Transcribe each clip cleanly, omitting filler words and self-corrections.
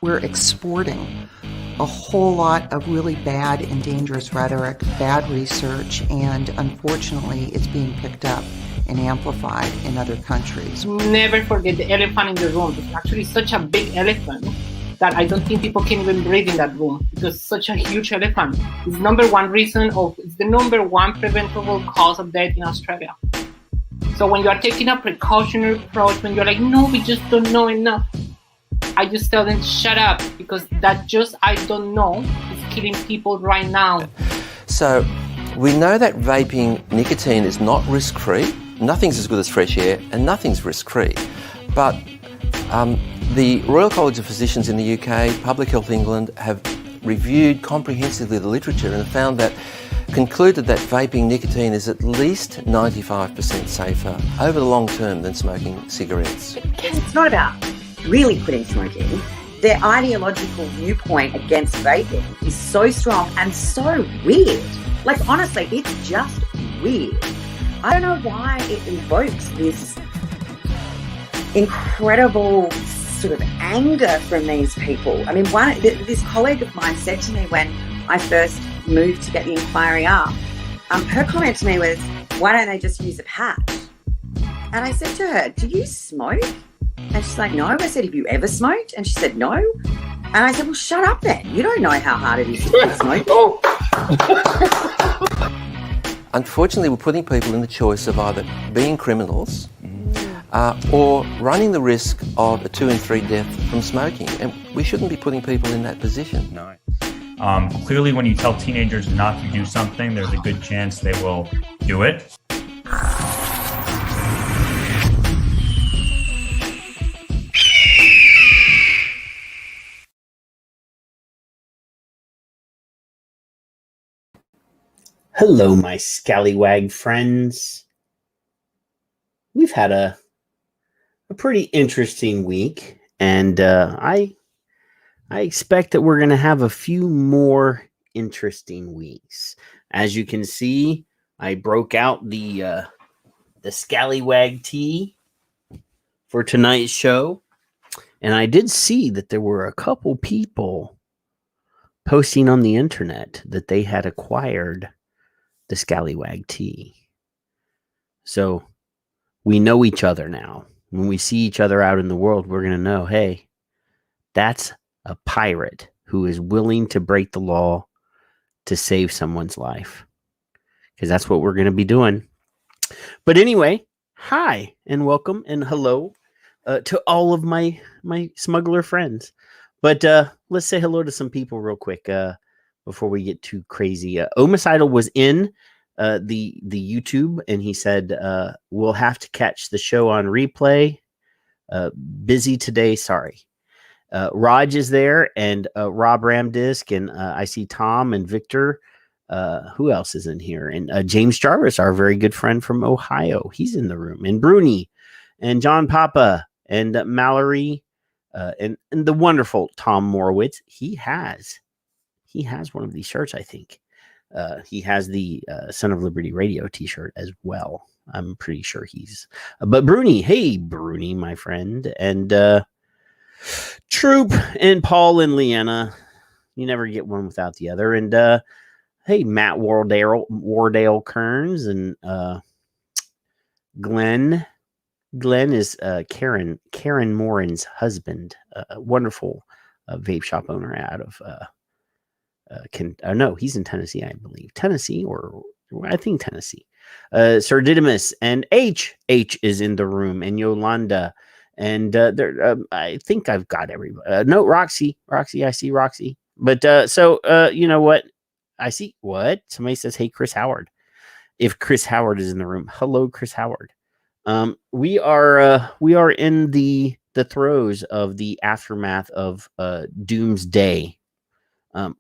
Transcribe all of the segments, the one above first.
We're exporting a whole lot of really bad and dangerous rhetoric, bad research, and unfortunately it's being picked up and amplified in other countries. Never forget the elephant in the room. It's actually such a big elephant that I don't think people can even breathe in that room because it's such a huge elephant. It's the number one preventable cause of death in Australia. So when you are taking a precautionary approach, when you're like, no, we just don't know enough, I just tell them, shut up, because that just, I don't know, is killing people right now. So we know that vaping nicotine is not risk-free. Nothing's as good as fresh air, and nothing's risk-free. But the Royal College of Physicians in the UK, Public Health England, have reviewed comprehensively the literature and found that, concluded that vaping nicotine is at least 95% safer over the long term than smoking cigarettes. It's not about really quitting smoking. Their ideological viewpoint against vaping is so strong and so weird. Like, honestly, it's just weird. I don't know why it evokes this incredible sort of anger from these people. I mean, this colleague of mine said to me when I first moved to get the inquiry up, her comment to me was, why don't they just use a patch? And I said to her, do you smoke? And she's like, no. I said, have you ever smoked? And she said, no. And I said, well, shut up then. You don't know how hard it is to quit smoking. Unfortunately, we're putting people in the choice of either being criminals or running the risk of a 2 in 3 death from smoking. And we shouldn't be putting people in that position. No. Clearly, when you tell teenagers not to do something, there's a good chance they will do it. Hello, my scallywag friends. We've had a pretty interesting week, and I expect that we're going to have a few more interesting weeks. As you can see, I broke out the Scallywag tee for tonight's show, and I did see that there were a couple people posting on the internet that they had acquired the Scallywag tee. So we know each other now. When we see each other out in the world, we're going to know, hey, that's a pirate who is willing to break the law to save someone's life. Because that's what we're going to be doing. But anyway, hi and welcome and hello to all of my smuggler friends. But let's say hello to some people real quick before we get too crazy. Omicidal was in the YouTube, and he said, we'll have to catch the show on replay. Busy today, sorry. Raj is there, and Rob Ramdisk, and I see Tom and Victor. Who else is in here? And James Jarvis, our very good friend from Ohio. He's in the room. And Bruni, and John Papa, and Mallory, and the wonderful Tom Morowitz. He has one of these shirts, I think. He has the Son of Liberty Radio t-shirt as well. I'm pretty sure he's... but Bruni, hey, Bruni, my friend. And Troop and Paul and Leanna. You never get one without the other. And hey, Matt Wardale Kearns and Glenn. Glenn is Karen Morin's husband. A wonderful vape shop owner out of... no, he's in Tennessee, I believe. Tennessee, or I think Tennessee. Sir Didymus and H is in the room, and Yolanda, and I think I've got everybody. No, Roxy, I see Roxy. But you know what? I see what somebody says. Hey, Chris Howard. If Chris Howard is in the room, hello, Chris Howard. We are in the throes of the aftermath of Doomsday.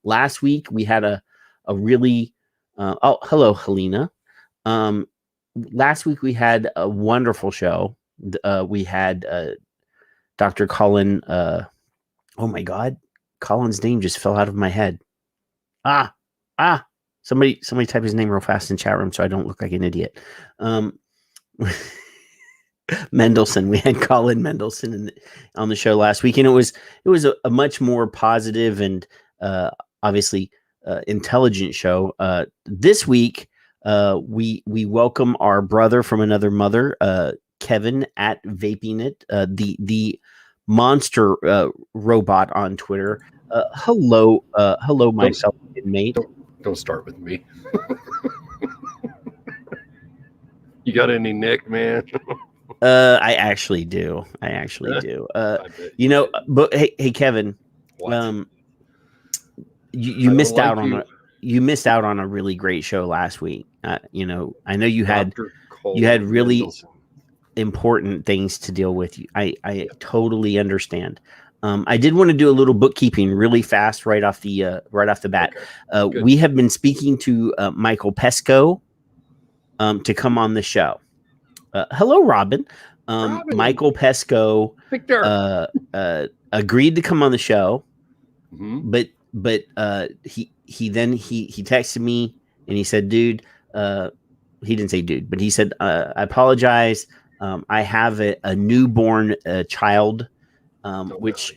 Last week we had a really hello Helena. Last week we had a wonderful show. We had Dr. Colin. Oh my God, Colin's name just fell out of my head. Somebody type his name real fast in chat room so I don't look like an idiot. Mendelsohn. We had Colin Mendelsohn on the show last week, and it was a much more positive and obviously intelligent show. This week, we welcome our brother from another mother, Kevin at Vaping It, the monster robot on Twitter. Hello, myself, inmate. Don't start with me. You got any Nick, man? I actually do. You know, but hey, Kevin, What? you missed out on a really great show last week. You know, I know you had really Mendelsohn. important things to deal with. I totally understand. I did want to do a little bookkeeping really fast right off the bat. Okay. We have been speaking to Michael Pesco to come on the show. Hello, Robin. Robin. Michael Pesco Victor. agreed to come on the show, Mhm. but he texted me and he said, dude, he didn't say dude, but he said, I apologize. I have a newborn child, which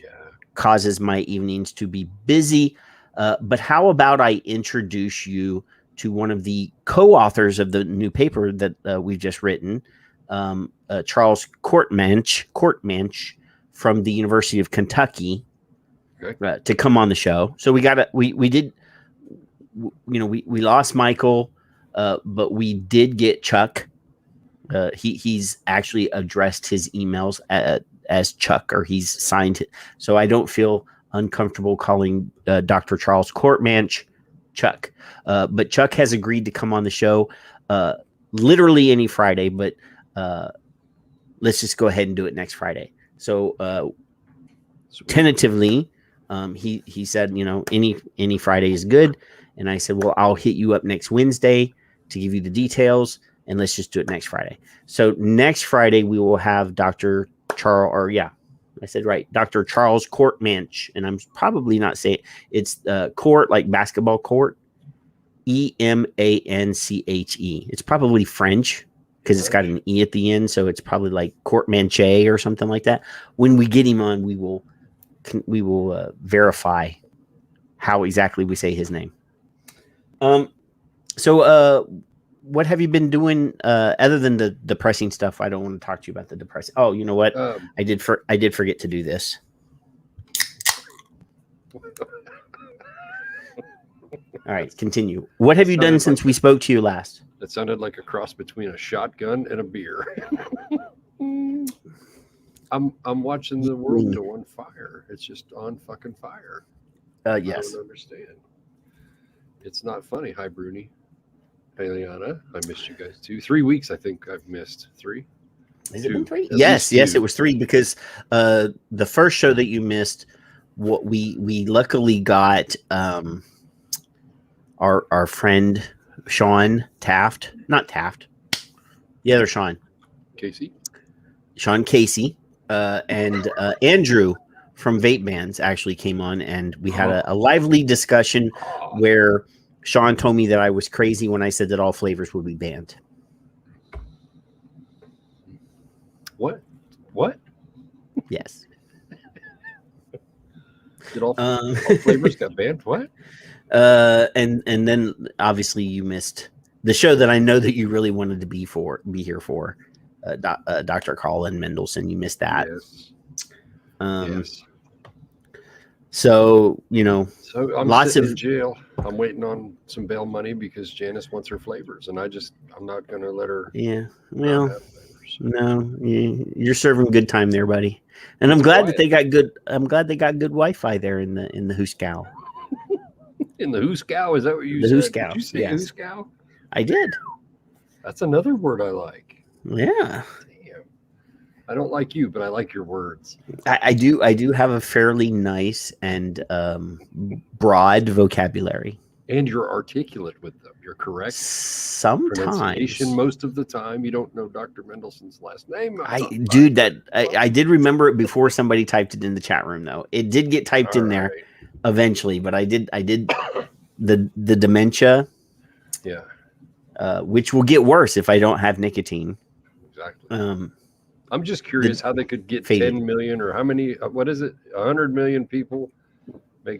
causes my evenings to be busy. But how about I introduce you to one of the co-authors of the new paper that we've just written, Charles Courtmanch from the University of Kentucky, to come on the show. So we lost Michael, but we did get Chuck. He's actually addressed his emails as Chuck, or he's signed it. So I don't feel uncomfortable calling Dr. Charles Courtmanch Chuck. But Chuck has agreed to come on the show literally any Friday, but let's just go ahead and do it next Friday. So tentatively, he said, you know, any Friday is good. And I said, well, I'll hit you up next Wednesday to give you the details, and let's just do it next Friday. So next Friday we will have Dr. Charles, Dr. Charles Courtmanch, and I'm probably not saying it's court like basketball court, Emanche. It's probably French because it's got an E at the end, so it's probably like Courtmanche or something like that. When we get him on, we will verify how exactly we say his name. So what have you been doing other than the depressing stuff? I don't want to talk to you about the depressing. Oh, you know what? I did forget to do this. All right, continue. What have you done since we spoke to you last? That sounded like a cross between a shotgun and a beer. I'm watching the world go on fire. It's just on fucking fire. Yes. I don't understand. It's not funny. Hi, Bruni. Hey, Liana. I missed you guys too. 3 weeks, I think I've missed. 3? Has it been 3? At Yes, least 2. it was 3 because the first show that you missed, what we luckily got our friend Sean Taft, not Taft, the other Sean Casey, and Andrew from Vape Bands actually came on, and we had a lively discussion where Sean told me that I was crazy when I said that all flavors would be banned. What? Yes. Did all flavors got banned? What? And then obviously you missed the show that I know that you really wanted to be here for, Dr. Colin Mendelsohn. You missed that. Yes. Yes. So, you know, I'm lots sitting of in jail. I'm waiting on some bail money because Janice wants her flavors, and I'm not going to let her. Yeah. Well, no, you're serving good time there, buddy. And I'm glad that they got good. I'm glad they got good Wi-Fi there in the Hooskow. In the Hooskow, is that what you the said? Hooskow. Did you say Yes. Hooskow? I did. That's another word I like. Yeah. Damn. I don't like you, but I like your words. I do have a fairly nice and broad vocabulary. And you're articulate with them. You're correct. Sometimes. Pronunciation most of the time. You don't know Dr. Mendelssohn's last name. I did remember it before somebody typed it in the chat room, though. It did get typed in there eventually, but I did the dementia. Yeah. Which will get worse if I don't have nicotine. Exactly. I'm just curious how they could get faded. 10 million or how many, what is it? 100 million people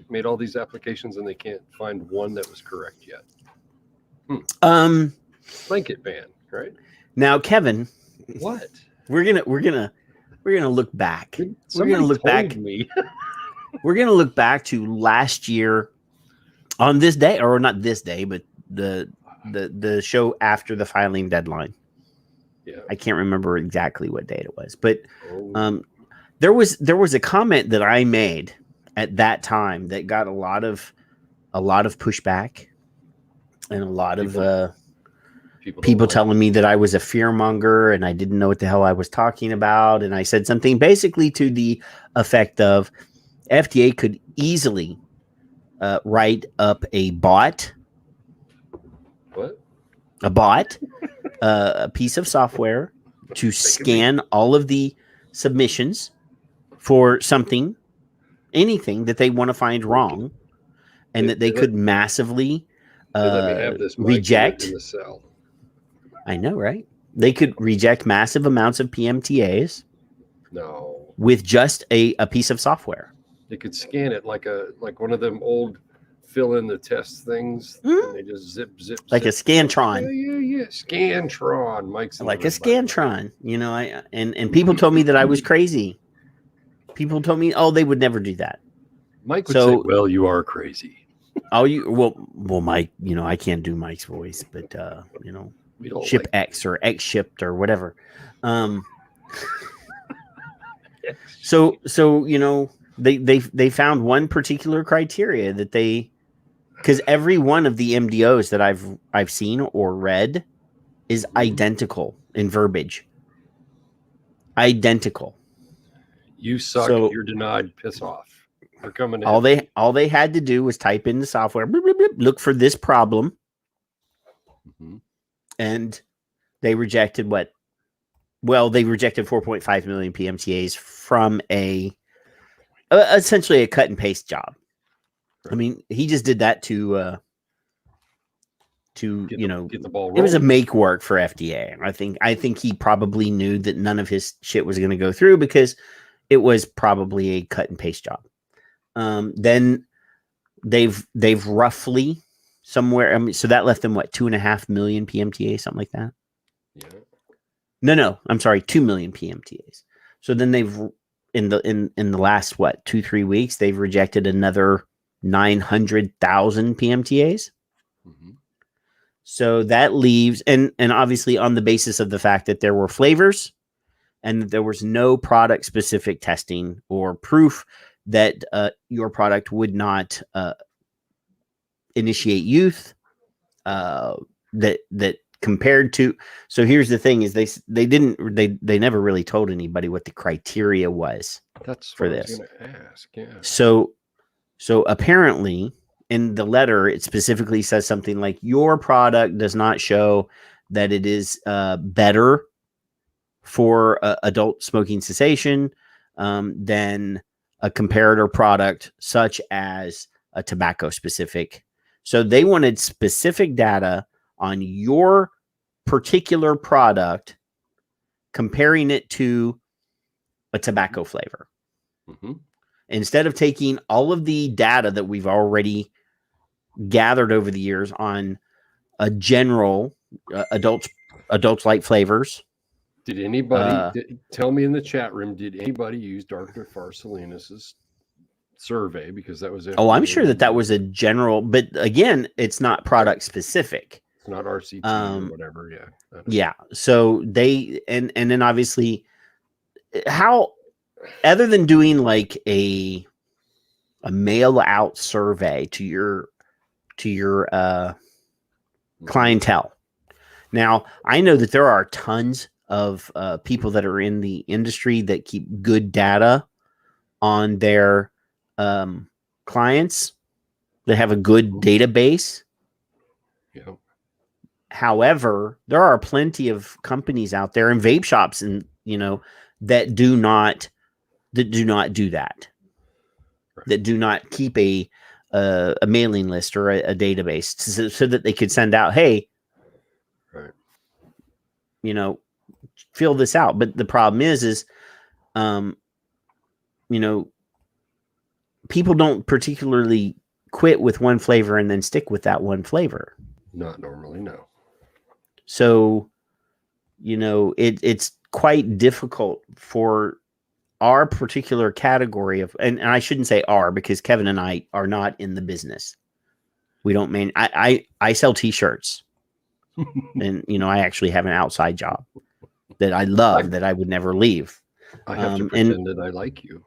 made all these applications and they can't find one that was correct yet. Blanket ban, right? Now, Kevin, What? we're gonna look back. Somebody We're gonna look back. told me. We're gonna look back to last year on this day, or not this day, but the show after the filing deadline. Yeah. I can't remember exactly what date it was, but there was a comment that I made at that time that got a lot of pushback and a lot of people telling me that I was a fearmonger and I didn't know what the hell I was talking about. And I said something basically to the effect of FDA could easily write up a bot. What? A bot, a piece of software to scan all of the submissions for anything that they want to find wrong, and that they could massively reject. In the cell. I know, right? They could reject massive amounts of PMTAs. No. With just a piece of software. They could scan it like one of them old fill in the test things. And they just zip. Like a Scantron. Yeah. Scantron. Mike's like a Scantron. You know, and people told me that I was crazy. People told me, they would never do that. Mike would say, well, you are crazy. Well, Mike, I can't do Mike's voice, but ship X or X shipped or whatever. So they found one particular criteria that because every one of the MDOs that I've seen or read is identical in verbiage. Identical. You suck. You're denied. Piss off. We're coming in. All they had to do was type in the software, bloop, bloop, bloop, look for this problem, and they rejected what? Well, they rejected 4.5 million PMTAs from essentially a cut and paste job. Right. I mean, he just did that to get the ball rolling. It was a make work for FDA. I think he probably knew that none of his shit was going to go through because it was probably a cut and paste job. Then they've roughly somewhere. So that left them 2.5 million PMTA, something like that. Yeah. No, I'm sorry, 2 million PMTAs. So then they've in the last 2-3 weeks they've rejected another 900,000 PMTAs. So that leaves and obviously on the basis of the fact that there were flavors and that there was no product specific testing or proof that your product would not initiate youth, that compared to. So here's the thing: is they never really told anybody what the criteria was. That's for what this. I was going to ask. Yeah. So apparently in the letter it specifically says something like your product does not show that it is better for adult smoking cessation than a comparator product such as a tobacco specific. So they wanted specific data on your particular product, comparing it to a tobacco flavor. Instead of taking all of the data that we've already gathered over the years on a general adults like flavors. Did anybody tell me in the chat room? Did anybody use Dr. Farsalinas' survey? Because that was I'm sure that was a general, but again, it's not product specific. It's not RCT or whatever. Yeah. Yeah. So they and then obviously, how other than doing like a mail out survey to your clientele. Now I know that there are tons of people that are in the industry that keep good data on their clients that have a good database. Yeah. However, there are plenty of companies out there and vape shops and that do not do that. Right. That do not keep a mailing list or a database so that they could send out, hey, right. feel this out. But the problem is, people don't particularly quit with one flavor and then stick with that one flavor. Not normally, no. So, it's quite difficult for our particular category of, and I shouldn't say our, because Kevin and I are not in the business. We don't I sell t-shirts and, I actually have an outside job that I love that I would never leave. I have to pretend that I like you.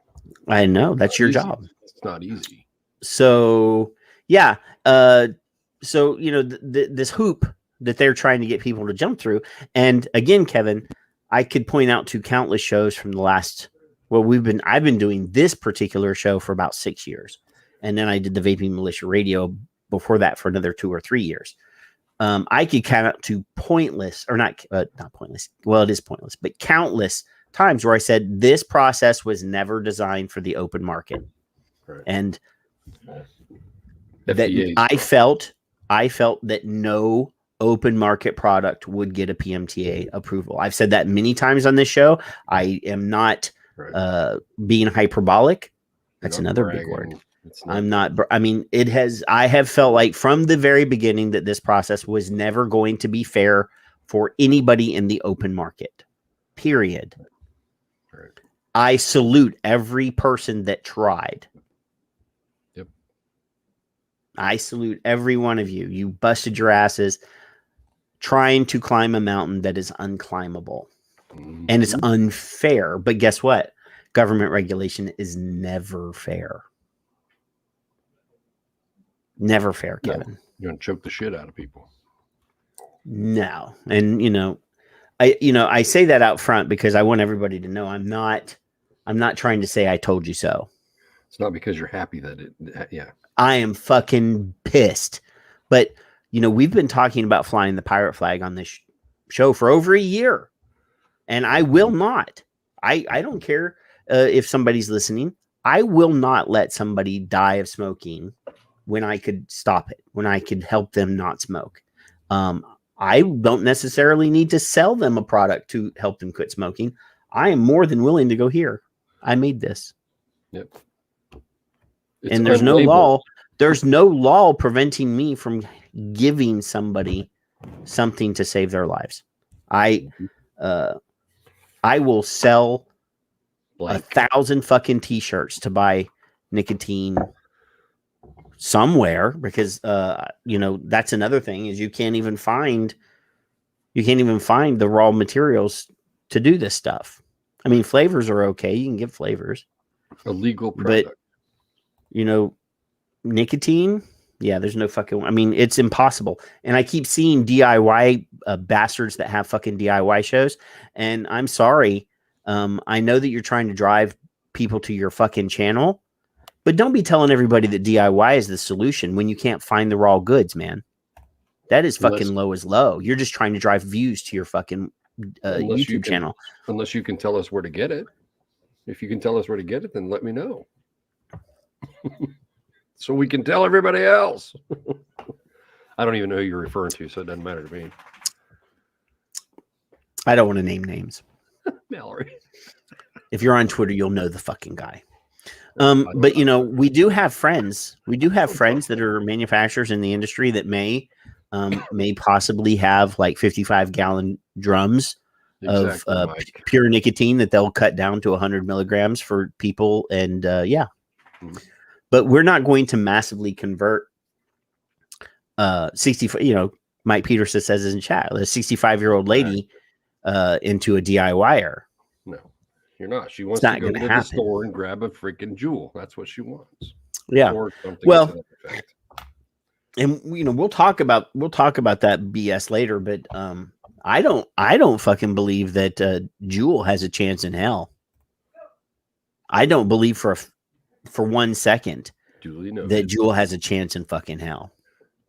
I know that's your job. It's not easy. So, yeah. This hoop that they're trying to get people to jump through. And again, Kevin, I could point out to countless shows from the last, I've been doing this particular show for about 6 years. And then I did the Vaping Militia Radio before that for another 2 or 3 years. I could count up to pointless, or not pointless. Well, it is pointless, but countless times where I said this process was never designed for the open market. Right. And that I felt that no open market product would get a PMTA approval. I've said that many times on this show. I am not being hyperbolic. That's another big word. I'm not. I mean, I have felt like from the very beginning that this process was never going to be fair for anybody in the open market. Period. Right. I salute every person that tried. Yep. I salute every one of you. You busted your asses trying to climb a mountain that is unclimbable. Mm-hmm. And it's unfair. But guess what? Government regulation is never fair. Never fair, Kevin. You're going to choke the shit out of people. No. And, I say that out front because I want everybody to know I'm not trying to say I told you so. It's not because you're happy yeah. I am fucking pissed. But, we've been talking about flying the pirate flag on this show for over a year. And I will not. I don't care if somebody's listening. I will not let somebody die of smoking when I could stop it, when I could help them not smoke. I don't necessarily need to sell them a product to help them quit smoking. I am more than willing to go here. I made this. Yep. And there's no law. There's no law preventing me from giving somebody something to save their lives. I will sell 1,000 fucking t-shirts to buy nicotine somewhere because that's another thing is you can't even find the raw materials to do this stuff. I mean, flavors are okay. You can get flavors. A legal product. But nicotine, yeah, there's no fucking, I mean, it's impossible. And I keep seeing DIY bastards that have fucking DIY shows. And I'm sorry. I know that you're trying to drive people to your fucking channel, but don't be telling everybody that DIY is the solution when you can't find the raw goods, man. That is fucking low as low. You're just trying to drive views to your fucking YouTube channel. Unless you can tell us where to get it. If you can tell us where to get it, then let me know. So we can tell everybody else. I don't even know who you're referring to, so it doesn't matter to me. I don't want to name names. Mallory. If you're on Twitter, you'll know the fucking guy. But we do have friends. We do have friends that are manufacturers in the industry that may possibly have like 55-gallon drums of pure nicotine that they'll cut down to 100 milligrams for people. And but we're not going to massively convert 65. Mike Peterson says in chat, a 65-year-old lady into a DIYer. No. You're not. She wants to go to the store and grab a freaking Juul. That's what she wants. Yeah. Well, and we'll talk about that BS later. But I don't fucking believe that Juul has a chance in hell. I don't believe for 1 second that Juul has a chance in fucking hell.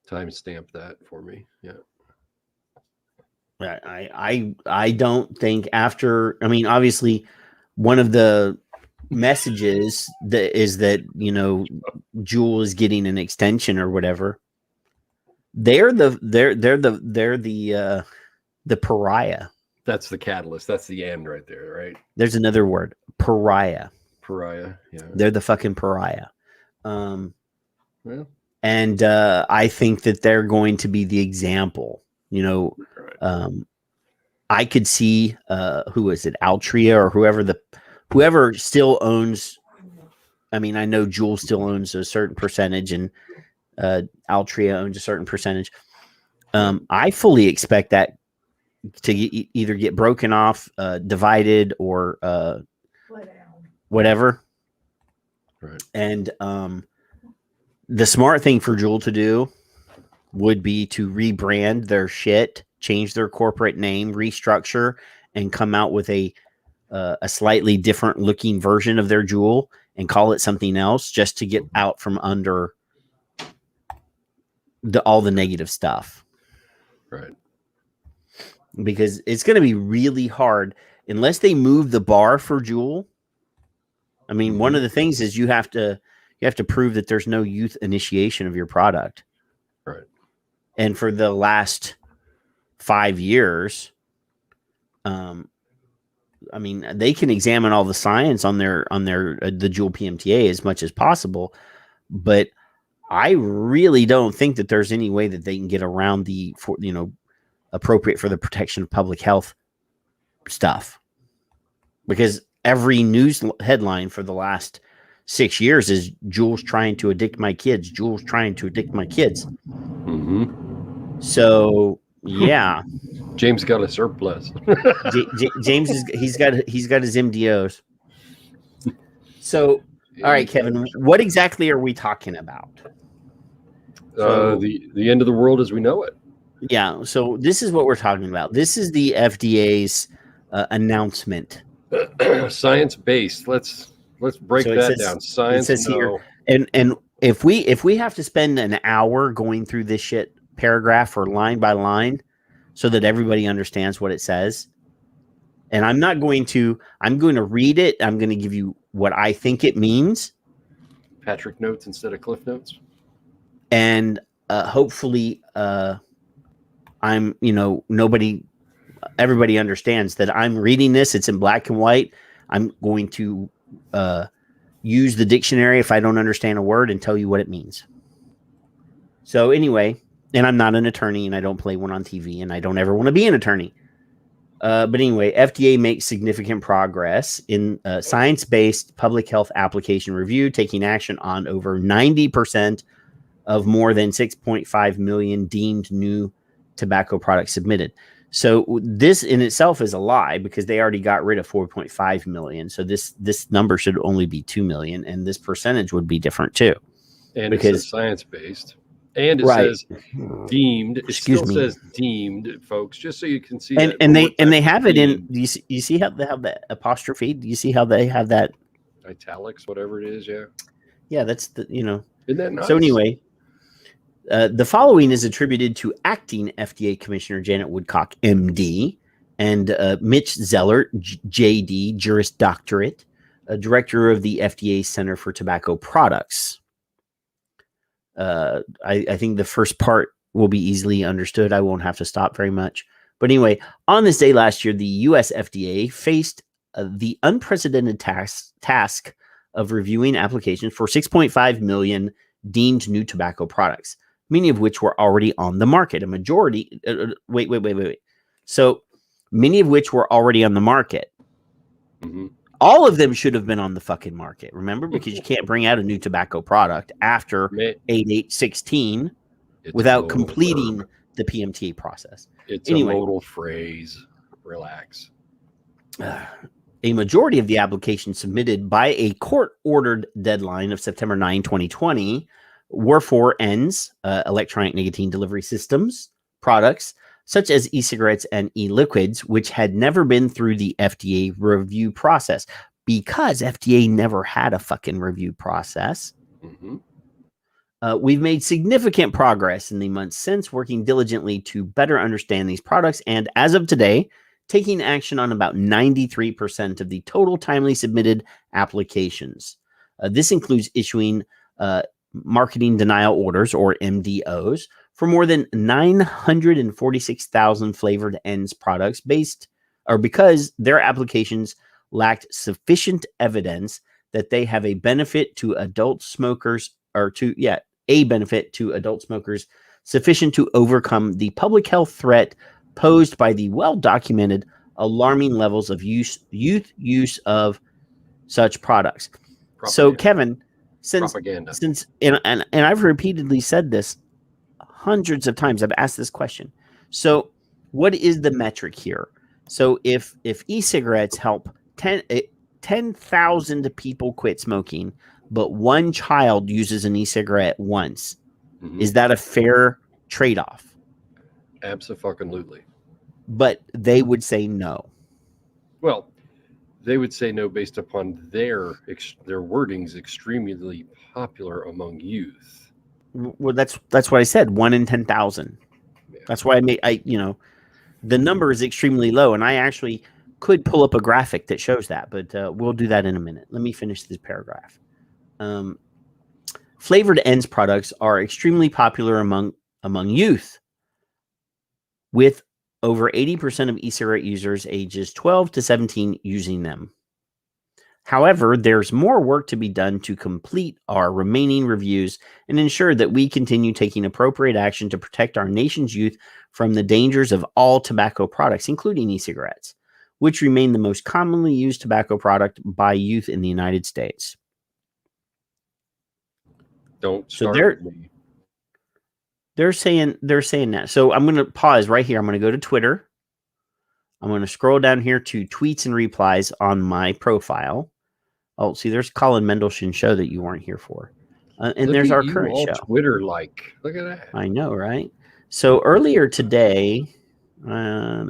Timestamp that for me. Yeah. I don't think after. I mean, obviously. One of the messages is that Juul is getting an extension or whatever. They're the pariah. That's the catalyst. That's the end right there, right? There's another word, pariah. Pariah. Yeah. They're the fucking pariah. Well, And I think that they're going to be the example. You know, right. I could see who is it, Altria or whoever still owns. I mean, I know Juul still owns a certain percentage, and Altria owns a certain percentage. I fully expect that to either get broken off, divided, or whatever. Right. And the smart thing for Juul to do would be to rebrand their shit, change their corporate name, restructure, and come out with a slightly different looking version of their Juul and call it something else, just to get out from under all the negative stuff. Right. Because it's going to be really hard unless they move the bar for Juul. I mean, one of the things is you have to prove that there's no youth initiation of your product. Right. And for the last 5 years, I mean, they can examine all the science on their the Juul PMTA as much as possible, but I really don't think that there's any way that they can get around the appropriate for the protection of public health stuff, because every news headline for the last 6 years is Juul's trying to addict my kids. Juul's trying to addict my kids. So yeah, James got a surplus. James he's got his MDOs. So all right, Kevin, what exactly are we talking about? The end of the world as we know it. Yeah, so this is what we're talking about. This is the FDA's announcement. Science-based. Let's break that down. Science. It says here, and if we have to spend an hour going through this shit paragraph or line by line so that everybody understands what it says, and I'm going to read it. I'm going to give you what I think it means. Patrick notes instead of Cliff notes. And hopefully everybody understands that I'm reading this. It's in black and white. I'm going to use the dictionary if I don't understand a word and tell you what it means. So anyway, and I'm not an attorney, and I don't play one on TV, and I don't ever want to be an attorney. But anyway, FDA makes significant progress in science-based public health application review, taking action on over 90% of more than 6.5 million deemed new tobacco products submitted. So this in itself is a lie, because they already got rid of 4.5 million. So this number should only be 2 million, and this percentage would be different too. And because it's science-based. And it says deemed. It says deemed, folks, just so you can see. And they have it in. You see how they have that apostrophe? Do you see how they have that italics, whatever it is? Yeah. Yeah, that's the Isn't that nice? So anyway, the following is attributed to acting FDA Commissioner Janet Woodcock, MD, and Mitch Zeller, JD, Juris Doctorate, Director of the FDA Center for Tobacco Products. I think the first part will be easily understood. I won't have to stop very much. But anyway, on this day last year, the US FDA faced the unprecedented task of reviewing applications for 6.5 million deemed new tobacco products, many of which were already on the market. A majority, wait. So many of which were already on the market. Mm-hmm. All of them should have been on the fucking market, remember? Because you can't bring out a new tobacco product after 8/8/16 without completing the PMTA process. It's a modal phrase. Relax. A majority of the applications submitted by a court-ordered deadline of September 9, 2020 were for ENDS, electronic nicotine delivery systems, products such as e-cigarettes and e-liquids, which had never been through the FDA review process, because FDA never had a fucking review process. Mm-hmm. We've made significant progress in the months since, working diligently to better understand these products, and as of today, taking action on about 93% of the total timely submitted applications. This includes issuing marketing denial orders, or MDOs, for more than 946,000 flavored ENDS products based because their applications lacked sufficient evidence that they have a benefit to adult smokers, a benefit to adult smokers sufficient to overcome the public health threat posed by the well-documented alarming levels of youth use of such products. So, Kevin, since and I've repeatedly said this hundreds of times, I've asked this question. So, what is the metric here? So, if e-cigarettes help 10,000 people quit smoking, but one child uses an e-cigarette once, is that a fair trade-off? Abso-fucking-lutely. But they would say no. Well, they would say no based upon their wordings extremely popular among youth. Well, that's what I said. 1 in 10,000. Yeah. That's why the number is extremely low, and I actually could pull up a graphic that shows that, but we'll do that in a minute. Let me finish this paragraph. Flavored ends products are extremely popular among youth, with over 80% of e-cigarette users ages 12 to 17 using them. However, there's more work to be done to complete our remaining reviews and ensure that we continue taking appropriate action to protect our nation's youth from the dangers of all tobacco products, including e-cigarettes, which remain the most commonly used tobacco product by youth in the United States. Don't start with me. They're saying that. So I'm going to pause right here. I'm going to go to Twitter. I'm going to scroll down here to tweets and replies on my profile. Oh, see, there's Colin Mendelsohn show that you weren't here for. And Look there's our you current all show. Twitter-like. Look at that. I know, right? So earlier today, all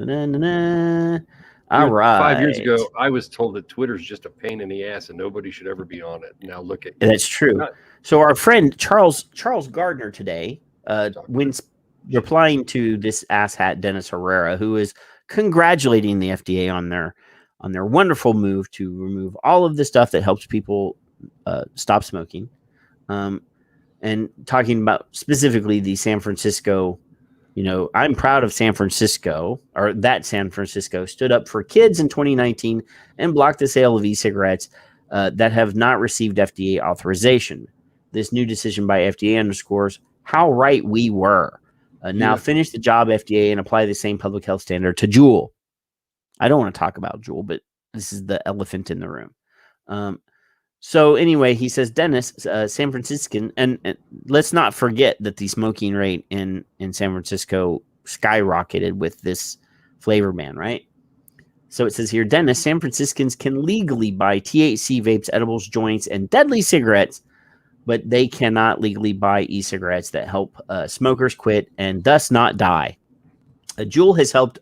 right. 5 years ago, I was told that Twitter's just a pain in the ass and nobody should ever be on it. Now look at you. That's true. So our friend Charles Gardner today, when replying to this asshat Dennis Herrera, who is congratulating the FDA on their wonderful move to remove all of the stuff that helps people stop smoking, and talking about specifically the San Francisco. I'm proud of San Francisco, or that San Francisco stood up for kids in 2019 and blocked the sale of e-cigarettes that have not received FDA authorization. This new decision by FDA underscores how right we were. Now finish the job, FDA, and apply the same public health standard to Juul. I don't want to talk about Juul, but this is the elephant in the room. So anyway, he says, Dennis, San Franciscan, and let's not forget that the smoking rate in San Francisco skyrocketed with this flavor ban, right? So it says here, Dennis, San Franciscans can legally buy THC vapes, edibles, joints, and deadly cigarettes, but they cannot legally buy e-cigarettes that help smokers quit and thus not die. Juul has helped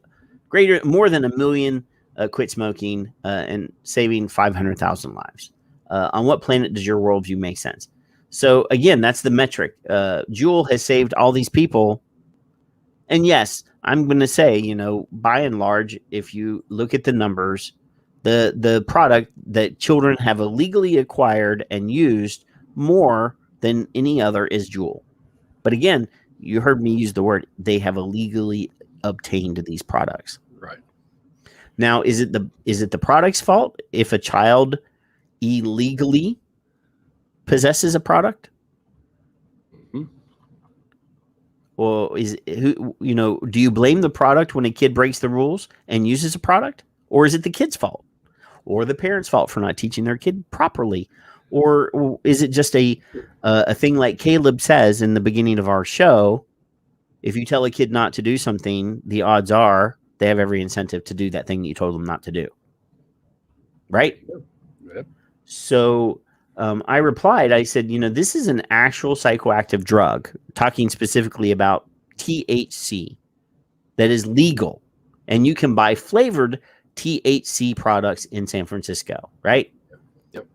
more than 1 million quit smoking and saving 500,000 lives. On what planet does your worldview make sense? So again, that's the metric. Juul has saved all these people. And yes, I'm going to say, by and large, if you look at the numbers, the product that children have illegally acquired and used more than any other is Juul. But again, you heard me use the word, they have illegally obtained these products. Right. Now, is it the product's fault if a child illegally possesses a product? Mm-hmm. Or do you blame the product when a kid breaks the rules and uses a product? Or is it the kid's fault? Or the parents' fault for not teaching their kid properly? Or is it just a thing like Caleb says in the beginning of our show? If you tell a kid not to do something, the odds are they have every incentive to do that thing that you told them not to do. Right? Yep. So I replied, I said, this is an actual psychoactive drug, talking specifically about THC, that is legal. And you can buy flavored THC products in San Francisco, right? Yep.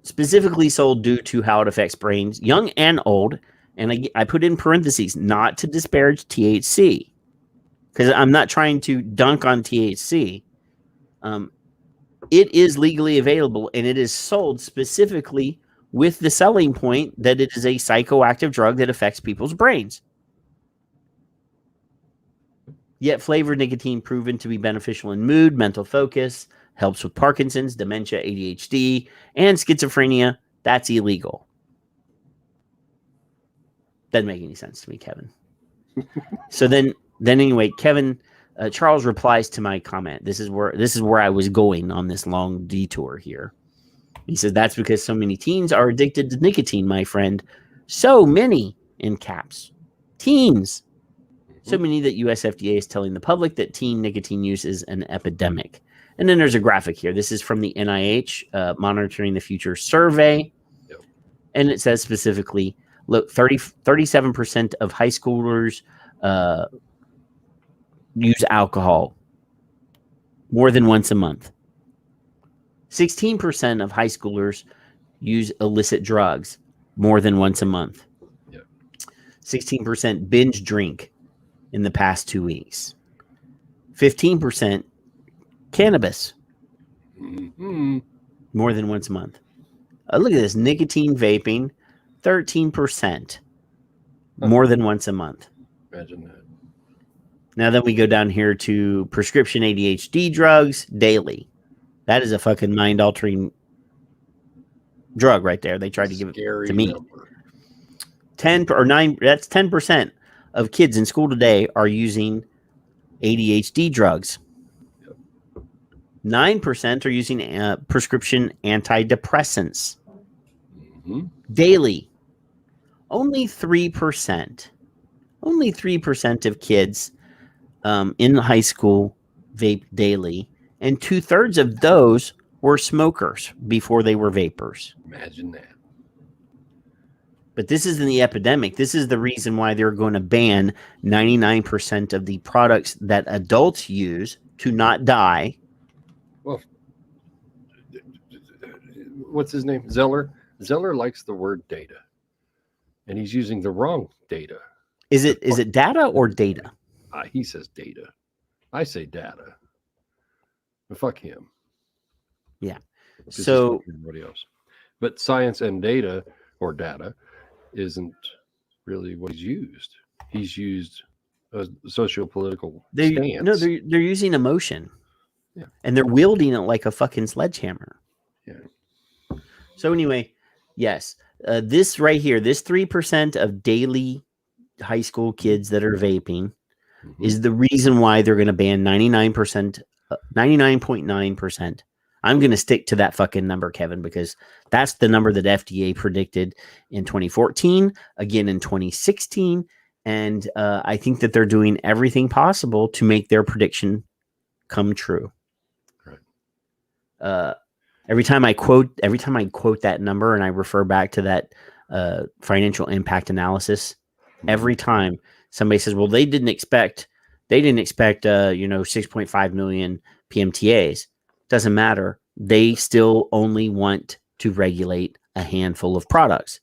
Specifically sold due to how it affects brains, young and old. And I put in parentheses, not to disparage THC, because I'm not trying to dunk on THC. It is legally available, and it is sold specifically with the selling point that it is a psychoactive drug that affects people's brains. Yet flavored nicotine proven to be beneficial in mood, mental focus, helps with Parkinson's, dementia, ADHD, and schizophrenia. That's illegal. Doesn't make any sense to me, Kevin. So then anyway, Kevin, Charles replies to my comment. This is where I was going on this long detour here. He says, that's because so many teens are addicted to nicotine, my friend. So many, in caps. Teens. So many that US FDA is telling the public that teen nicotine use is an epidemic. And then there's a graphic here. This is from the NIH Monitoring the Future survey. Yep. And it says specifically, look, 37% of high schoolers use alcohol more than once a month. 16% of high schoolers use illicit drugs more than once a month. Yep. 16% binge drink in the past 2 weeks. 15% cannabis more than once a month. Look at this. Nicotine vaping, 13% more than once a month. Imagine that. Now then we go down here to prescription ADHD drugs daily. That is a fucking mind-altering drug right there. They tried to give it to me. Number. 9. That's 10% of kids in school today are using ADHD drugs. 9% are using prescription antidepressants daily. Only 3%. Only 3% of kids in high school vape daily, and 2/3 of those were smokers before they were vapors. Imagine that. But this isn't the epidemic. This is the reason why they're going to ban 99% of the products that adults use to not die. Well, what's his name? Zeller. Zeller likes the word data, and he's using the wrong data. Is it data or data? He says data. I say data. But fuck him. Yeah. This So is everybody else. But science and data or data isn't really what he's used. He's used a socio-political stance. No, they're using emotion. Yeah. And they're wielding it like a fucking sledgehammer. Yeah. So anyway, yes, this right here, this 3% of daily high school kids that are vaping is the reason why they're going to ban 99%, 99.9%. I'm going to stick to that fucking number, Kevin, because that's the number that FDA predicted in 2014, again in 2016. And I think that they're doing everything possible to make their prediction come true. Right. Every time I quote that number and I refer back to that financial impact analysis, every time somebody says, well, they didn't expect 6.5 million PMTAs. Doesn't matter. They still only want to regulate a handful of products.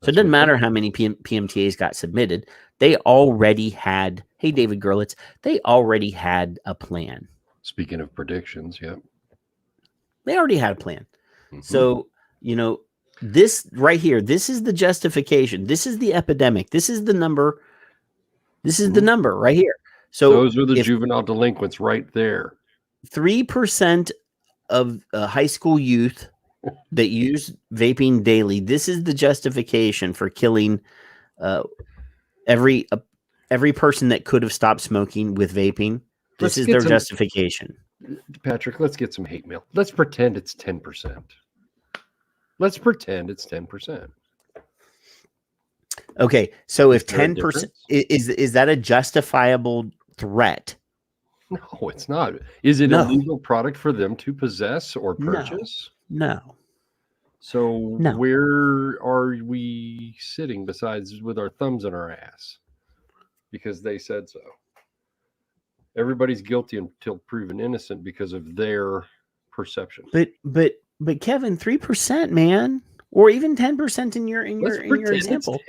So it doesn't matter how many PMTAs got submitted. They already had, hey, David Gerlitz, they already had a plan. Speaking of predictions, yeah. They already had a plan. So, this right here, this is the justification. This is the epidemic. This is the number. This is the number right here. So those are the juvenile delinquents right there. 3% of high school youth that use vaping daily. This is the justification for killing every person that could have stopped smoking with vaping. This is their justification. Patrick, let's get some hate mail. Let's pretend it's 10%. Let's pretend it's 10%. Okay, so if 10% is that a justifiable threat? No, it's not. Is it a legal product for them to possess or purchase? No. So where are we sitting besides with our thumbs in our ass? Because they said so. Everybody's guilty until proven innocent because of their perception. But Kevin, 3%, man, or even 10% in your example.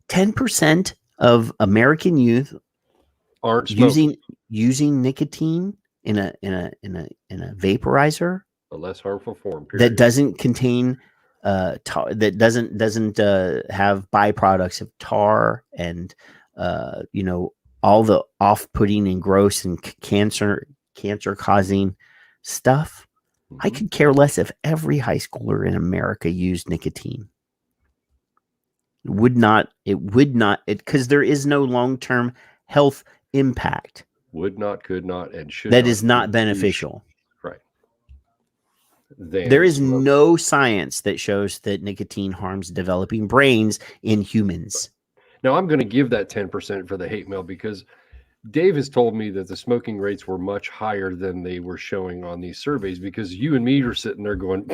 10% of American youth aren't using nicotine in a vaporizer, a less harmful form that doesn't contain that doesn't have byproducts of tar and all the off-putting and gross and cancer-causing stuff. I could care less if every high schooler in America used nicotine. It would not, because there is no long-term health impact. Would not, could not, and should that not is not beneficial. Right. There is no science that shows that nicotine harms developing brains in humans. Now, I'm going to give that 10% for the hate mail because Dave has told me that the smoking rates were much higher than they were showing on these surveys, because you and me are sitting there going,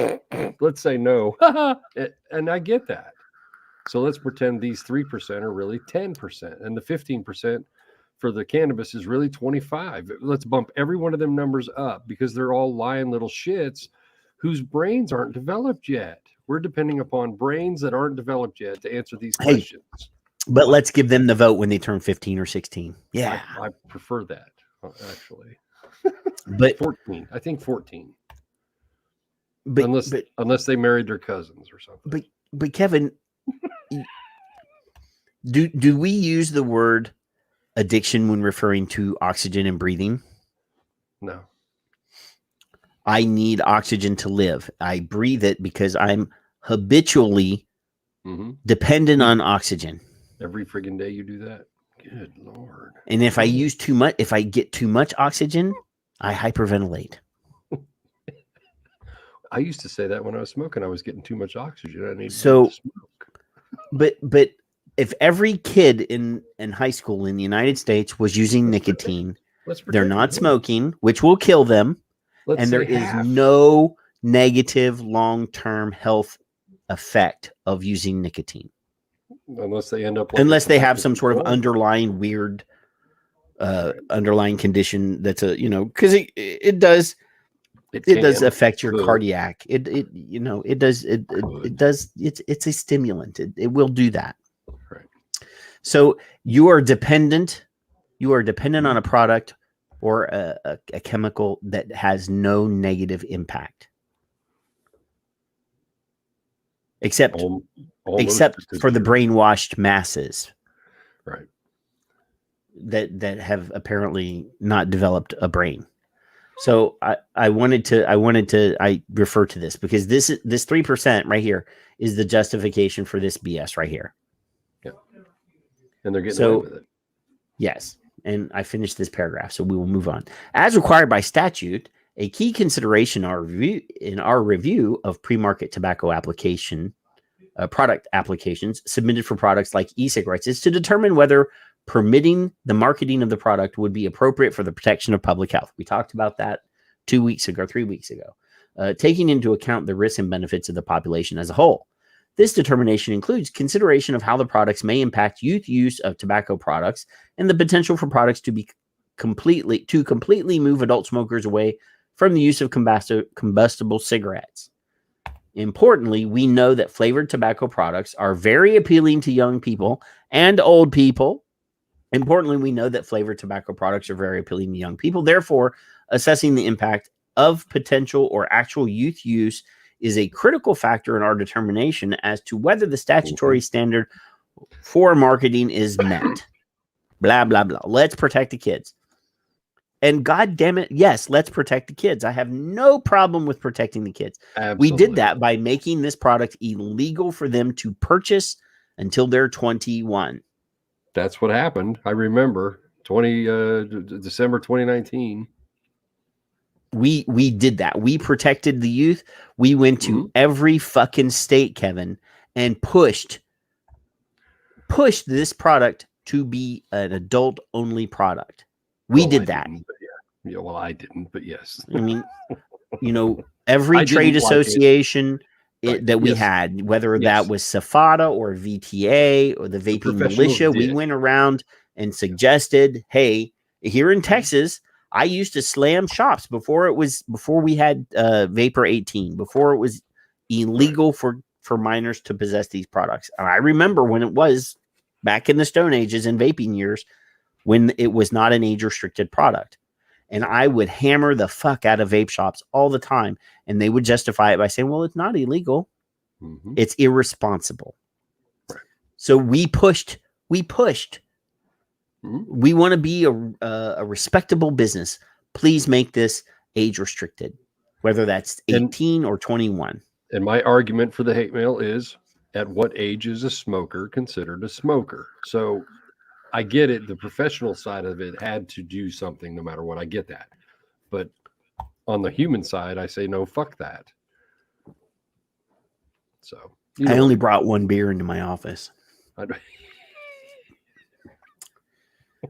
let's say no. And I get that. So let's pretend these 3% are really 10%, and the 15% for the cannabis is really 25. Let's bump every one of them numbers up, because they're all lying little shits whose brains aren't developed yet. We're depending upon brains that aren't developed yet to answer these questions. But let's give them the vote when they turn 15 or 16. Yeah. I prefer that, actually. But 14. I think 14. But unless they married their cousins or something. But Kevin, do we use the word addiction when referring to oxygen and breathing? No. I need oxygen to live. I breathe it because I'm habitually dependent on oxygen. Every friggin' day you do that? Good Lord. And if I use too much, if I get too much oxygen, I hyperventilate. I used to say that when I was smoking. I was getting too much oxygen. I needed to smoke. But if every kid in high school in the United States was using nicotine, they're not smoking, which will kill them, and there is no negative long-term health effect of using nicotine. Unless they end up unless they have some sort of underlying weird underlying condition that's because it does affect your cardiac. It does it's a stimulant. It will do that. Right. So you are dependent on a product or a chemical that has no negative impact. Except for the brainwashed masses, right? That have apparently not developed a brain. So I refer to this because this 3% right here is the justification for this BS right here. Yeah, and they're getting away with it. Yes, and I finished this paragraph, so we will move on. As required by statute, a key consideration in our review of pre-market tobacco product applications submitted for products like e-cigarettes is to determine whether permitting the marketing of the product would be appropriate for the protection of public health. We talked about that 3 weeks ago, taking into account the risks and benefits of the population as a whole. This determination includes consideration of how the products may impact youth use of tobacco products and the potential for products to completely move adult smokers away from the use of combustible cigarettes. Importantly, we know that flavored tobacco products are very appealing to young people and old people. Therefore, assessing the impact of potential or actual youth use is a critical factor in our determination as to whether the statutory standard for marketing is met. Blah, blah, blah. Let's protect the kids. And God damn it, yes, let's protect the kids. I have no problem with protecting the kids. Absolutely. We did that by making this product illegal for them to purchase until they're 21. That's what happened. I remember December 2019. We did that. We protected the youth. We went to every fucking state, Kevin, and pushed this product to be an adult-only product. We did that. Yeah, well, I didn't, but yes. I mean, every trade association that we had, whether that was SAFADA or VTA or the Vaping Militia, we went around and suggested, hey, here in Texas, I used to slam shops before we had Vapor 18, before it was illegal for minors to possess these products. And I remember when it was back in the Stone Ages and vaping years, when it was not an age-restricted product. And I would hammer the fuck out of vape shops all the time. And they would justify it by saying, well, it's not illegal. It's irresponsible. Right. So we pushed We want to be a respectable business. Please make this age restricted, whether that's 18 or 21. And my argument for the hate mail is, at what age is a smoker considered a smoker? So I get it. The professional side of it had to do something no matter what. I get that. But on the human side, I say, no, fuck that. So I only brought one beer into my office.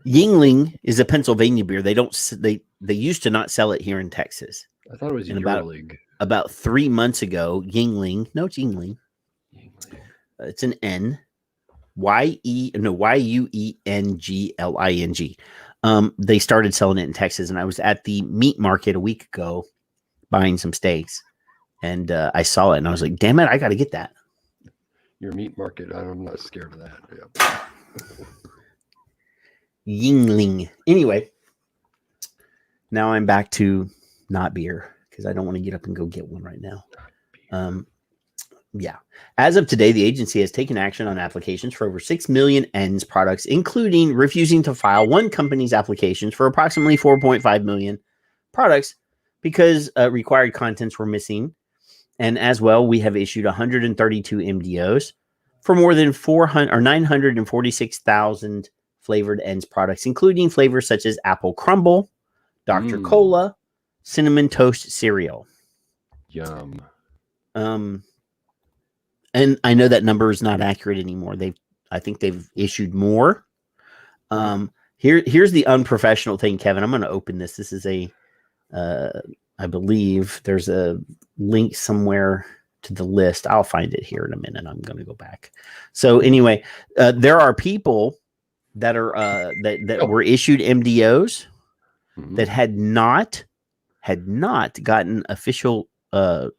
Yingling is a Pennsylvania beer. They used to not sell it here in Texas. I thought it was Yearling. About 3 months ago, Yingling. No, it's Yingling. It's an N. Yuengling. They started selling it in Texas, and I was at the meat market a week ago buying some steaks, and I saw it, and I was like, damn it, I got to get that. Your meat market, I'm not scared of that. Yeah. Yingling. Anyway, now I'm back to not beer because I don't want to get up and go get one right now. Yeah. As of today, the agency has taken action on applications for over 6 million ENDS products, including refusing to file one company's applications for approximately 4.5 million products because required contents were missing. And as well, we have issued 132 MDOs for more than 946,000 flavored ENDS products, including flavors such as apple crumble, Dr. Cola, cinnamon toast cereal. Yum. And I know that number is not accurate anymore. I think they've issued more. Here's the unprofessional thing, Kevin. I'm going to open this. This is I believe there's a link somewhere to the list. I'll find it here in a minute. I'm going to go back. So anyway, there are people that are that were issued MDOs that had not gotten official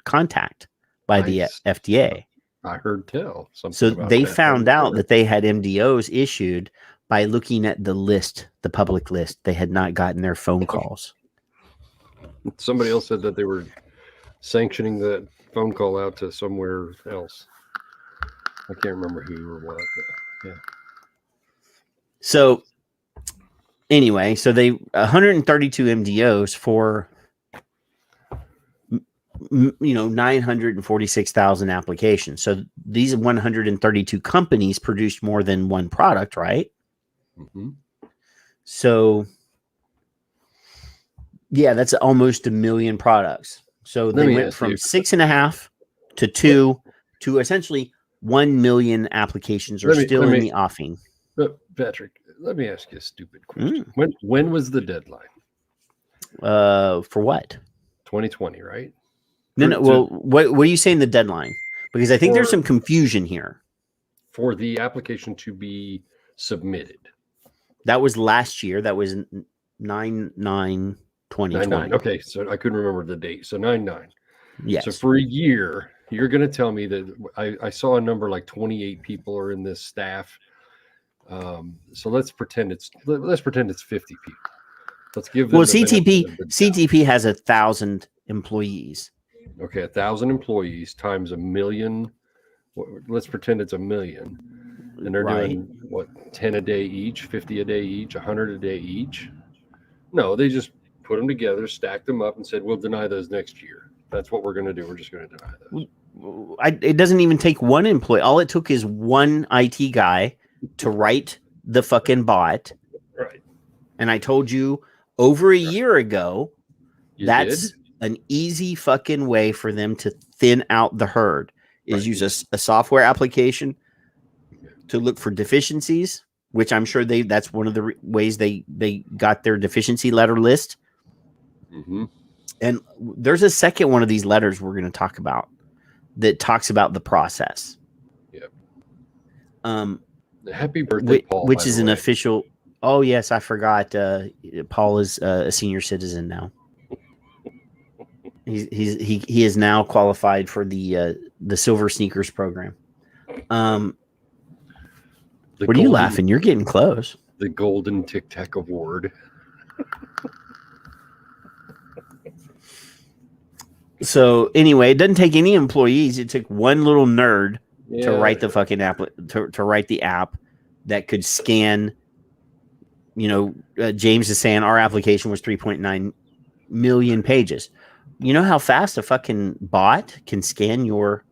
contact by the FDA. I heard tell. So they found out that they had MDOs issued by looking at the list, the public list. They had not gotten their phone calls. Somebody else said that they were sanctioning that phone call out to somewhere else. I can't remember who or what. But yeah. So anyway, so they 132 MDOs for 946,000 applications. So these 132 companies produced more than one product, right? Mm-hmm. So yeah, that's almost 1 million products. So they went from 6.5 to 2 to essentially 1 million applications are still in the offing. But Patrick, let me ask you a stupid question. When was the deadline? For what? 2020, right? No. Well, what are you saying the deadline? Because I think there's some confusion here. For the application to be submitted. That was last year. That was 9/9/2020. 9/9. Okay, so I couldn't remember the date. So 9/9. Yes. So for a year, you're going to tell me that I saw a number like 28 people are in this staff. So let's pretend it's 50 people. Let's give them. Well, CTP has 1,000 employees. Okay, 1,000 employees times 1 million. Let's pretend it's 1 million, and they're doing what, 10 a day each, 50 a day each, 100 a day each. No, they just put them together, stacked them up, and said, "We'll deny those next year." That's what we're going to do. We're just going to deny those. It doesn't even take one employee. All it took is one IT guy to write the fucking bot. Right. And I told you over a year ago, that's an easy fucking way for them to thin out the herd is use a software application to look for deficiencies, which I'm sure that's one of the ways they got their deficiency letter list. Mm-hmm. And there's a second one of these letters we're going to talk about that talks about the process. Yep. Happy birthday, Paul. Which is an official. Oh yes, I forgot. Paul is a senior citizen now. He is now qualified for the Silver Sneakers program. What are you laughing? You're getting close. The Golden Tic Tac Award. So anyway, it doesn't take any employees. It took one little nerd to write the fucking app, to write the app that could scan James is saying our application was 3.9 million pages. You know how fast a fucking bot can scan your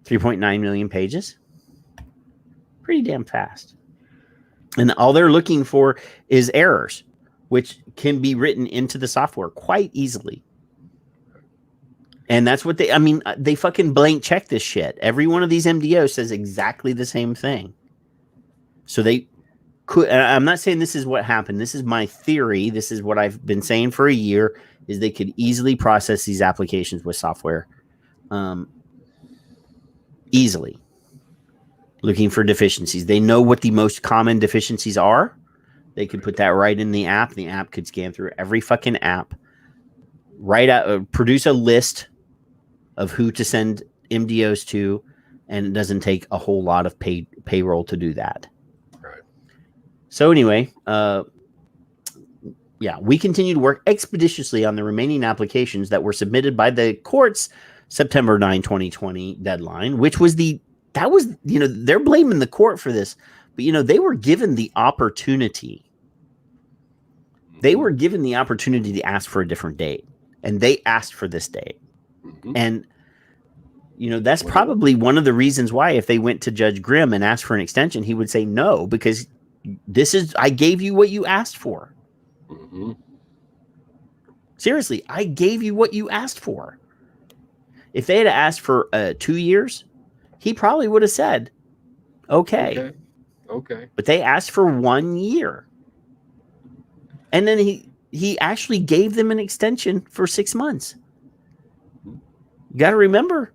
3.9 million pages? Pretty damn fast. And all they're looking for is errors, which can be written into the software quite easily. And that's what they fucking blank check this shit. Every one of these MDOs says exactly the same thing. So they could, I'm not saying this is what happened. This is my theory. This is what I've been saying for a year, is they could easily process these applications with software. Easily. Looking for deficiencies. They know what the most common deficiencies are. They could put that right in the app. The app could scan through every fucking app. Produce a list of who to send MDOs to, and it doesn't take a whole lot of payroll to do that. Right. So anyway, we continue to work expeditiously on the remaining applications that were submitted by the court's September 9, 2020 deadline, which was they're blaming the court for this, but they were given the opportunity. They were given the opportunity to ask for a different date, and they asked for this date. Mm-hmm. And that's probably one of the reasons why, if they went to Judge Grimm and asked for an extension, he would say no, because I gave you what you asked for. Mm-hmm. Seriously, I gave you what you asked for. If they had asked for 2 years, he probably would have said, okay. But they asked for 1 year. And then he actually gave them an extension for 6 months. You got to remember,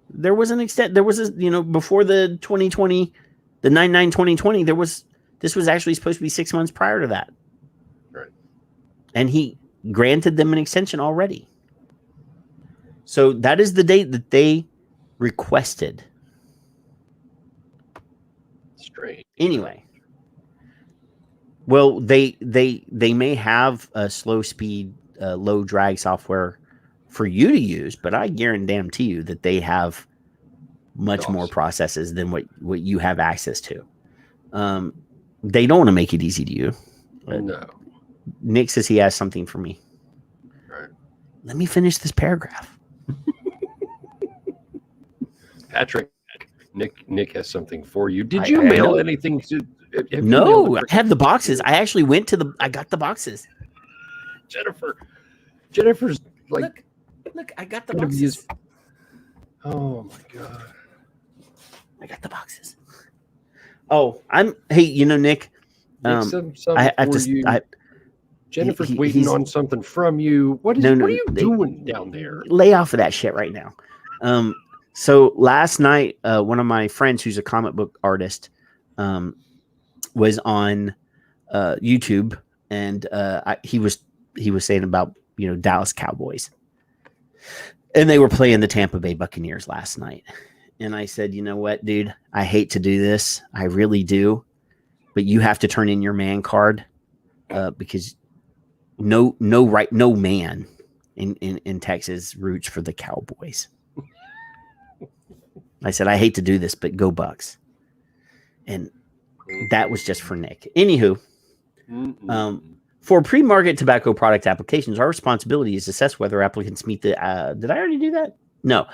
there was before the 2020, the 9/9/2020, this was actually supposed to be 6 months prior to that. Right. And he granted them an extension already. So that is the date that they requested. Strange. Anyway. Well, they may have a slow speed, low drag software for you to use, but I guarantee you that they have much more processes than what you have access to. They don't want to make it easy to you. No. Nick says he has something for me. Right. Let me finish this paragraph. Patrick, Nick has something for you. Did you mail anything to? No, I have the boxes. I actually I got the boxes. Jennifer's like, look, I got the boxes. Oh my God. I got the boxes. Oh, hey, Nick, Jennifer's waiting on something from you. What are you doing down there? Lay off of that shit right now. So last night, one of my friends who's a comic book artist, was on YouTube, and he was saying about Dallas Cowboys, and they were playing the Tampa Bay Buccaneers last night. And I said, you know what, dude, I hate to do this, I really do, but you have to turn in your man card, because no man in Texas roots for the Cowboys. I said, I hate to do this, but go Bucks. And that was just for Nick. Anywho, for pre-market tobacco product applications, our responsibility is to assess whether applicants meet the, did I already do that? No.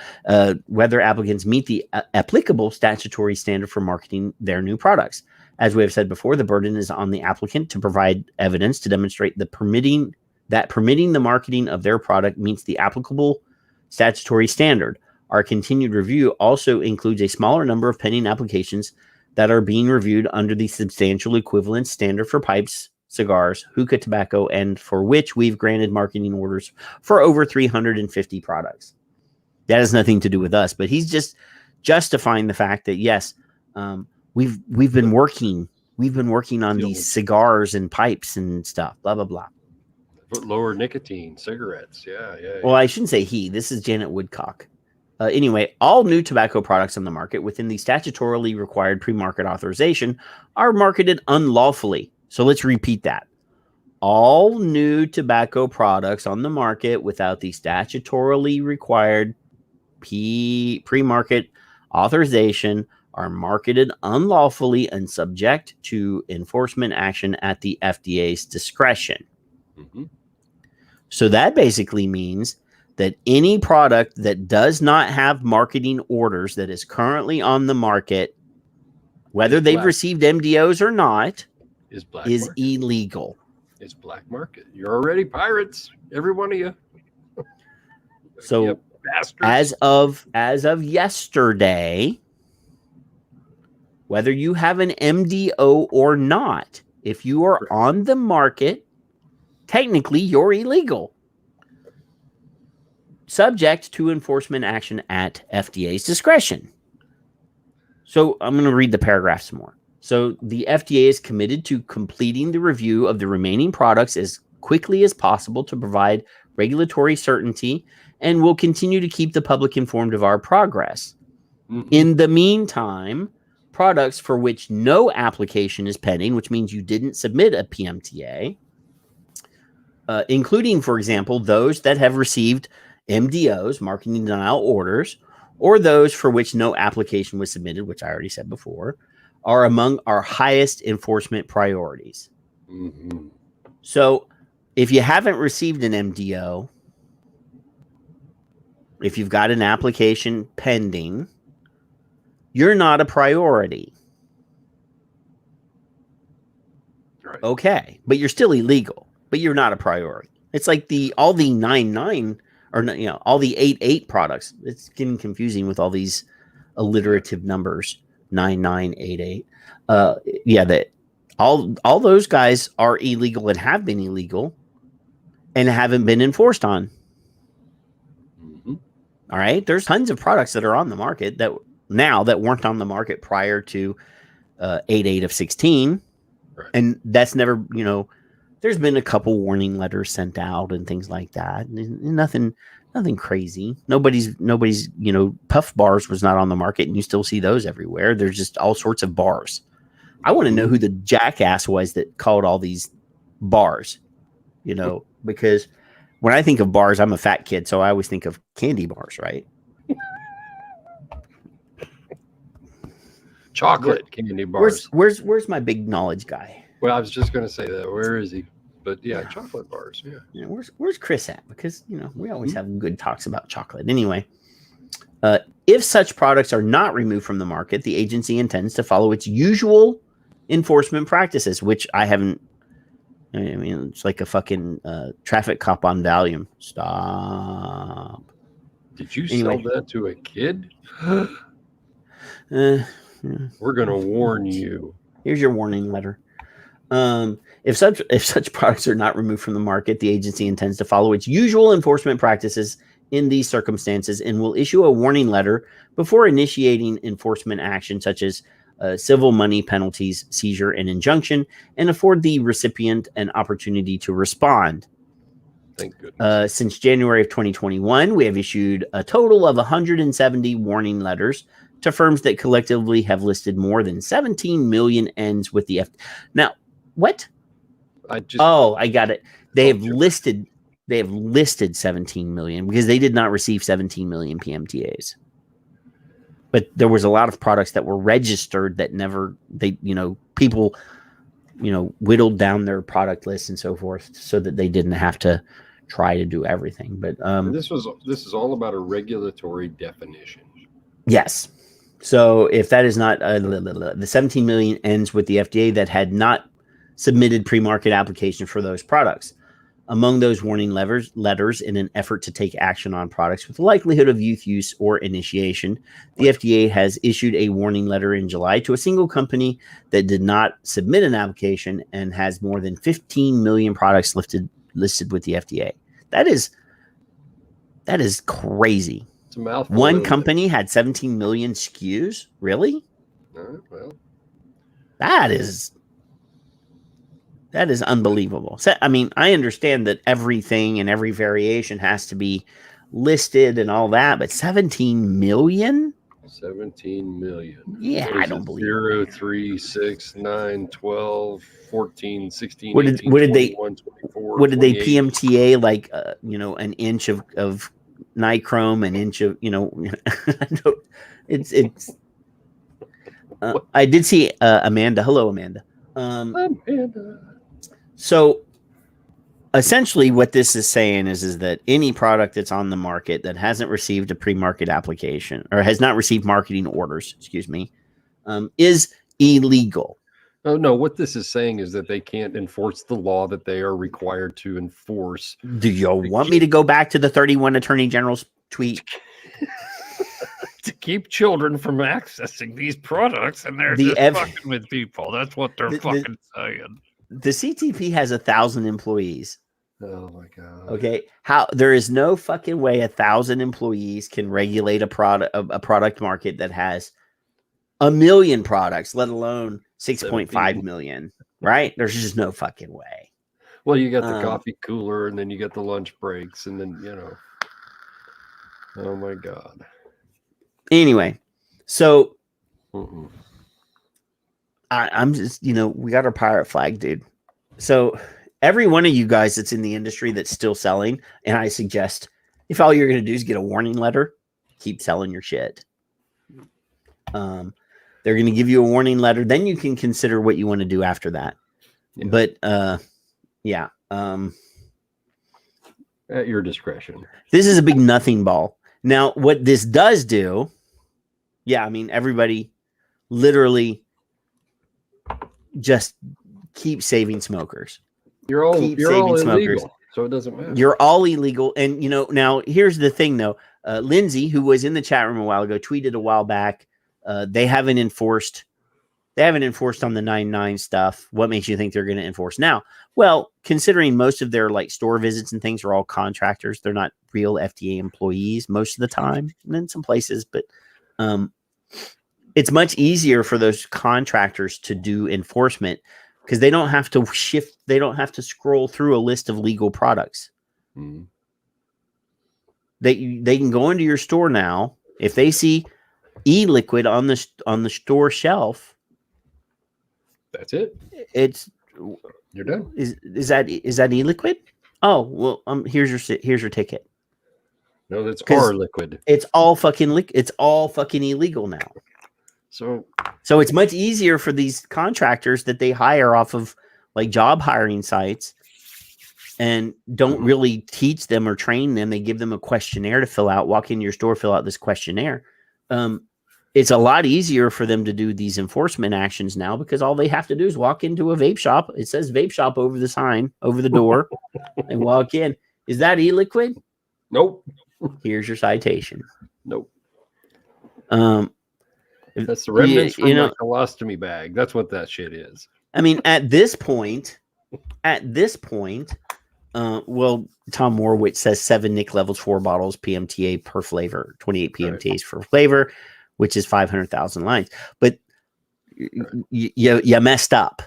Whether applicants meet the applicable statutory standard for marketing their new products. As we have said before, the burden is on the applicant to provide evidence to demonstrate permitting the marketing of their product meets the applicable statutory standard. Our continued review also includes a smaller number of pending applications that are being reviewed under the substantial equivalence standard for pipes, cigars, hookah tobacco, and for which we've granted marketing orders for over 350 products. That has nothing to do with us, but he's just justifying the fact that yes, we've been working on these cigars and pipes and stuff, blah blah blah. Lower nicotine cigarettes, yeah. Well, I shouldn't say he. This is Janet Woodcock. Anyway, all new tobacco products on the market within the statutorily required pre-market authorization are marketed unlawfully. So let's repeat that. All new tobacco products on the market without the statutorily required pre-market authorization are marketed unlawfully and subject to enforcement action at the FDA's discretion. Mm-hmm. So that basically means that any product that does not have marketing orders that is currently on the market, whether they've received MDOs or not, is illegal. It's black market. You're already pirates, every one of you. So as of yesterday, whether you have an MDO or not, if you are on the market, technically you're illegal. Subject to enforcement action at FDA's discretion. So I'm going to read the paragraph some more. So the FDA is committed to completing the review of the remaining products as quickly as possible to provide regulatory certainty, and will continue to keep the public informed of our progress. Mm-hmm. In the meantime, products for which no application is pending, which means you didn't submit a PMTA, including, for example, those that have received MDOs, marketing denial orders, or those for which no application was submitted, which I already said before, are among our highest enforcement priorities. Mm-hmm. So if you haven't received an MDO, if you've got an application pending, you're not a priority. Right. Okay, but you're still illegal, but you're not a priority. It's like all the 9.9 or all the 8.8 products. It's getting confusing with all these alliterative numbers. 9.9, 8.8. Yeah, that all those guys are illegal and have been illegal and haven't been enforced on. Mm-hmm. All right, there's tons of products that are on the market that weren't on the market prior to 8.8 of 16, right. And that's never, there's been a couple warning letters sent out and things like that. Nothing crazy. Nobody's, Puff bars was not on the market, and you still see those everywhere. There's just all sorts of bars. I want to know who the jackass was that called all these bars, because when I think of bars, I'm a fat kid, so I always think of candy bars, right? Chocolate candy bars. Where's my big knowledge guy? Well, I was just going to say that. Where is he? But yeah, chocolate bars. Yeah. Where's Chris at? Because we always have good talks about chocolate. Anyway, if such products are not removed from the market, the agency intends to follow its usual enforcement practices, which I haven't. I mean, it's like a fucking traffic cop on Valium. Stop. Did you sell that to a kid? We're going to warn you. Here's your warning letter. If such products are not removed from the market, the agency intends to follow its usual enforcement practices in these circumstances and will issue a warning letter before initiating enforcement action, such as civil money penalties, seizure, and injunction, and afford the recipient an opportunity to respond. Thank goodness. Since January of 2021, we have issued a total of 170 warning letters to firms that collectively have listed more than 17 million ends with the Now, what? I got it. They have listed 17 million because they did not receive 17 million PMTAs. But there was a lot of products that were registered that people whittled down their product lists and so forth so that they didn't have to try to do everything. But this is all about a regulatory definition. Yes. So if that is not the 17 million ends with the FDA that had not submitted pre-market application for those products. Among those warning letters in an effort to take action on products with likelihood of youth use or initiation, the FDA has issued a warning letter in July to a single company that did not submit an application and has more than 15 million products listed with the FDA. That is crazy. It's a mouthful. One company had 17 million SKUs? Really? Well, that is unbelievable. So, I mean, I understand that everything and every variation has to be listed and all that, but 17 million? 17 million. Yeah, I don't believe 0, 3, 6, 9, 12, 14, 16, what did, 18, what did 21, they 24, what did they 28. PMTA like an inch of nichrome, an inch of it's I did see Amanda. Hello, Amanda. Amanda. So essentially what this is saying is that any product that's on the market that hasn't received a pre-market application or has not received marketing orders, is illegal. Oh, no, what this is saying is that they can't enforce the law that they are required to enforce. Do you want me to go back to the 31 Attorney General's tweet? To keep children from accessing these products, and they're just fucking with people. That's what they're fucking saying. The CTP has 1,000 employees. Oh my god. Okay, there is no fucking way 1,000 employees can regulate a product market that has 1 million products, let alone 6.5 million. Right? There's just no fucking way. Well, you got the coffee cooler, and then you get the lunch breaks, and then Oh my god. Anyway, so I'm just, we got our pirate flag, dude. So every one of you guys that's in the industry that's still selling, and I suggest if all you're going to do is get a warning letter, keep selling your shit. They're going to give you a warning letter. Then you can consider what you want to do after that. Yeah. But at your discretion. This is a big nothing ball. Now, what this does do, everybody literally just keep saving smokers. You're all illegal, so it doesn't matter. You're all illegal. And, now here's the thing, though. Lindsay, who was in the chat room a while ago, tweeted a while back. They haven't enforced on the 9.9 stuff. What makes you think they're going to enforce now? Well, considering most of their store visits and things are all contractors, they're not real FDA employees most of the time, and in some places, but it's much easier for those contractors to do enforcement because they don't have to they don't have to scroll through a list of legal products. They can go into your store now. If they see e-liquid on the store shelf, that's it. You're done. Is that e-liquid? Oh, well, here's your ticket. No, that's our liquid. It's all fucking it's all fucking illegal now. So it's much easier for these contractors that they hire off of job hiring sites and don't really teach them or train them. They give them a questionnaire to fill out, walk in your store, fill out this questionnaire. It's a lot easier for them to do these enforcement actions now because all they have to do is walk into a vape shop. It says vape shop over the sign, over the door, and walk in. Is that e-liquid? Nope. Here's your citation. Nope. That's the remnants from my colostomy bag. That's what that shit is. I mean, at this point, Tom Morwitz says 7 Nick levels, 4 bottles, PMTA per flavor, 28 PMTAs per flavor, which is 500,000 lines. But you messed up.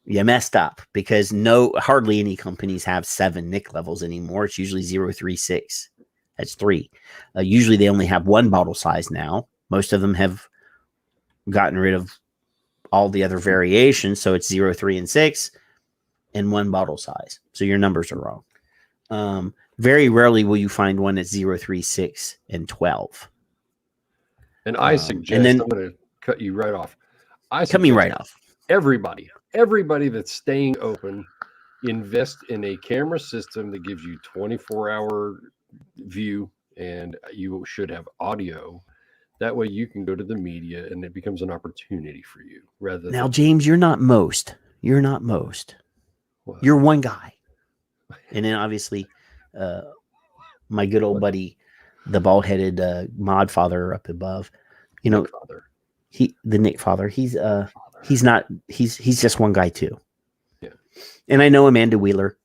You messed up because hardly any companies have 7 Nick levels anymore. It's usually 036. That's 3. Usually they only have 1 bottle size now. Most of them have gotten rid of all the other variations. So it's 0, 3, and 6 and 1 bottle size. So your numbers are wrong. Very rarely will you find one that's 0, 3, 6, and 12. And I suggest, I'm going to cut you right off. Cut me right off. Everybody that's staying open, invest in a camera system that gives you 24-hour view, and you should have audio. That way you can go to the media and it becomes an opportunity for you. Now, James, you're not most. You're not most. What? You're one guy. And then obviously my good old buddy, the bald-headed mod father up above, Nick father. The Nick father, he's just one guy too. Yeah. And I know Amanda Wheeler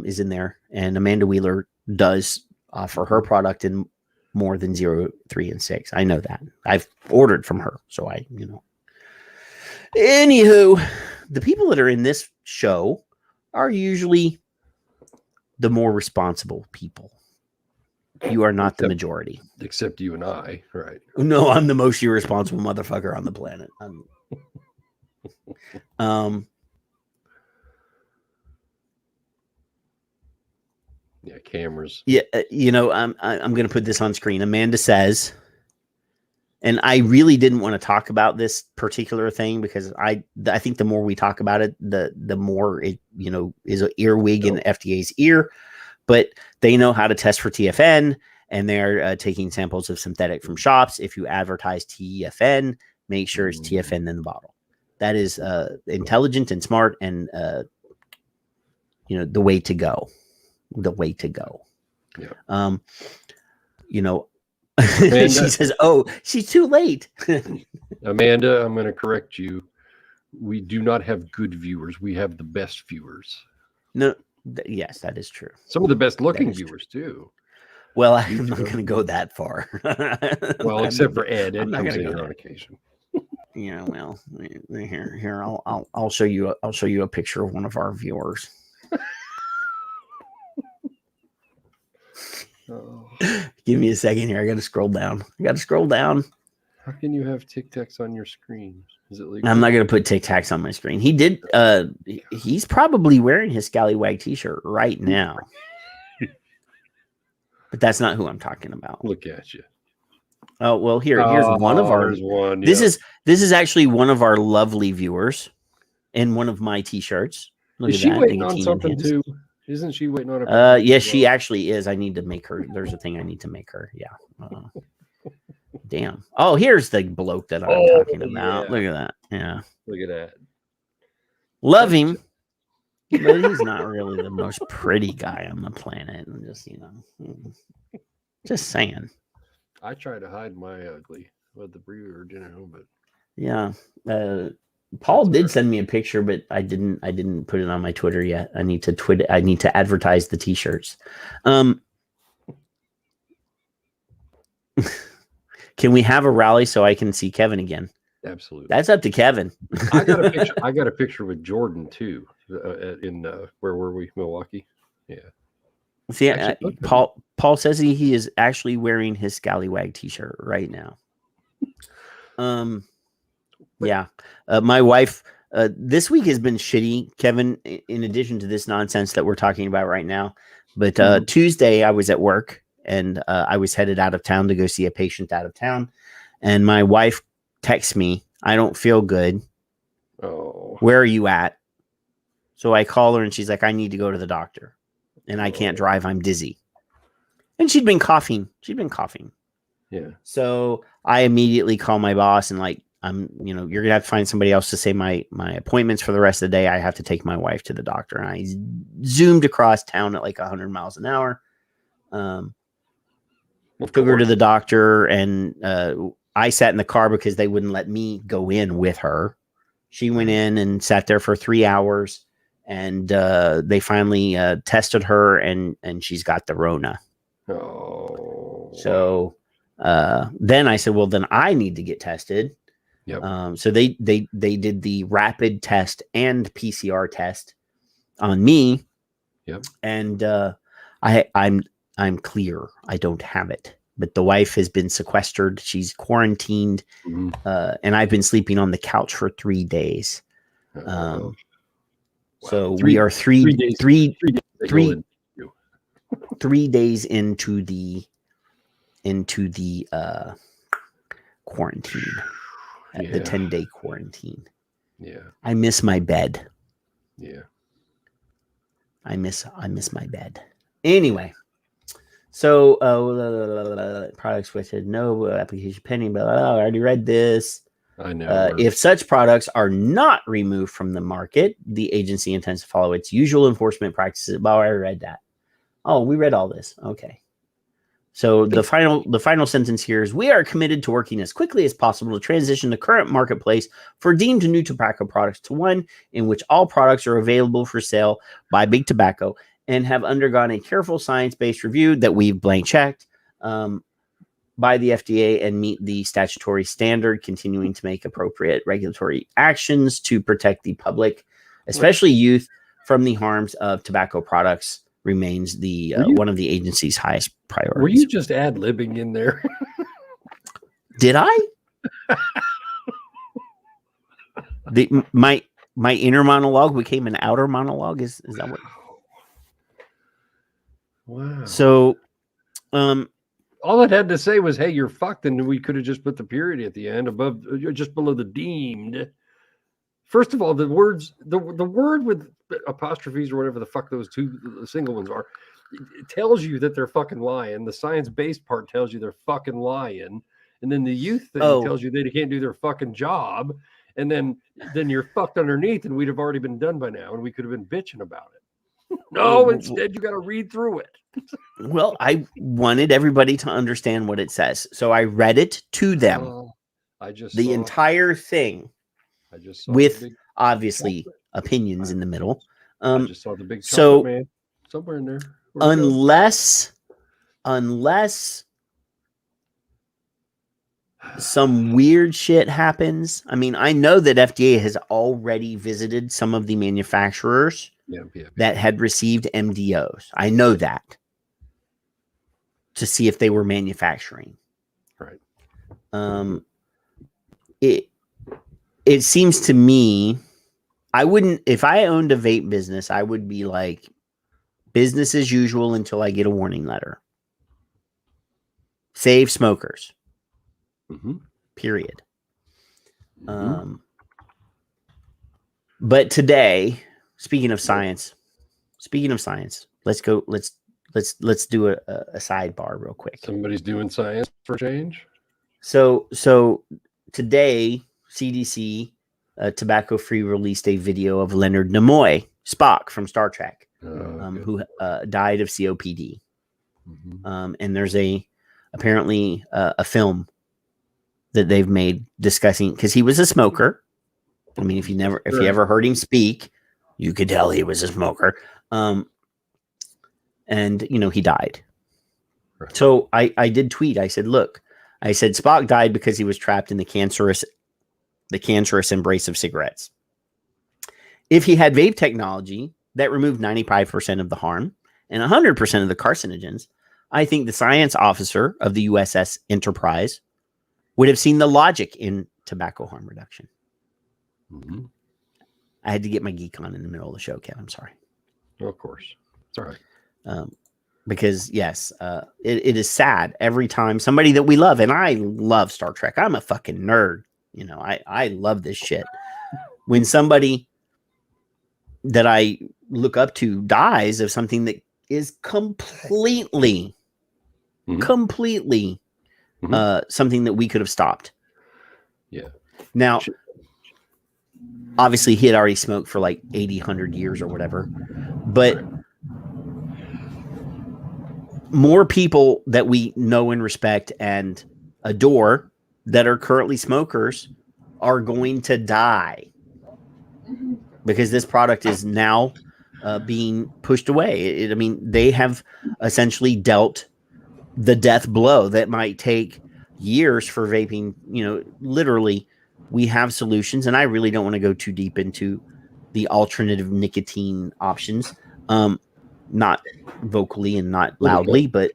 is in there, and Amanda Wheeler does offer her product in more than 0, 3, and 6. I know that. I've ordered from her. So anywho, the people that are in this show are usually the more responsible people. You are not the majority. Except you and I, right? No, I'm the most irresponsible motherfucker on the planet. Yeah, cameras. Yeah, I'm going to put this on screen. Amanda says And I really didn't want to talk about this particular thing because I think the more we talk about it, the more it, is an earwig in the FDA's ear. But they know how to test for TFN, and they're taking samples of synthetic from shops. If you advertise TFN, make sure it's TFN in the bottle. That is intelligent and smart, and the way to go. The way to go. Yeah. She says, "Oh, she's too late." Amanda, I'm going to correct you. We do not have good viewers. We have the best viewers. No, yes, that is true. Some of the best looking viewers too. Well, I'm not going to go that far. Well, except for Ed. Ed comes in here on occasion. Well, here, I'll show you. I'll show you a picture of one of our viewers. Give me a second here. I got to scroll down. How can you have Tic Tacs on your screen? Is it legal? I'm not going to put Tic Tacs on my screen. He did. He's probably wearing his Scallywag t-shirt right now. But that's not who I'm talking about. Look at you. Oh, well, here's one of our. One, This is actually one of our lovely viewers in one of my t-shirts. Is she waiting on something too? Isn't she waiting on a? Yes, she actually is. I need to make her. There's a thing I need to make her. Yeah. Damn. Oh, here's the bloke that I'm talking about. Yeah. Look at that. Yeah. Look at that. Love him, but he's not really the most pretty guy on the planet. And just saying. I try to hide my ugly with the brewer, but yeah. Paul did send me a picture, but I didn't put it on my Twitter yet. I need to advertise the t-shirts. Can we have a rally so I can see Kevin again? Absolutely. That's up to Kevin. I got a picture with Jordan too. In where were we? Milwaukee. Yeah. See, Paul says he is actually wearing his Scallywag t-shirt right now. Yeah. My wife, this week has been shitty, Kevin, in addition to this nonsense that we're talking about right now. But Tuesday I was at work and I was headed out of town to go see a patient out of town. And my wife texts me, "I don't feel good. Oh. Where are you at?" So I call her and she's like, "I need to go to the doctor and I can't drive. I'm dizzy." And she'd been coughing. Yeah. So I immediately call my boss and you're going to have to find somebody else to say my appointments for the rest of the day. I have to take my wife to the doctor. And I zoomed across town at 100 miles an hour. Took her to the doctor and I sat in the car because they wouldn't let me go in with her. She went in and sat there for 3 hours and they finally tested her and she's got the Rona. Oh. So then I said, well, then I need to get tested. Yep. So they did the rapid test and PCR test on me. Yep. And I'm clear. I don't have it. But the wife has been sequestered. She's quarantined. Mm-hmm. And I've been sleeping on the couch for 3 days. Wow. So we are 3 days into the quarantine. The 10-day quarantine. Yeah. I miss my bed. Yeah. I miss my bed. Anyway, so products switched, no application pending, but I already read this. I know. If such products are not removed from the market, the agency intends to follow its usual enforcement practices. Well, I read that. Oh, we read all this. Okay. So the final sentence here is: we are committed to working as quickly as possible to transition the current marketplace for deemed new tobacco products to one in which all products are available for sale by Big Tobacco and have undergone a careful science-based review that we've blank checked by the FDA and meet the statutory standard, continuing to make appropriate regulatory actions to protect the public, especially youth, from the harms of tobacco products. Remains the one of the agency's highest priorities. Were you just ad-libbing in there? Did I? My inner monologue became an outer monologue. Is that what? Wow. So, All it had to say was, "Hey, you're fucked," and we could have just put the period at the end above, just below the deemed. First of all, the word with apostrophes or whatever the fuck those two single ones are, it tells you that they're fucking lying. The science-based part tells you they're fucking lying, and then the youth thing tells you they can't do their fucking job, and then you're fucked underneath, and we'd have already been done by now, and we could have been bitching about it. No, instead you got to read through it. Well, I wanted everybody to understand what it says, so I read it to them. The entire thing. I just saw with obviously opinions in the middle. I just saw the big chocolate man somewhere in there. Unless some weird shit happens. I mean, I know that FDA has already visited some of the manufacturers that had received MDOs. I know that, to see if they were manufacturing. Right. It seems to me, I wouldn't, if I owned a vape business, I would be like business as usual until I get a warning letter. Save smokers. Period. But today, speaking of science, let's do a sidebar real quick. Somebody's doing science for change. So today, CDC, Tobacco Free, released a video of Leonard Nimoy, Spock from Star Trek, who died of COPD. And there's apparently a film that they've made discussing, because he was a smoker. I mean, if you ever heard him speak, you could tell he was a smoker. And he died. Right. So I did tweet. I said, look, Spock died because he was trapped in the cancerous embrace of cigarettes. If he had vape technology that removed 95% of the harm and 100% of the carcinogens, I think the science officer of the USS Enterprise would have seen the logic in tobacco harm reduction. I had to get my geek on in the middle of the show, Kev. I'm sorry. Of course. It's all right. Because yes, it is sad every time somebody that we love, and I love Star Trek. I'm a fucking nerd. I love this shit. When somebody that I look up to dies of something that is completely something that we could have stopped. Yeah. Now, obviously, he had already smoked for like 80, 100 years or whatever, but more people that we know and respect and adore that are currently smokers are going to die because this product is now being pushed away. They have essentially dealt the death blow that might take years for vaping. Literally, we have solutions, and I really don't want to go too deep into the alternative nicotine options. Not vocally and not loudly, but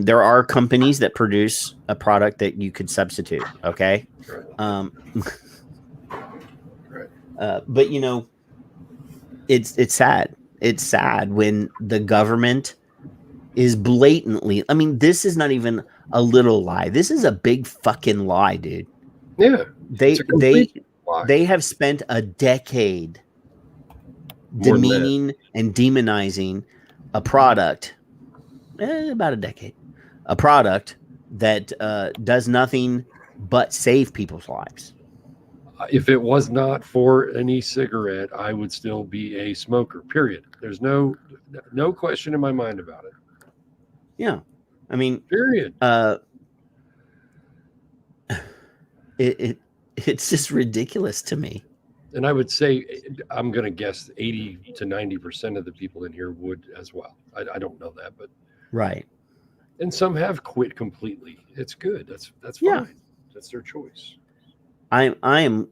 there are companies that produce a product that you could substitute. Okay. But it's sad. It's sad when the government is blatantly, this is not even a little lie. This is a big fucking lie, dude. Yeah. They have spent a decade demeaning and demonizing a product, about a decade, a product that does nothing but save people's lives. If it was not for an e-cigarette, I would still be a smoker, period. There's no question in my mind about it. Yeah. Period. It's just ridiculous to me. And I would say, I'm going to guess 80 to 90% of the people in here would as well. I don't know that, but right. And some have quit completely. It's good. That's fine. Yeah. That's their choice. I am.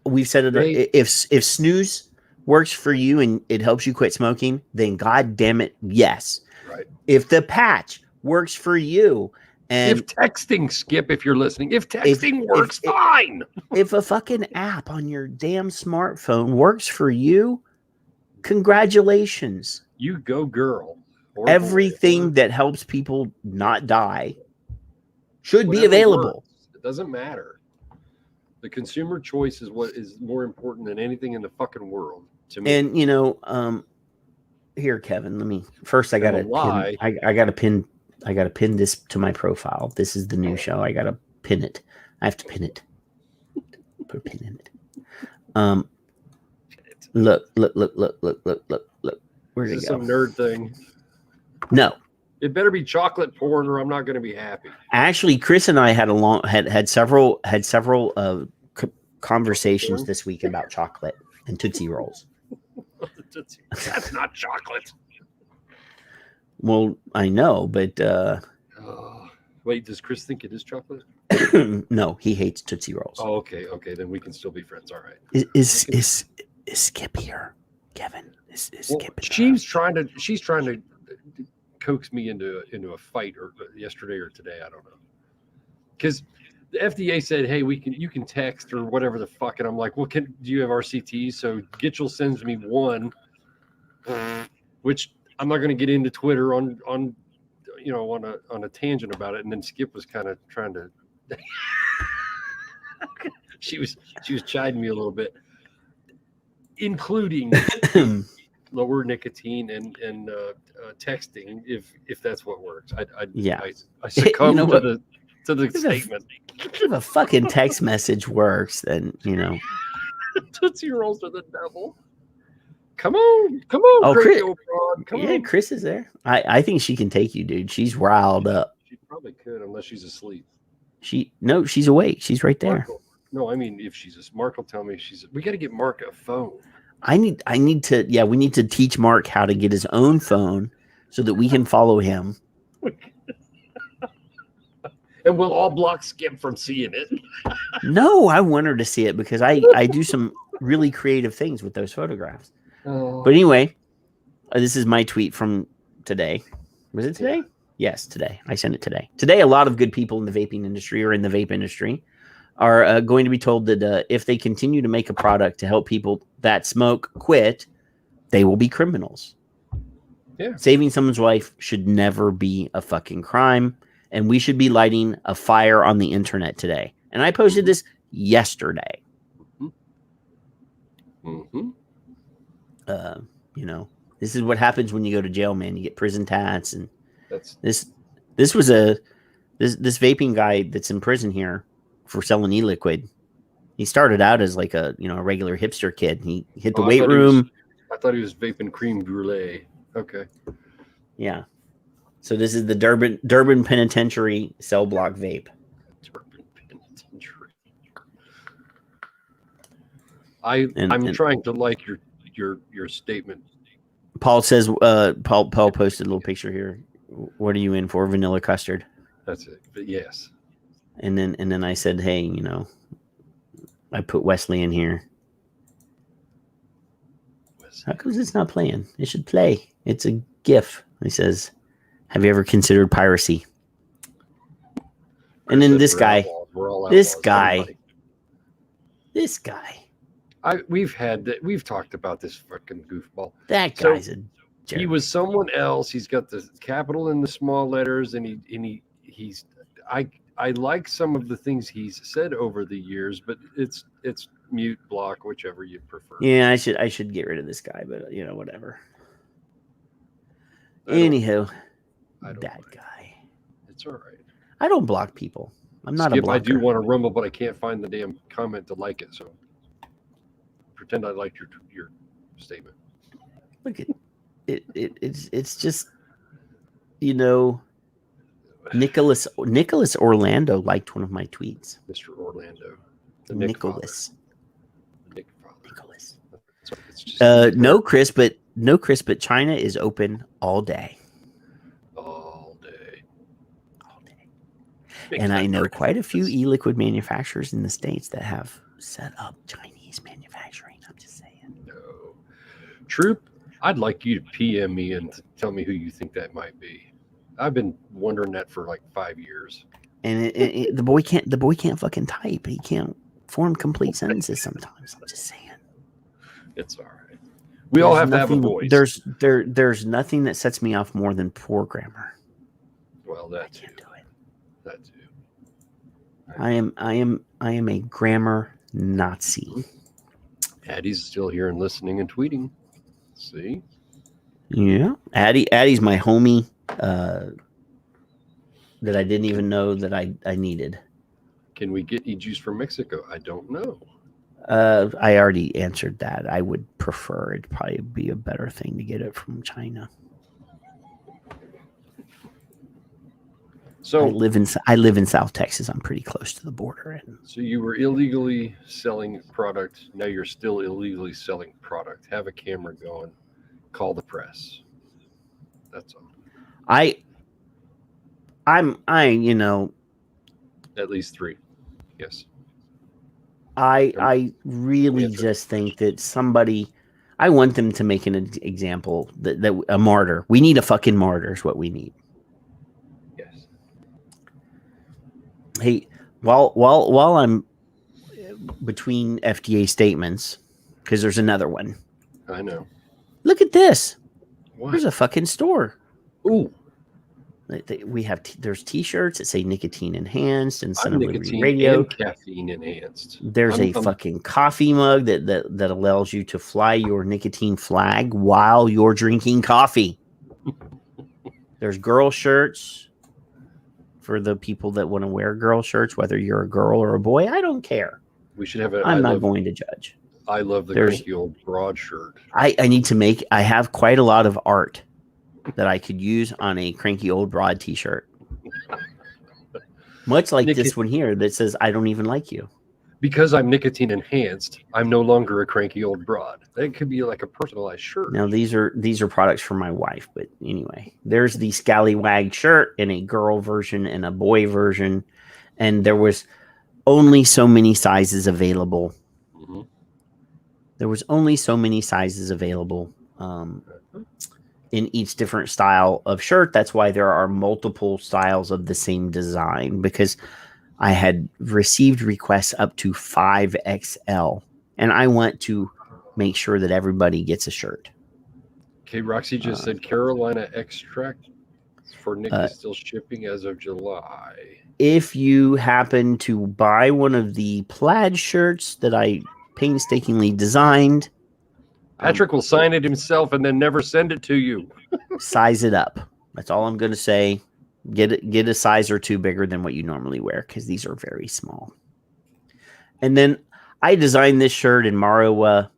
We've said it. If snooze works for you and it helps you quit smoking, then God damn it, yes. Right. If the patch works for you. And if texting, Skip, if you're listening, if texting works, fine. If a fucking app on your damn smartphone works for you, congratulations. You go, girl. everything that helps people not die should be Whatever available. works. It doesn't matter. The consumer choice is what is more important than anything in the fucking world to me. And here, Kevin, let me first. I gotta pin this to my profile. This is the new show. I gotta pin it. I have to pin it. Put a pin in it. Look. Where'd it go? Some nerd thing. No. It better be chocolate porn, or I'm not going to be happy. Actually, Chris and I had several conversations this week about chocolate and Tootsie Rolls. That's not chocolate. Well, I know, but wait, does Chris think it is chocolate? No, he hates Tootsie Rolls. Oh, okay, then we can still be friends. All right. Is Skip here, Kevin? Is Skip? She's trying to coax me into a fight, or yesterday or today, I don't know. Because the FDA said, hey, you can text or whatever the fuck, and I'm like, well, do you have RCTs? So Gitchell sends me one, which I'm not going to get into Twitter on a tangent about it. And then Skip was kind of trying to she was chiding me a little bit, including lower nicotine and texting if that's what works. I succumb to the statement. If a fucking text message works, then Tootsie Rolls are the devil. Come on, Chris. Chris is there. I think she can take you, dude. She's riled up. She probably could, unless she's asleep. She's awake. She's right there. No, I mean, if Mark will tell me we got to get Mark a phone. we need to teach Mark how to get his own phone so that we can follow him. And we'll all block Skip from seeing it. No, I want her to see it because I do some really creative things with those photographs. Oh. But anyway, this is my tweet from today. Was it today? Yes, today. I sent it today. Today, a lot of good people in the vaping industry or in the vape industry are going to be told that if they continue to make a product to help people that smoke quit, they will be criminals. Yeah. Saving someone's life should never be a fucking crime. And we should be lighting a fire on the internet today. And I posted this yesterday. Mm-hmm. This is what happens when you go to jail, man. You get prison tats, and this vaping guy that's in prison here for selling e-liquid. He started out as like a regular hipster kid. He hit the weight room. I thought he was vaping cream brulee. Okay. Yeah. So this is the Durban Penitentiary cell block vape. Durban Penitentiary. I'm trying to like your statement. Paul says Paul posted a little picture here. What are you in for? Vanilla custard. That's it. But yes. And then I said, hey, I put Wesley in here. How come it's not playing? It should play. It's a GIF. He says, have you ever considered piracy? And then this guy. We've talked about this fucking goofball. That guy's a jerk. He was someone else. He's got the capital in the small letters, and I like some of the things he's said over the years, but it's mute, block, whichever you prefer. Yeah, I should get rid of this guy, but whatever. Anywho, that guy. It's all right. I don't block people. I'm not a blocker. I do want to rumble, but I can't find the damn comment to like it, so pretend I liked your statement. Look at it. It's just Nicholas Orlando liked one of my tweets. Mr. Orlando. Nicholas. Nicholas. No, Chris, but China is open all day. All day. And I know quite a few e-liquid manufacturers in the States that have set up Chinese manufacturing. I'm just saying. No. Troop, I'd like you to PM me and tell me who you think that might be. I've been wondering that for like 5 years. And the boy can't fucking type. He can't form complete sentences sometimes. I'm just saying. It's all right. We all have to have a voice. There's nothing that sets me off more than poor grammar. Well, that I can't do it. That too. I am a grammar Nazi. Addie's still here and listening and tweeting. See? Yeah. Addie's my homie that I didn't even know that I needed. Can we get e-juice from Mexico? I don't know. I already answered that. I would prefer it'd probably be a better thing to get it from China. So I live in South Texas. I'm pretty close to the border. So you were illegally selling product. Now you're still illegally selling product. Have a camera going. Call the press. That's all. You know. At least 3. Yes. I really just think that somebody, I want them to make an example that a martyr. We need a fucking martyr is what we need. Yes. Hey, while I'm between FDA statements, because there's another one. I know. Look at this. What? There's a fucking store. Ooh. We have there's T-shirts that say nicotine enhanced and nicotine radio. And caffeine enhanced. There's a fucking coffee mug that allows you to fly your nicotine flag while you're drinking coffee. There's girl shirts for the people that want to wear girl shirts, whether you're a girl or a boy. I don't care. We should have a. I'm not going to judge. I love the cranky old broad shirt. I need to make. I have quite a lot of art that I could use on a cranky old broad T-shirt. Much like this one here that says, I don't even like you. Because I'm nicotine enhanced, I'm no longer a cranky old broad. That could be like a personalized shirt. Now, these are products for my wife. But anyway, there's the Scallywag shirt in a girl version and a boy version. And there was only so many sizes available. Mm-hmm. There was only so many sizes available. In each different style of shirt. That's why there are multiple styles of the same design, because I had received requests up to 5XL, and I want to make sure that everybody gets a shirt. Okay, Roxy just said Carolina extract for Nick is still shipping as of July. If you happen to buy one of the plaid shirts that I painstakingly designed, Patrick will sign it himself and then never send it to you. Size it up. That's all I'm going to say. Get a size or 2 bigger than what you normally wear, because these are very small. And then I designed this shirt, and Mario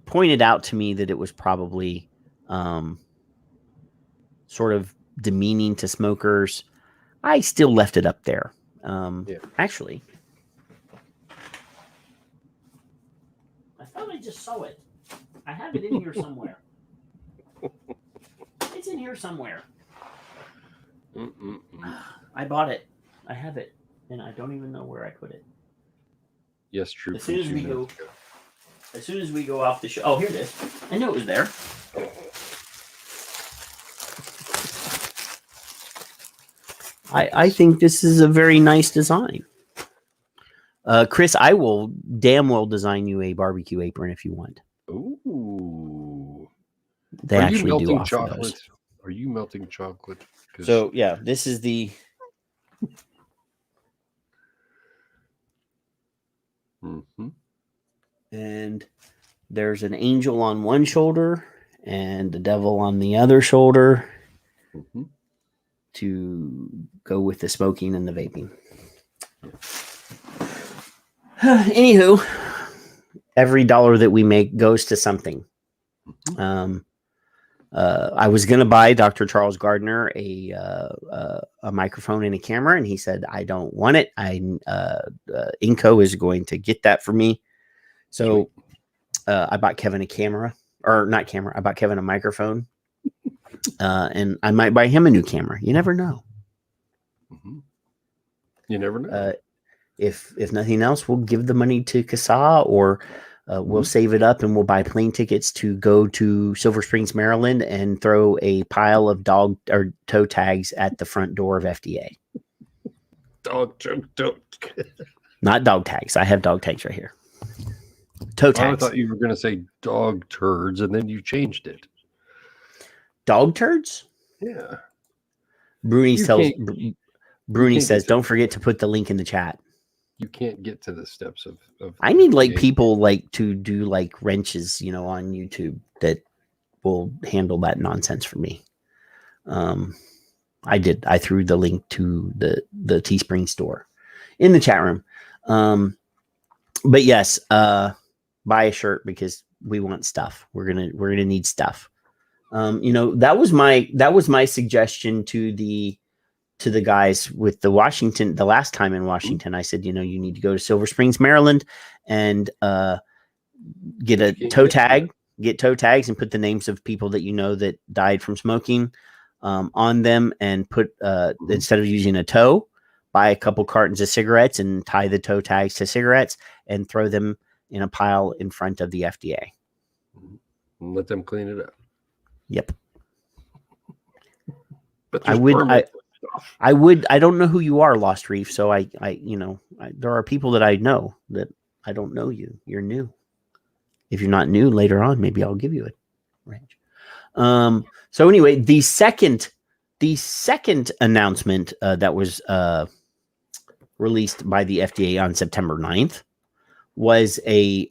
pointed out to me that it was probably sort of demeaning to smokers. I still left it up there. Actually, I thought I just saw it. I have it in here somewhere. It's in here somewhere. I bought it. I have it, and I don't even know where I put it. Yes, true. As soon as we go off the show. Oh, here it is. I knew it was there. I think this is a very nice design. Chris, I will damn well design you a barbecue apron if you want. Ooh. They actually do offer chocolate? those. Are you melting chocolate? So, yeah, this is the... Mm-hmm. And there's an angel on one shoulder and the devil on the other shoulder to go with the smoking and the vaping. Anywho, every dollar that we make goes to something. I was going to buy Dr. Charles Gardner a microphone and a camera, and he said, I don't want it. Inco is going to get that for me. So I bought Kevin a camera, or not camera. I bought Kevin a microphone, and I might buy him a new camera. You never know. You never know. If nothing else, we'll give the money to CASA, or we'll save it up and we'll buy plane tickets to go to Silver Springs, Maryland, and throw a pile of dog or toe tags at the front door of FDA. Dog. Not dog tags. I have dog tags right here. toe I tags. thought you were going to say dog turds, and then you changed it. Dog turds? Yeah. Bruni says, to don't forget to put the link in the chat. You can't get to the steps of I need like people like to do like wrenches, on YouTube that will handle that nonsense for me. I threw the link to the Teespring store in the chat room. But yes, buy a shirt because we want stuff. We're gonna need stuff. That was my suggestion to the guys with the last time in Washington. I said, you need to go to Silver Springs, Maryland, and get a toe tag, get toe tags, and put the names of people that that died from smoking on them, and put instead of using a toe, buy a couple cartons of cigarettes and tie the toe tags to cigarettes and throw them in a pile in front of the FDA. And let them clean it up. Yep. But I don't know who you are, Lost Reef. So there are people that I know that I don't know you. You're new. If you're not new, later on, maybe I'll give you a range. So anyway, the second announcement that was released by the FDA on September 9th was a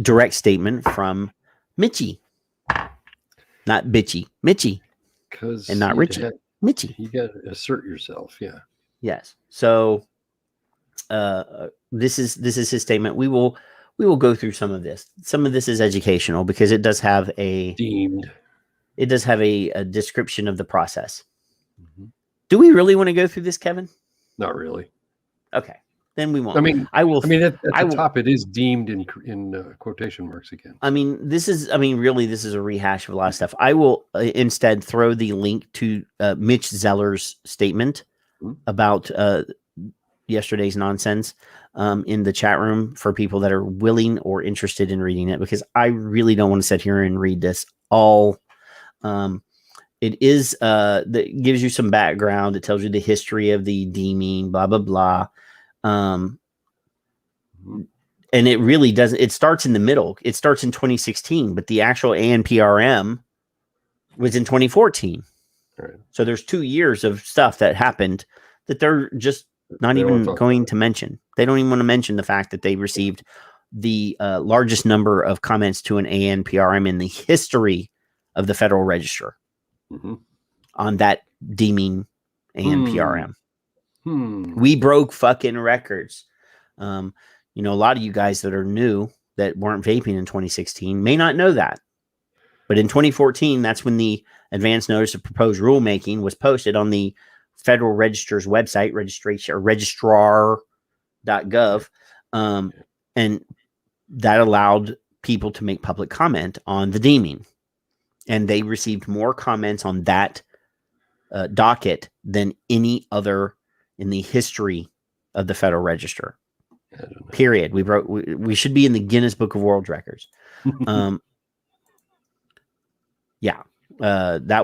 direct statement from Mitchie. Not bitchy, Mitchie. And not Richie. Mitchie. You got to assert yourself, yeah. Yes. So this is his statement. We will go through some of this. Some of this is educational because it does have a description of the process. Mm-hmm. Do we really want to go through this, Kevin? Not really. Okay. Then we won't. At the top, it is deemed in quotation marks again. This is a rehash of a lot of stuff. I will instead throw the link to Mitch Zeller's statement about yesterday's nonsense in the chat room for people that are willing or interested in reading it, because I really don't want to sit here and read this all. It is that gives you some background. It tells you the history of the deeming, blah, blah, blah. And it really doesn't, it starts in the middle. It starts in 2016, but the actual ANPRM was in 2014. Right. So there's 2 years of stuff that happened that they're just not even going to mention. They don't even want to mention the fact that they received the largest number of comments to an ANPRM in the history of the Federal Register on that deeming ANPRM. We broke fucking records. A lot of you guys that are new that weren't vaping in 2016 may not know that. But in 2014, that's when the advance notice of proposed rulemaking was posted on the Federal Register's website, registration or registrar.gov. And that allowed people to make public comment on the deeming. And they received more comments on that docket than any other in the history of the Federal Register. Period. We should be in the Guinness Book of World Records. That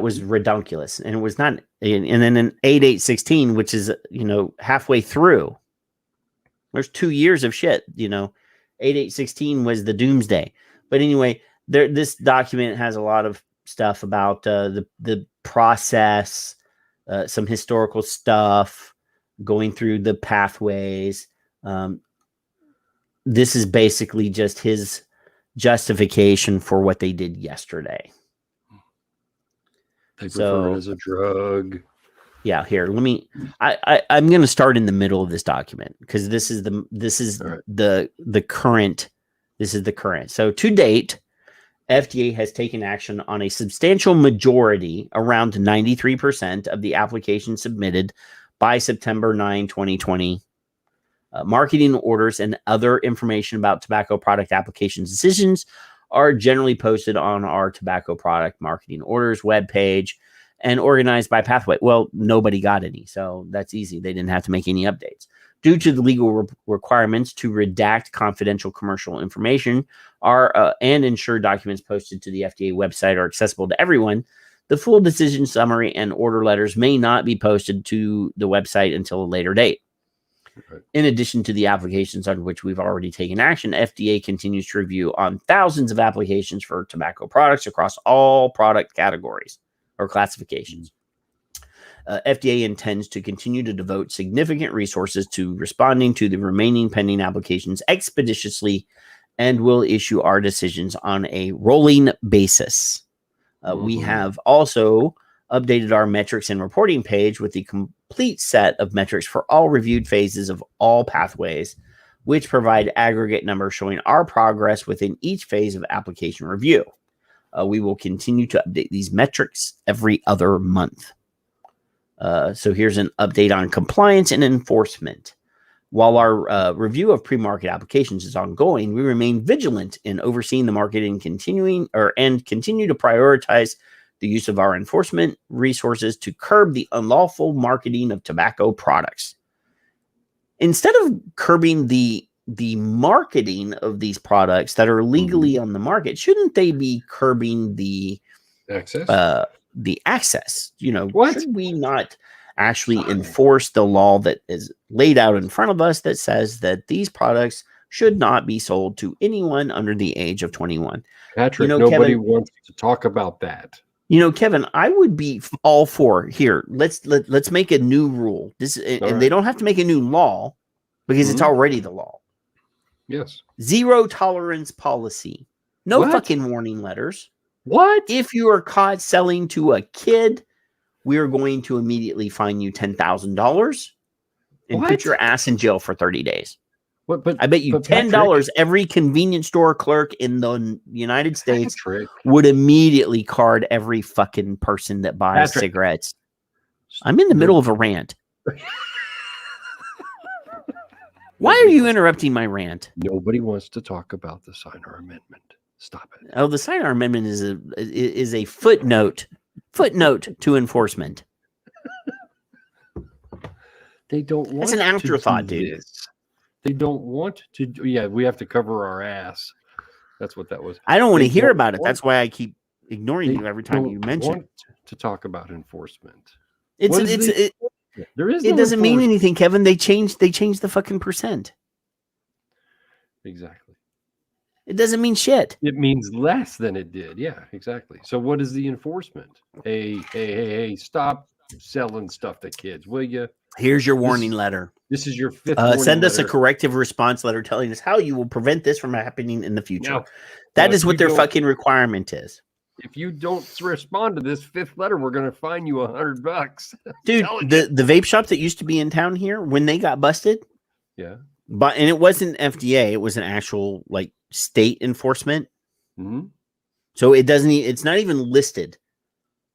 was redonkulous, and it was not. And then in 8816, which is halfway through, there's 2 years of shit. 8816 was the doomsday. But anyway, this document has a lot of stuff about the process, some historical stuff, going through the pathways. This is basically just his justification for what they did yesterday. They prefer it as a drug. Yeah, here, let me. I'm going to start in the middle of this document because this is the current. This is the current. So to date, FDA has taken action on a substantial majority, around 93% of the applications submitted by September 9, 2020. Marketing orders and other information about tobacco product application decisions are generally posted on our tobacco product marketing orders webpage and organized by pathway. Well, nobody got any, so that's easy. They didn't have to make any updates. Due to the legal requirements to redact confidential commercial information and ensure documents posted to the FDA website are accessible to everyone, the full decision summary and order letters may not be posted to the website until a later date. Right. In addition to the applications on which we've already taken action, FDA continues to review on thousands of applications for tobacco products across all product categories or classifications. FDA intends to continue to devote significant resources to responding to the remaining pending applications expeditiously and will issue our decisions on a rolling basis. We have also updated our metrics and reporting page with the complete set of metrics for all reviewed phases of all pathways, which provide aggregate numbers showing our progress within each phase of application review. We will continue to update these metrics every other month. So here's an update on compliance and enforcement. While our review of pre-market applications is ongoing, we remain vigilant in overseeing the market and continue to prioritize the use of our enforcement resources to curb the unlawful marketing of tobacco products. Instead of curbing the marketing of these products that are legally on the market, shouldn't they be curbing the access? The access? What? Should we not actually enforce the law that is laid out in front of us that says that these products should not be sold to anyone under the age of 21? Patrick, nobody wants to talk about that. Kevin, I would be all for here. Let's make a new rule. And they don't have to make a new law because it's already the law. Yes. Zero tolerance policy. No fucking warning letters. What? If you are caught selling to a kid, we are going to immediately fine you $10,000 and put your ass in jail for 30 days. But I bet you $10 Patrick, every convenience store clerk in the United States Patrick, would immediately card every fucking person that buys cigarettes. I'm in the middle of a rant. Why are you interrupting my rant? Nobody wants to talk about the Signer Amendment. Stop it. Oh, the Signer Amendment is a footnote to enforcement. They don't want. That's an afterthought, dude. They don't want to. Yeah, we have to cover our ass. That's what that was. I don't want to hear about it. That's why I keep ignoring you every time you mention it. To talk about enforcement. It doesn't mean anything, Kevin. They changed the fucking percent. Exactly. It doesn't mean shit. It means less than it did. Yeah, exactly. So what is the enforcement? Hey, stop selling stuff to kids, will you? Here's your warning letter. This is your fifth send us letter. A corrective response letter telling us how you will prevent this from happening in the future. That is what their fucking requirement is. If you don't respond to this fifth letter, we're going to fine you $100. Dude, the vape shop that used to be in town here, when they got busted, and it wasn't FDA, it was an actual state enforcement. So it's not even listed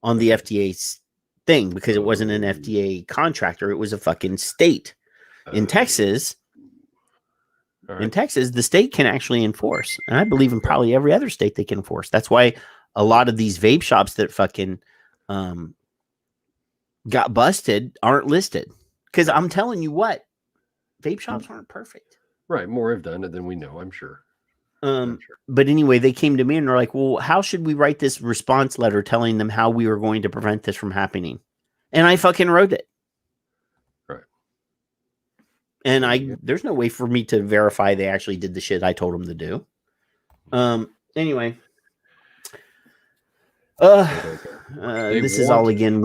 on the FDA's thing because it wasn't an FDA contractor. It was a fucking state. In Texas, the state can actually enforce. And I believe in probably every other state they can enforce. That's why a lot of these vape shops that fucking got busted aren't listed. Because I'm telling you what, vape shops aren't perfect. Right. More have done it than we know, I'm sure. But anyway, they came to me and they're like, well, how should we write this response letter telling them how we were going to prevent this from happening? And I fucking wrote it. Right. And there's no way for me to verify they actually did the shit I told them to do. Anyway. This is all again.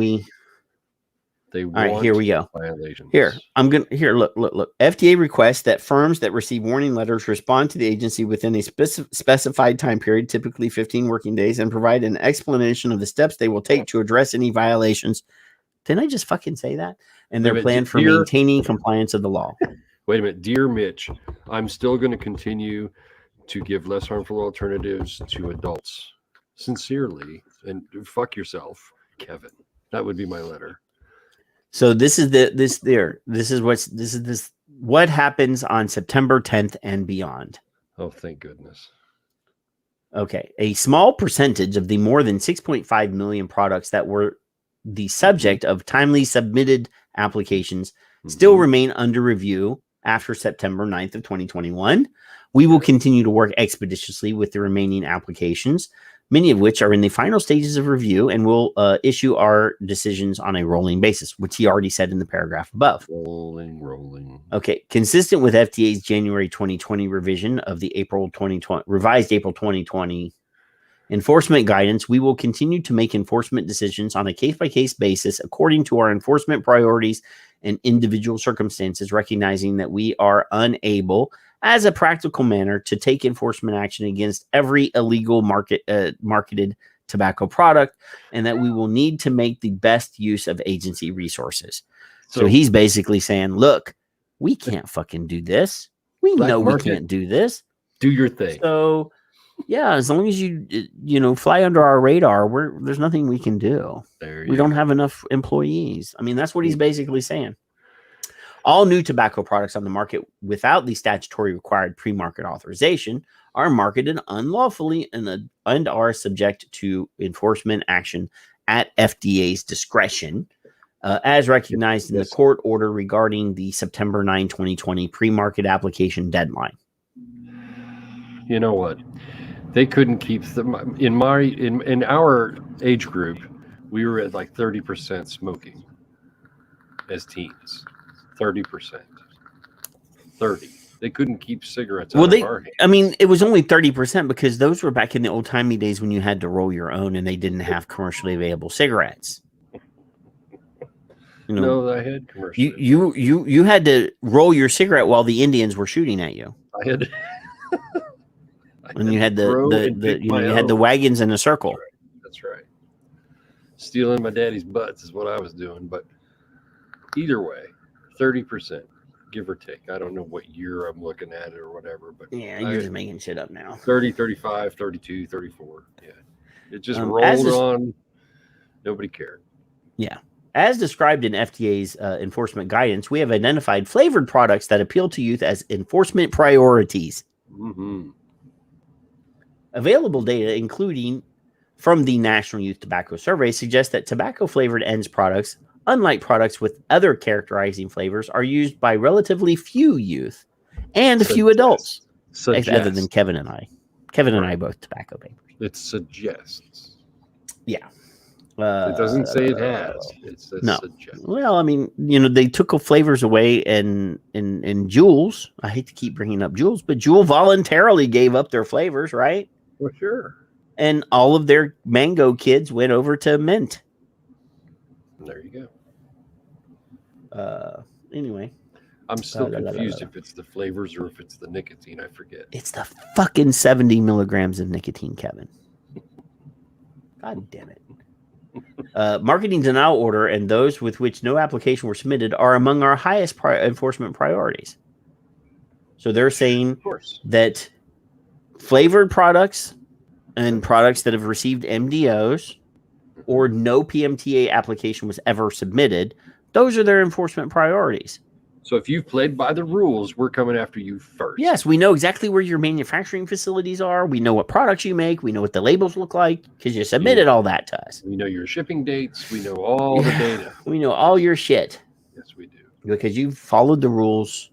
All right, here we go. Violations. Look. FDA requests that firms that receive warning letters respond to the agency within a specified time period, typically 15 working days, and provide an explanation of the steps they will take to address any violations. Didn't I just fucking say that? And their plan for maintaining compliance of the law. Wait a minute. Dear Mitch, I'm still going to continue to give less harmful alternatives to adults. Sincerely, and fuck yourself, Kevin. That would be my letter. So this is what happens on September 10th and beyond. Oh, thank goodness. Okay. A small percentage of the more than 6.5 million products that were the subject of timely submitted applications still remain under review after September 9th of 2021. We will continue to work expeditiously with the remaining applications. many of which are in the final stages of review, and will issue our decisions on a rolling basis, which he already said in the paragraph above. Rolling. Okay. Consistent with FDA's January 2020 revision of the revised April 2020 enforcement guidance, we will continue to make enforcement decisions on a case-by-case basis according to our enforcement priorities and individual circumstances, recognizing that we are unable, as a practical manner, to take enforcement action against every illegal marketed tobacco product, and that we will need to make the best use of agency resources. So he's basically saying, look, we can't fucking do this. We know we can't do this. Do your thing. So yeah, as long as you fly under our radar, there's nothing we can do. We don't have enough employees. I mean, that's what he's basically saying. All new tobacco products on the market without the statutory required pre-market authorization are marketed unlawfully and are subject to enforcement action at FDA's discretion, as recognized in the court order regarding the September 9, 2020 pre-market application deadline. You know what? They couldn't keep them in our age group. We were at like 30% smoking as teens. 30%. 30. They couldn't keep cigarettes out of our hands. I mean, it was only 30% because those were back in the old-timey days when you had to roll your own and they didn't have commercially available cigarettes. No, I had commercial. You had to roll your cigarette while the Indians were shooting at you. I had and you had you had the wagons in a circle. That's right. Stealing my daddy's butts is what I was doing. But either way, 30%, give or take. I don't know what year I'm looking at it or whatever. But yeah, you're just making shit up now. 30, 35, 32, 34. Yeah. It just rolled on. Nobody cared. Yeah. As described in FDA's enforcement guidance, we have identified flavored products that appeal to youth as enforcement priorities. Mm-hmm. Available data, including from the National Youth Tobacco Survey, suggests that tobacco-flavored ENDS products, unlike products with other characterizing flavors, are used by relatively few youth and few adults, other than Kevin and I. Kevin and I both tobacco papers. It suggests. Yeah. It doesn't say it has. It says no. suggests. Well, I mean, they took flavors away in Juuls. I hate to keep bringing up Juuls, but Juul voluntarily gave up their flavors, right? For sure. And all of their mango kids went over to mint. There you go. Anyway. I'm still confused if it's the flavors or if it's the nicotine. I forget. It's the fucking 70 milligrams of nicotine, Kevin. God damn it. Marketing denial order and those with which no application were submitted are among our highest enforcement priorities. So they're saying that flavored products and products that have received MDOs or no PMTA application was ever submitted, those are their enforcement priorities. So if you've played by the rules, we're coming after you first. Yes, we know exactly where your manufacturing facilities are. We know what products you make. We know what the labels look like because you submitted all that to us. We know your shipping dates. We know all the data. We know all your shit. Yes, we do. Because you followed the rules,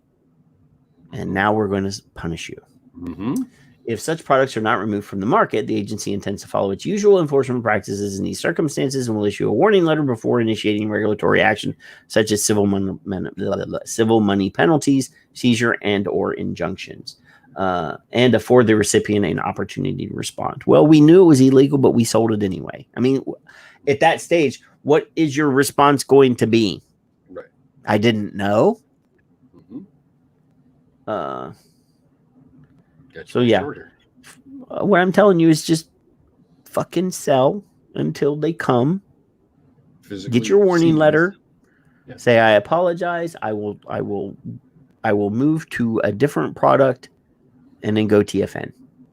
and now we're going to punish you. Mm-hmm. If such products are not removed from the market, the agency intends to follow its usual enforcement practices in these circumstances and will issue a warning letter before initiating regulatory action, such as civil money penalties, seizure, and or injunctions, and afford the recipient an opportunity to respond. Well, we knew it was illegal, but we sold it anyway. I mean, at that stage, what is your response going to be? Right. I didn't know. Mm-hmm. So yeah, what I'm telling you is just fucking sell until they come. Physically get your warning letter. Yeah. Say I apologize. I will move to a different product, and then go TFN.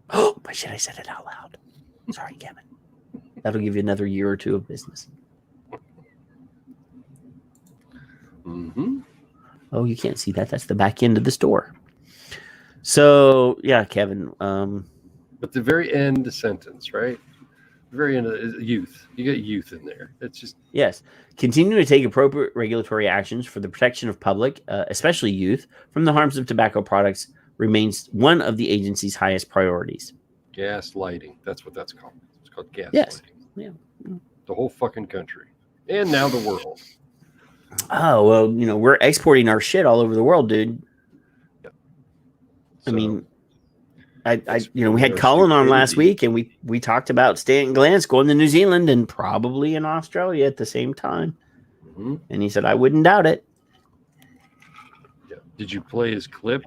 Oh, but shit! I said it out loud. Sorry, Kevin. That'll give you another year or two of business. Mm-hmm. Oh, you can't see that. That's the back end of the store. So yeah, Kevin. But the very end of the sentence, right? The very end of youth. You got youth in there. It's just yes. Continue to take appropriate regulatory actions for the protection of public, especially youth, from the harms of tobacco products remains one of the agency's highest priorities. Gaslighting. That's what that's called. It's It's called gaslighting. Yes. Yeah. The whole fucking country. And now the world. Oh, well, we're exporting our shit all over the world, dude. Yep. I mean, we had Colin on last week, and we talked about Stanton Glantz going to New Zealand and probably in Australia at the same time. Mm-hmm. And he said, I wouldn't doubt it. Yeah. Did you play his clip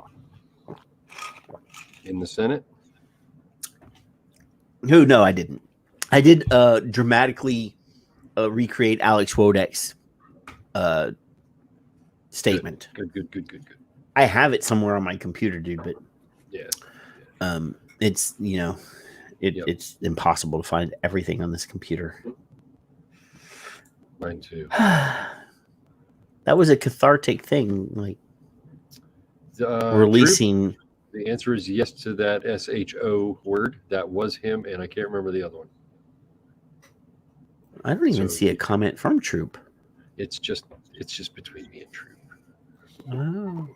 in the Senate? No, I didn't. I did dramatically recreate Alex Wodek's statement. Good. I have it somewhere on my computer, dude, but yeah. It's it's impossible to find everything on this computer. Mine too. That was a cathartic thing, like releasing. True. The answer is yes to that SHO word. That was him, and I can't remember the other one. I don't even see a comment from Troop. It's just between me and Troop. Oh.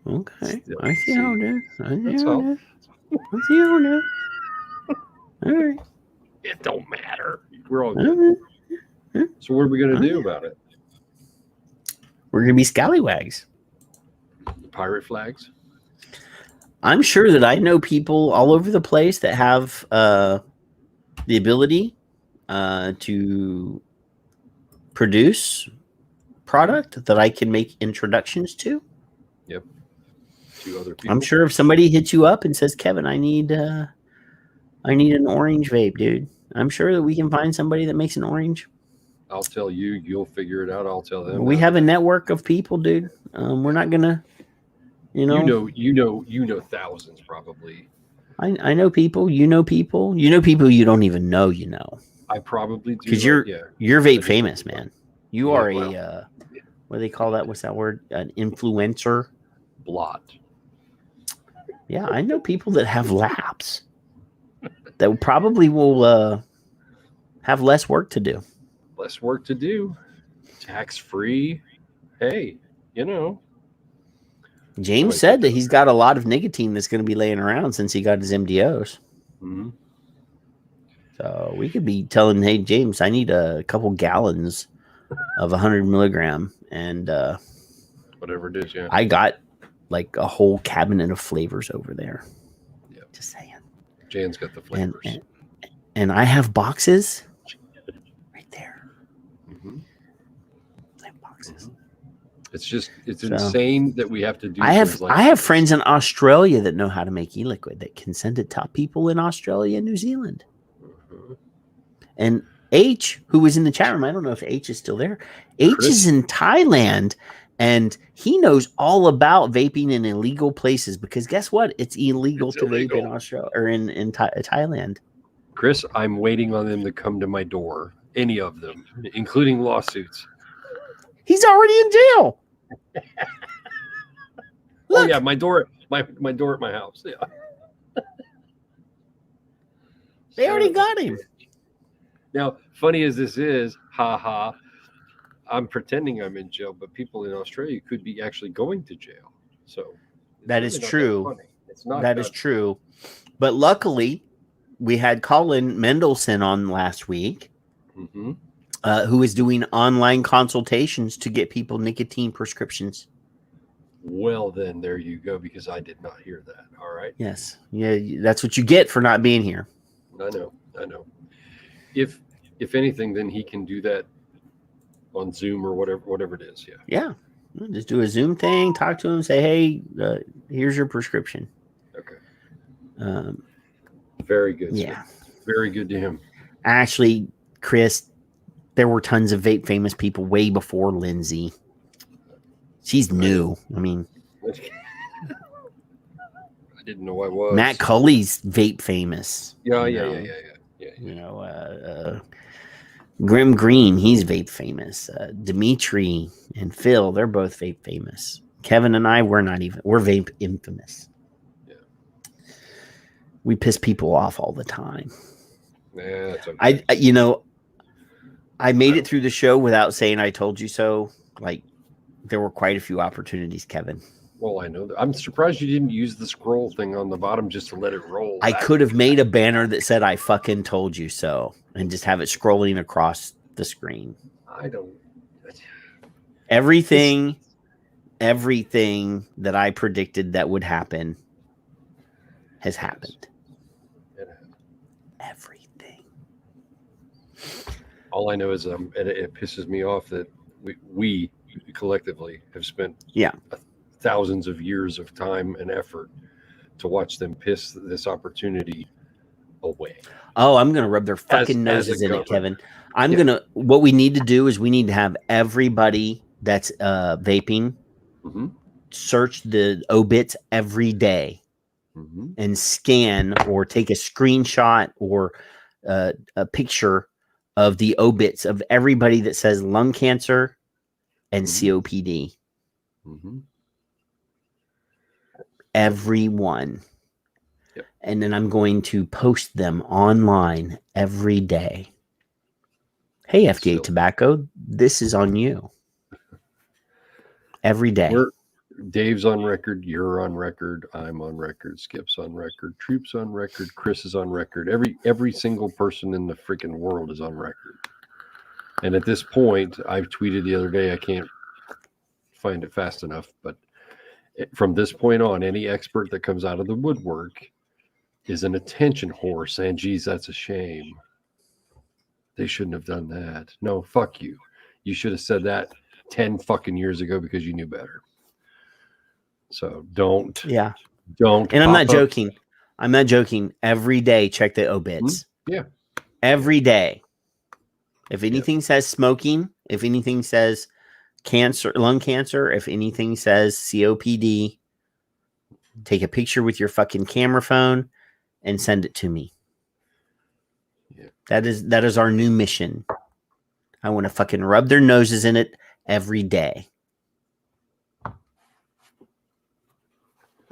Okay. I see how it is. I see how it is. All right. It don't matter. We're all good. So what are we going to do about it? We're going to be scallywags. Pirate flags? I'm sure that I know people all over the place that have the ability to produce product that I can make introductions to. Yep. To other people. I'm sure if somebody hits you up and says, Kevin, I need an orange vape, dude. I'm sure that we can find somebody that makes an orange. I'll tell you, you'll figure it out. I'll tell them. We have a network of people, dude. We're not gonna, You know thousands probably. I know people. You know people. You know people you don't even know. I probably do. Because you're vape famous, man. You are what do they call that? What's that word? An influencer. Blot. Yeah, I know people that have labs that probably will have less work to do. Less work to do. Tax free. Hey, James said that he's got a lot of nicotine that's going to be laying around since he got his MDOs. Mm-hmm. So we could be telling, hey, James, I need a couple gallons of 100 milligram. And whatever it is, yeah. I got like a whole cabinet of flavors over there. Yeah. Just saying. Jan's got the flavors. And I have boxes right there. Mm-hmm. I have boxes. Mm-hmm. It's insane that we have to do. I have friends in Australia that know how to make e-liquid that can send it to people in Australia and New Zealand. Mm-hmm. And H, who was in the chat room, I don't know if H is still there. H is in Thailand, and he knows all about vaping in illegal places because guess what? It's illegal to vape in Australia or in Thailand. Chris, I'm waiting on them to come to my door. Any of them, including lawsuits. He's already in jail. Oh yeah, my door at my house. Yeah. They already got him. Now, funny as this is, I'm pretending I'm in jail, but people in Australia could be actually going to jail. So that is true. It's not that is true. But luckily, we had Colin Mendelson on last week, mm-hmm. Who is doing online consultations to get people nicotine prescriptions. Well, then there you go, because I did not hear that. All right. Yes. Yeah, that's what you get for not being here. I know. If anything, then he can do that on Zoom or whatever it is. Yeah. Just do a Zoom thing, talk to him, say, hey, here's your prescription. Okay. Very good. Yeah. Sir. Very good to him. Actually, Chris, there were tons of vape famous people way before Lindsay. She's new. I mean, I didn't know I was. Matt Cully's vape famous. Yeah. Grim Green, he's vape famous. Dimitri and Phil, they're both vape famous. Kevin and I, we're vape infamous. Yeah. We piss people off all the time. Yeah, that's okay. I made it through the show without saying I told you so. Like, there were quite a few opportunities, Kevin. Well, I know that. I'm surprised you didn't use the scroll thing on the bottom just to let it roll. I could have made a banner that said "I fucking told you so" and just have it scrolling across the screen. I don't. Everything that I predicted that would happen has happened. Everything. All I know is it pisses me off that we collectively have spent thousands of years of time and effort to watch them piss this opportunity away. Oh, I'm gonna rub their fucking noses in it, Kevin. What we need to do is we need to have everybody that's vaping search the obits every day and scan or take a screenshot or a picture of the obits of everybody that says lung cancer and COPD. Everyone. Yep. And then I'm going to post them online every day. Hey, FDA Tobacco, this is on you. Every day. Dave's on record, you're on record, I'm on record, Skip's on record, Troop's on record, Chris is on record. Every single person in the freaking world is on record. And at this point, I've tweeted the other day, I can't find it fast enough, but from this point on, any expert that comes out of the woodwork is an attention whore saying, geez, that's a shame. They shouldn't have done that. No, fuck you. You should have said that 10 fucking years ago because you knew better. So don't. And I'm not joking. I'm not joking. Every day, check the obits. Yeah. Every day. If anything says smoking, if anything says cancer, lung cancer, if anything says COPD, take a picture with your fucking camera phone and send it to me. Yeah. That is our new mission. I want to fucking rub their noses in it every day.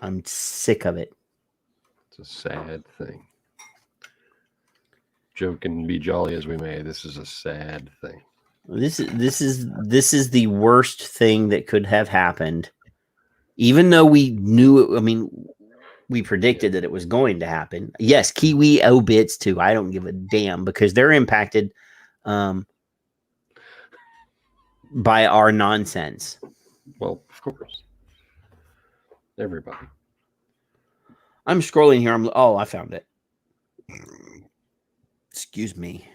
I'm sick of it. It's a sad thing. Joke and be jolly as we may, this is a sad thing. This is the worst thing that could have happened. Even though we knew, we predicted that it was going to happen. Yes, Kiwi obits too. I don't give a damn because they're impacted by our nonsense. Well, of course. Everybody. I'm scrolling here. I found it. Excuse me.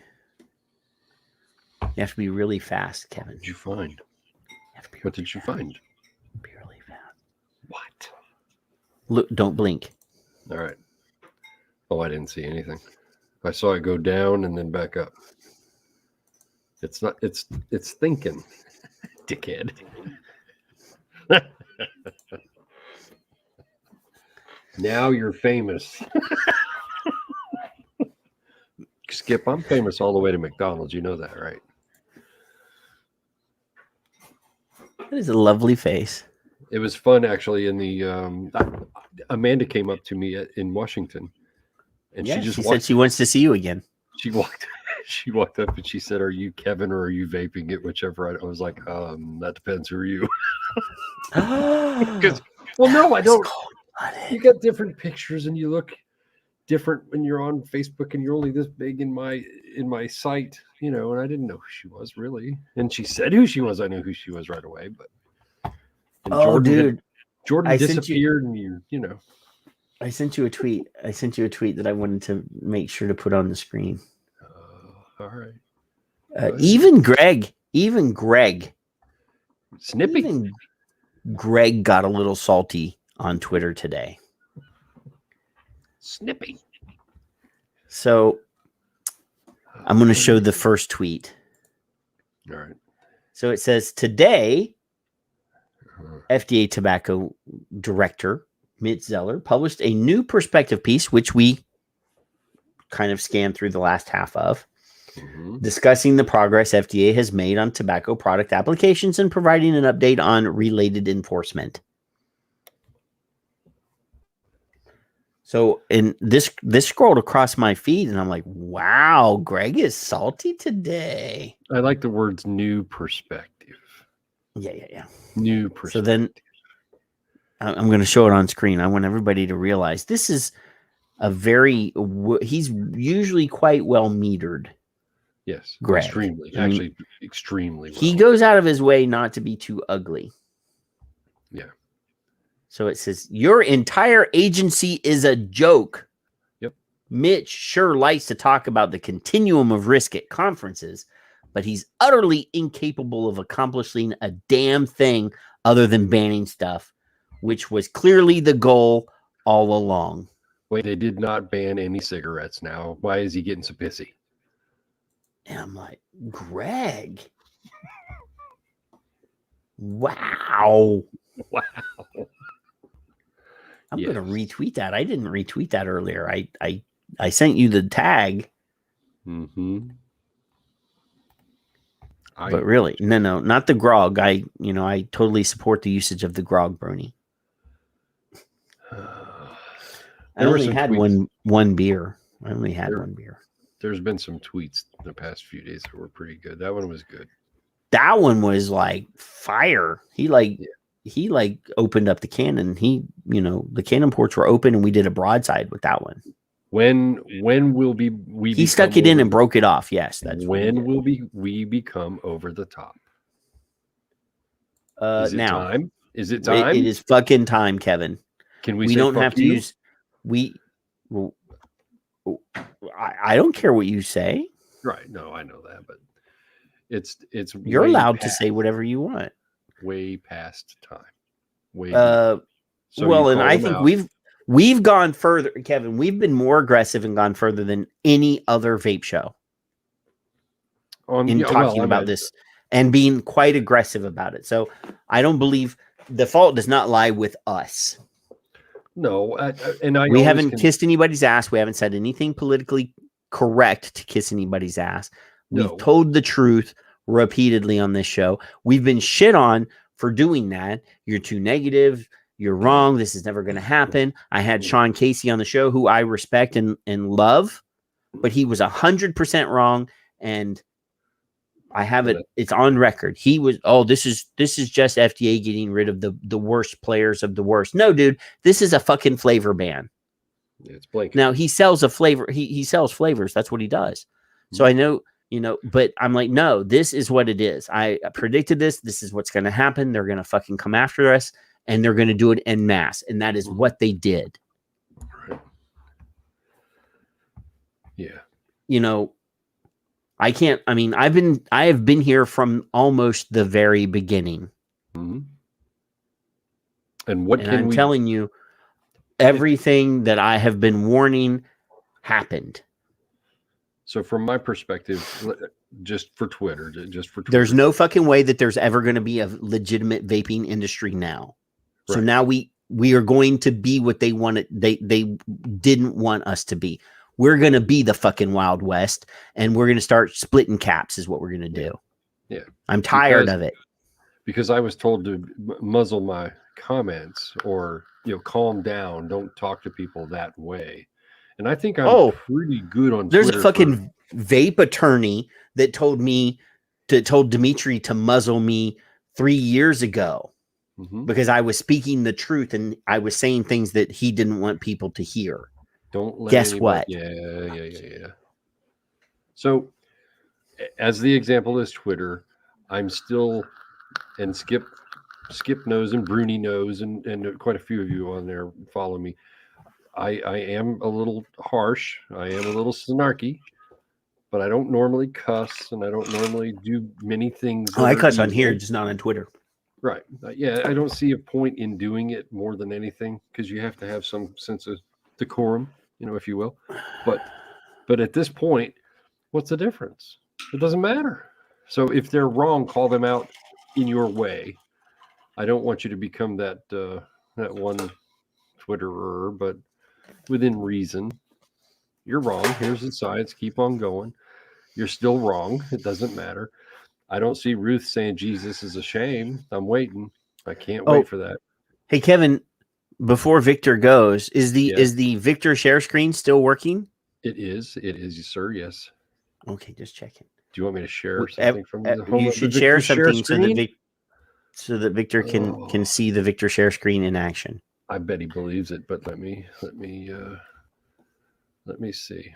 You have to be really fast, Kevin. What did you find? What did you find? Be really fast. What? Look, don't blink. All right. Oh, I didn't see anything. I saw it go down and then back up. It's not. It's thinking, dickhead. Now you're famous. Skip, I'm famous all the way to McDonald's. You know that, right? That is a lovely face. It was fun, actually. In the Amanda came up to me in Washington, and she said she wants to see you again. She walked up and she said, "Are you Kevin or are you vaping it?" Whichever. I was like, "That depends. Who are you?" Because, well, no, I don't. You got different pictures, and you look different when you're on Facebook, and you're only this big in my site, and I didn't know who she was really. And she said who she was. I knew who she was right away, but Jordan disappeared, and you know. I sent you a tweet. That I wanted to make sure to put on the screen. All right. Even Greg, Snippy. Even Greg got a little salty on Twitter today. Snippy. So I'm going to show the first tweet. All right. So it says, today, FDA Tobacco Director Mitt Zeller published a new perspective piece, which we kind of scanned through the last half of, discussing the progress FDA has made on tobacco product applications and providing an update on related enforcement. So, and this scrolled across my feed, and I'm like, wow, Greg is salty today. I like the words "new perspective." Yeah. New perspective. So then, I'm going to show it on screen. I want everybody to realize this is he's usually quite well metered. Yes, Greg. Extremely well. He goes out of his way not to be too ugly. Yeah. So it says, your entire agency is a joke. Yep. Mitch sure likes to talk about the continuum of risk at conferences, but he's utterly incapable of accomplishing a damn thing other than banning stuff, which was clearly the goal all along. Wait, they did not ban any cigarettes now. Why is he getting so pissy? And I'm like, Greg. Wow. Wow. I'm going to retweet that. I didn't retweet that earlier. I sent you the tag. Mm-hmm. But really, no, not the grog. I totally support the usage of the grog, Brony. I only had one beer. There's been some tweets the past few days that were pretty good. That one was good. That one was like fire. He opened up the cannon. The cannon ports were open and we did a broadside with that one. When will we he stuck it in and broke it off. Yes, that's when will we become over the top? Is it now time? Is it time? It is fucking time, Kevin. Can we? We don't have to use. I don't care what you say. Right? No, I know that, but it's. You're allowed to say whatever you want. Way past time. And I think we've gone further, Kevin. We've been more aggressive and gone further than any other vape show talking about this and being quite aggressive about it. So I don't believe the fault does not lie with us. No, we haven't kissed anybody's ass. We haven't said anything politically correct to kiss anybody's ass. We've told the truth repeatedly on this show. We've been shit on for doing that. You're too negative. You're wrong. This is never going to happen. I had Sean Casey on the show, who I respect and love, but he was 100% wrong. And I have it. It's on record. He was, this is just FDA getting rid of the worst players of the worst. No, dude, this is a fucking flavor ban. Yeah, it's blanket. Now he sells a flavor. He sells flavors. That's what he does. So I know, but I'm like, no, this is what it is. I predicted this. This is what's going to happen. They're going to fucking come after us and they're going to do it en masse. And that is what they did. Right. Yeah. I have been here from almost the very beginning. Mm-hmm. And I'm telling you, everything that I have been warning happened. So from my perspective, just for Twitter, there's no fucking way that there's ever going to be a legitimate vaping industry now. Right. So now we are going to be what they wanted. They didn't want us to be. We're going to be the fucking Wild West, and we're going to start splitting caps is what we're going to do. Yeah. I'm tired of it. Because I was told to muzzle my comments or, calm down. Don't talk to people that way. And I think I'm pretty good on There's Twitter. A fucking vape attorney that told Dimitri to muzzle me 3 years ago because I was speaking the truth and I was saying things that he didn't want people to hear. Don't let Guess what? Yeah. So, as the example is Twitter, I'm still, and Skip knows and Bruni knows, and quite a few of you on there follow me. I am a little harsh. I am a little snarky, but I don't normally cuss, and I don't normally do many things. I cuss on here, just not on Twitter. Right. Yeah, I don't see a point in doing it more than anything because you have to have some sense of decorum, if you will. But at this point, what's the difference? It doesn't matter. So if they're wrong, call them out in your way. I don't want you to become that one Twitterer, but within reason. You're wrong. Here's the science. Keep on going. You're still wrong. It doesn't matter. I don't see Ruth saying Jesus is a shame. I'm waiting. I can't wait for that. Hey, Kevin, before Victor goes, is the Victor share screen still working? It is, sir. Yes. Okay, just checking. Do you want me to share something from the home? You should share something so that so that Victor can see the Victor share screen in action. I bet he believes it, but let me see.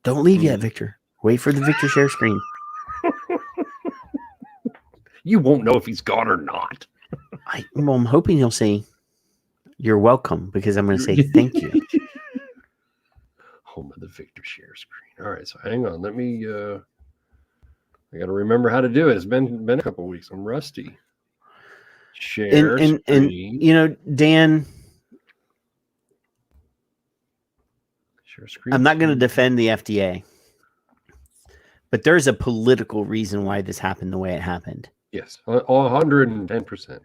Don't leave yet, Victor. Wait for the Victor share screen. You won't know if he's gone or not. I'm hoping he'll say, "You're welcome," because I'm going to say thank you. Home of the Victor share screen. All right, so hang on. Let me. I got to remember how to do it. It's been a couple weeks. I'm rusty. Share screen. And Dan. Share screen. I'm not going to defend the FDA, but there's a political reason why this happened the way it happened. Yes, 110%.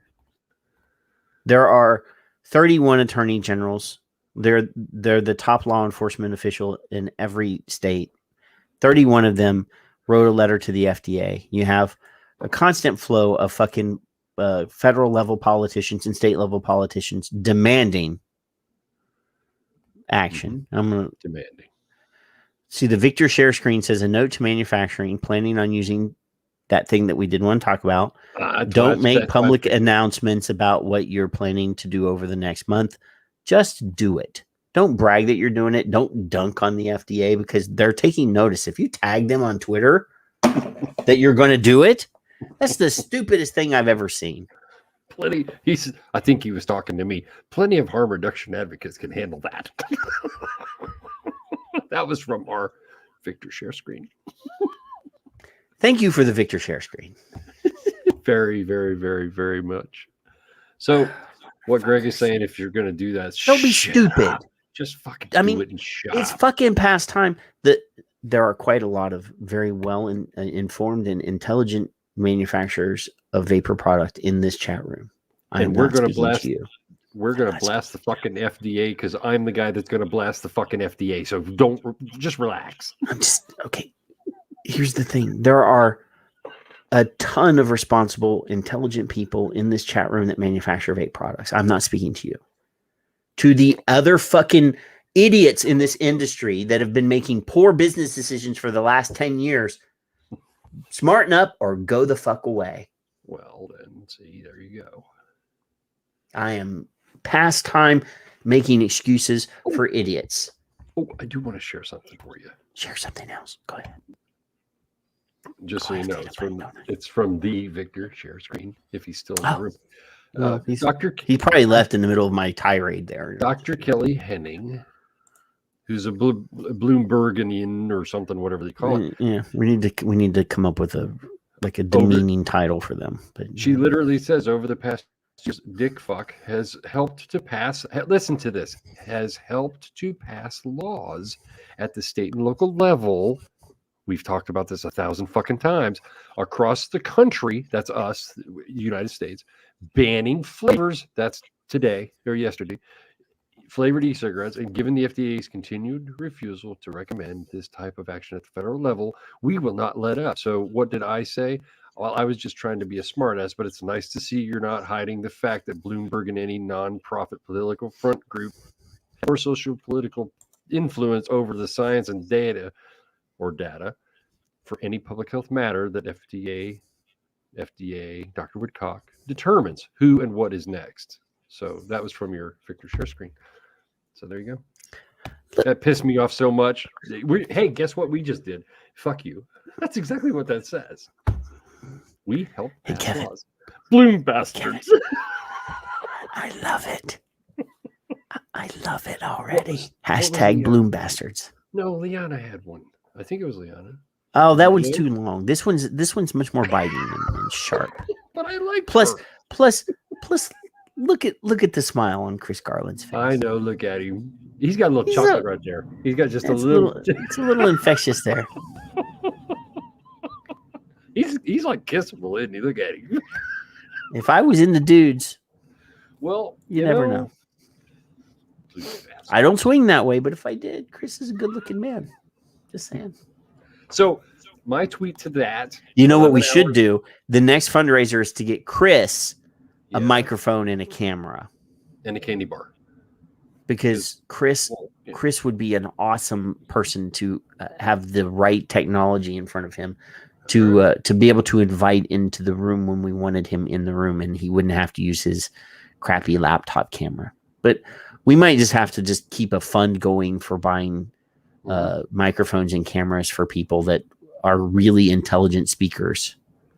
There are 31 attorney generals. They're the top law enforcement official in every state. 31 of them wrote a letter to the FDA. You have a constant flow of fucking federal level politicians and state level politicians demanding action. I'm going to demanding. See, the Victor share screen says a note to manufacturing planning on using that thing that we did want to talk about. Don't make public announcements about what you're planning to do over the next month. Just do it. Don't brag that you're doing it. Don't dunk on the FDA because they're taking notice. If you tag them on Twitter that you're going to do it, that's the stupidest thing I've ever seen. I think he was talking to me. Plenty of harm reduction advocates can handle that. That was from our Victor share screen. Thank you for the Victor share screen. Very, very, very, very much. So what Greg is saying, if you're going to do that, don't be stupid. Just fucking do it and shut up. It's fucking past time. There are quite a lot of very well informed and intelligent manufacturers of vapor product in this chat room. And we're going to blast you. We're going to blast the fucking FDA because I'm the guy that's going to blast the fucking FDA. So just relax. Okay. Here's the thing. There are a ton of responsible, intelligent people in this chat room that manufacture vape products. I'm not speaking to you. To the other fucking idiots in this industry that have been making poor business decisions for the last 10 years, smarten up or go the fuck away. Well, then, see, there you go. I am past time making excuses for idiots. Oh, I do want to share something for you. Share something else. Go ahead. Just so you know, it's from the Victor share screen, if he's still in the room. He probably left in the middle of my tirade there. Dr. Kelly Henning, who's a Bloombergian or something, whatever they call it. Yeah, we need to come up with a demeaning title for them. But she literally says over the past years, Dick Fuck has helped to pass. Listen to this. Has helped to pass laws at the state and local level. We've talked about this 1,000 fucking times across the country. That's us, United States, banning flavors. That's today or yesterday. Flavored e-cigarettes, and given the FDA's continued refusal to recommend this type of action at the federal level, we will not let up. So what did I say? Well, I was just trying to be a smartass, but it's nice to see you're not hiding the fact that Bloomberg and any non-profit political front group or social political influence over the science and data for any public health matter that FDA, Dr. Woodcock determines who and what is next. So that was from your Victor share screen. So there you go. That pissed me off so much. Hey, guess what we just did? Fuck you. That's exactly what that says. We help pass laws. Bloom bastards. I love it. I love it already. Hashtag Bloom bastards. No, Liana had one. I think it was Liana. Oh, that one's too long. This one's much more biting and sharp. But I like plus look at the smile on Chris Garland's face. I know, look at him. He's got a little chocolate right there. He's got just a little it's a little infectious there. He's like kissable, isn't he? Look at him. If I was in the dudes, well, you never know. I don't swing that way, but if I did, Chris is a good-looking man. Just saying. So my tweet to that. You know what we should do? The next fundraiser is to get Chris a microphone and a camera. And a candy bar. because Chris would be an awesome person to have the right technology in front of him to be able to invite into the room when we wanted him in the room, and he wouldn't have to use his crappy laptop camera. But we might just have to just keep a fund going for buying microphones and cameras for people that are really intelligent speakers.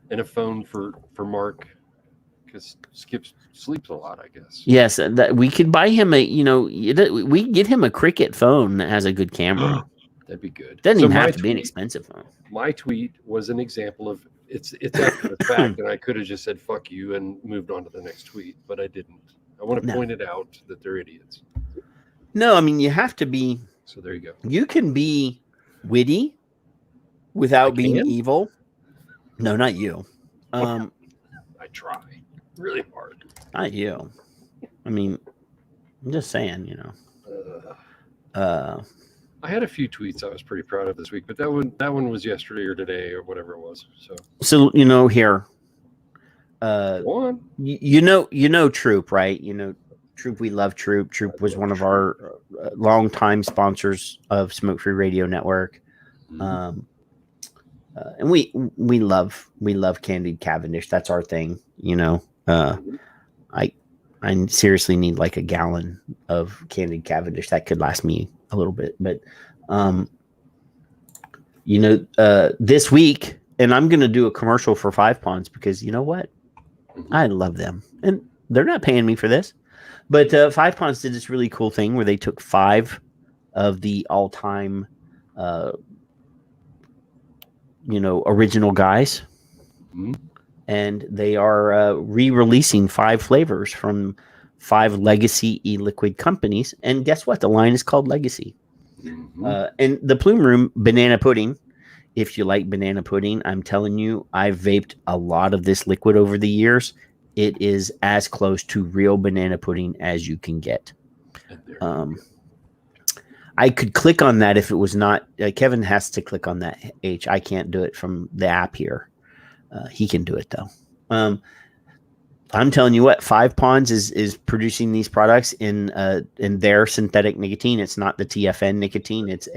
And a phone for Mark, because Skip sleeps a lot, I guess. Yes, that we could buy him we get him a Cricket phone that has a good camera. That'd be good. Doesn't even have to be an expensive phone. My tweet was an example of it's after the fact, and I could have just said "fuck you" and moved on to the next tweet, but I didn't. I want to point it out that they're idiots. No, I mean you have to be. So there you go. You can be witty without being evil. No, not you. I try really hard. Not you. I mean, I'm just saying, I had a few tweets I was pretty proud of this week, but that one was yesterday or today or whatever it was. So here. Troop, right? Troop, we love Troop. Troop was one of our longtime sponsors of Smoke Free Radio Network. And we love candied Cavendish. That's our thing, I seriously need like a gallon of candied Cavendish. That could last me a little bit, but this week, and I'm gonna do a commercial for Five Ponds because you know what, I love them, and they're not paying me for this, but Five Ponds did this really cool thing where they took 5 of the all-time original guys, and they are re-releasing 5 flavors from 5 legacy e-liquid companies. And guess what? The line is called Legacy. And the Plume Room banana pudding. If you like banana pudding, I'm telling you, I've vaped a lot of this liquid over the years. It is as close to real banana pudding as you can get. I could click on that if it was not. Kevin has to click on that H. I can't do it from the app here. He can do it though. I'm telling you what, Five Ponds is producing these products in their synthetic nicotine. It's not the TFN nicotine. It's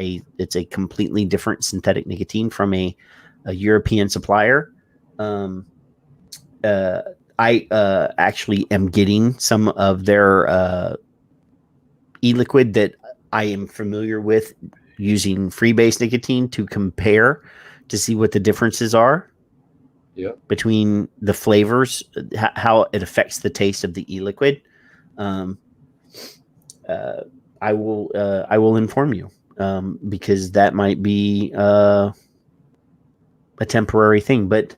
a completely different synthetic nicotine from a European supplier. I actually am getting some of their e-liquid that I am familiar with using Freebase nicotine to compare to see what the differences are. Between the flavors, how it affects the taste of the e-liquid. I will inform you because that might be a temporary thing. But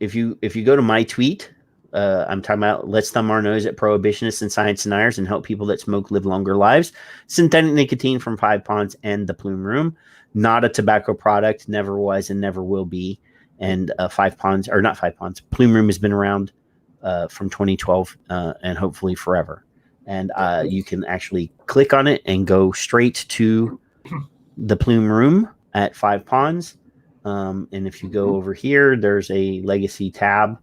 if you go to my tweet, I'm talking about let's thumb our nose at prohibitionists and science deniers and help people that smoke live longer lives. Synthetic nicotine from Five Ponds and the Plume Room, not a tobacco product, never was and never will be. And Plume Room has been around from 2012 and hopefully forever. And you can actually click on it and go straight to the Plume Room at Five Ponds. And if you go over here, there's a legacy tab.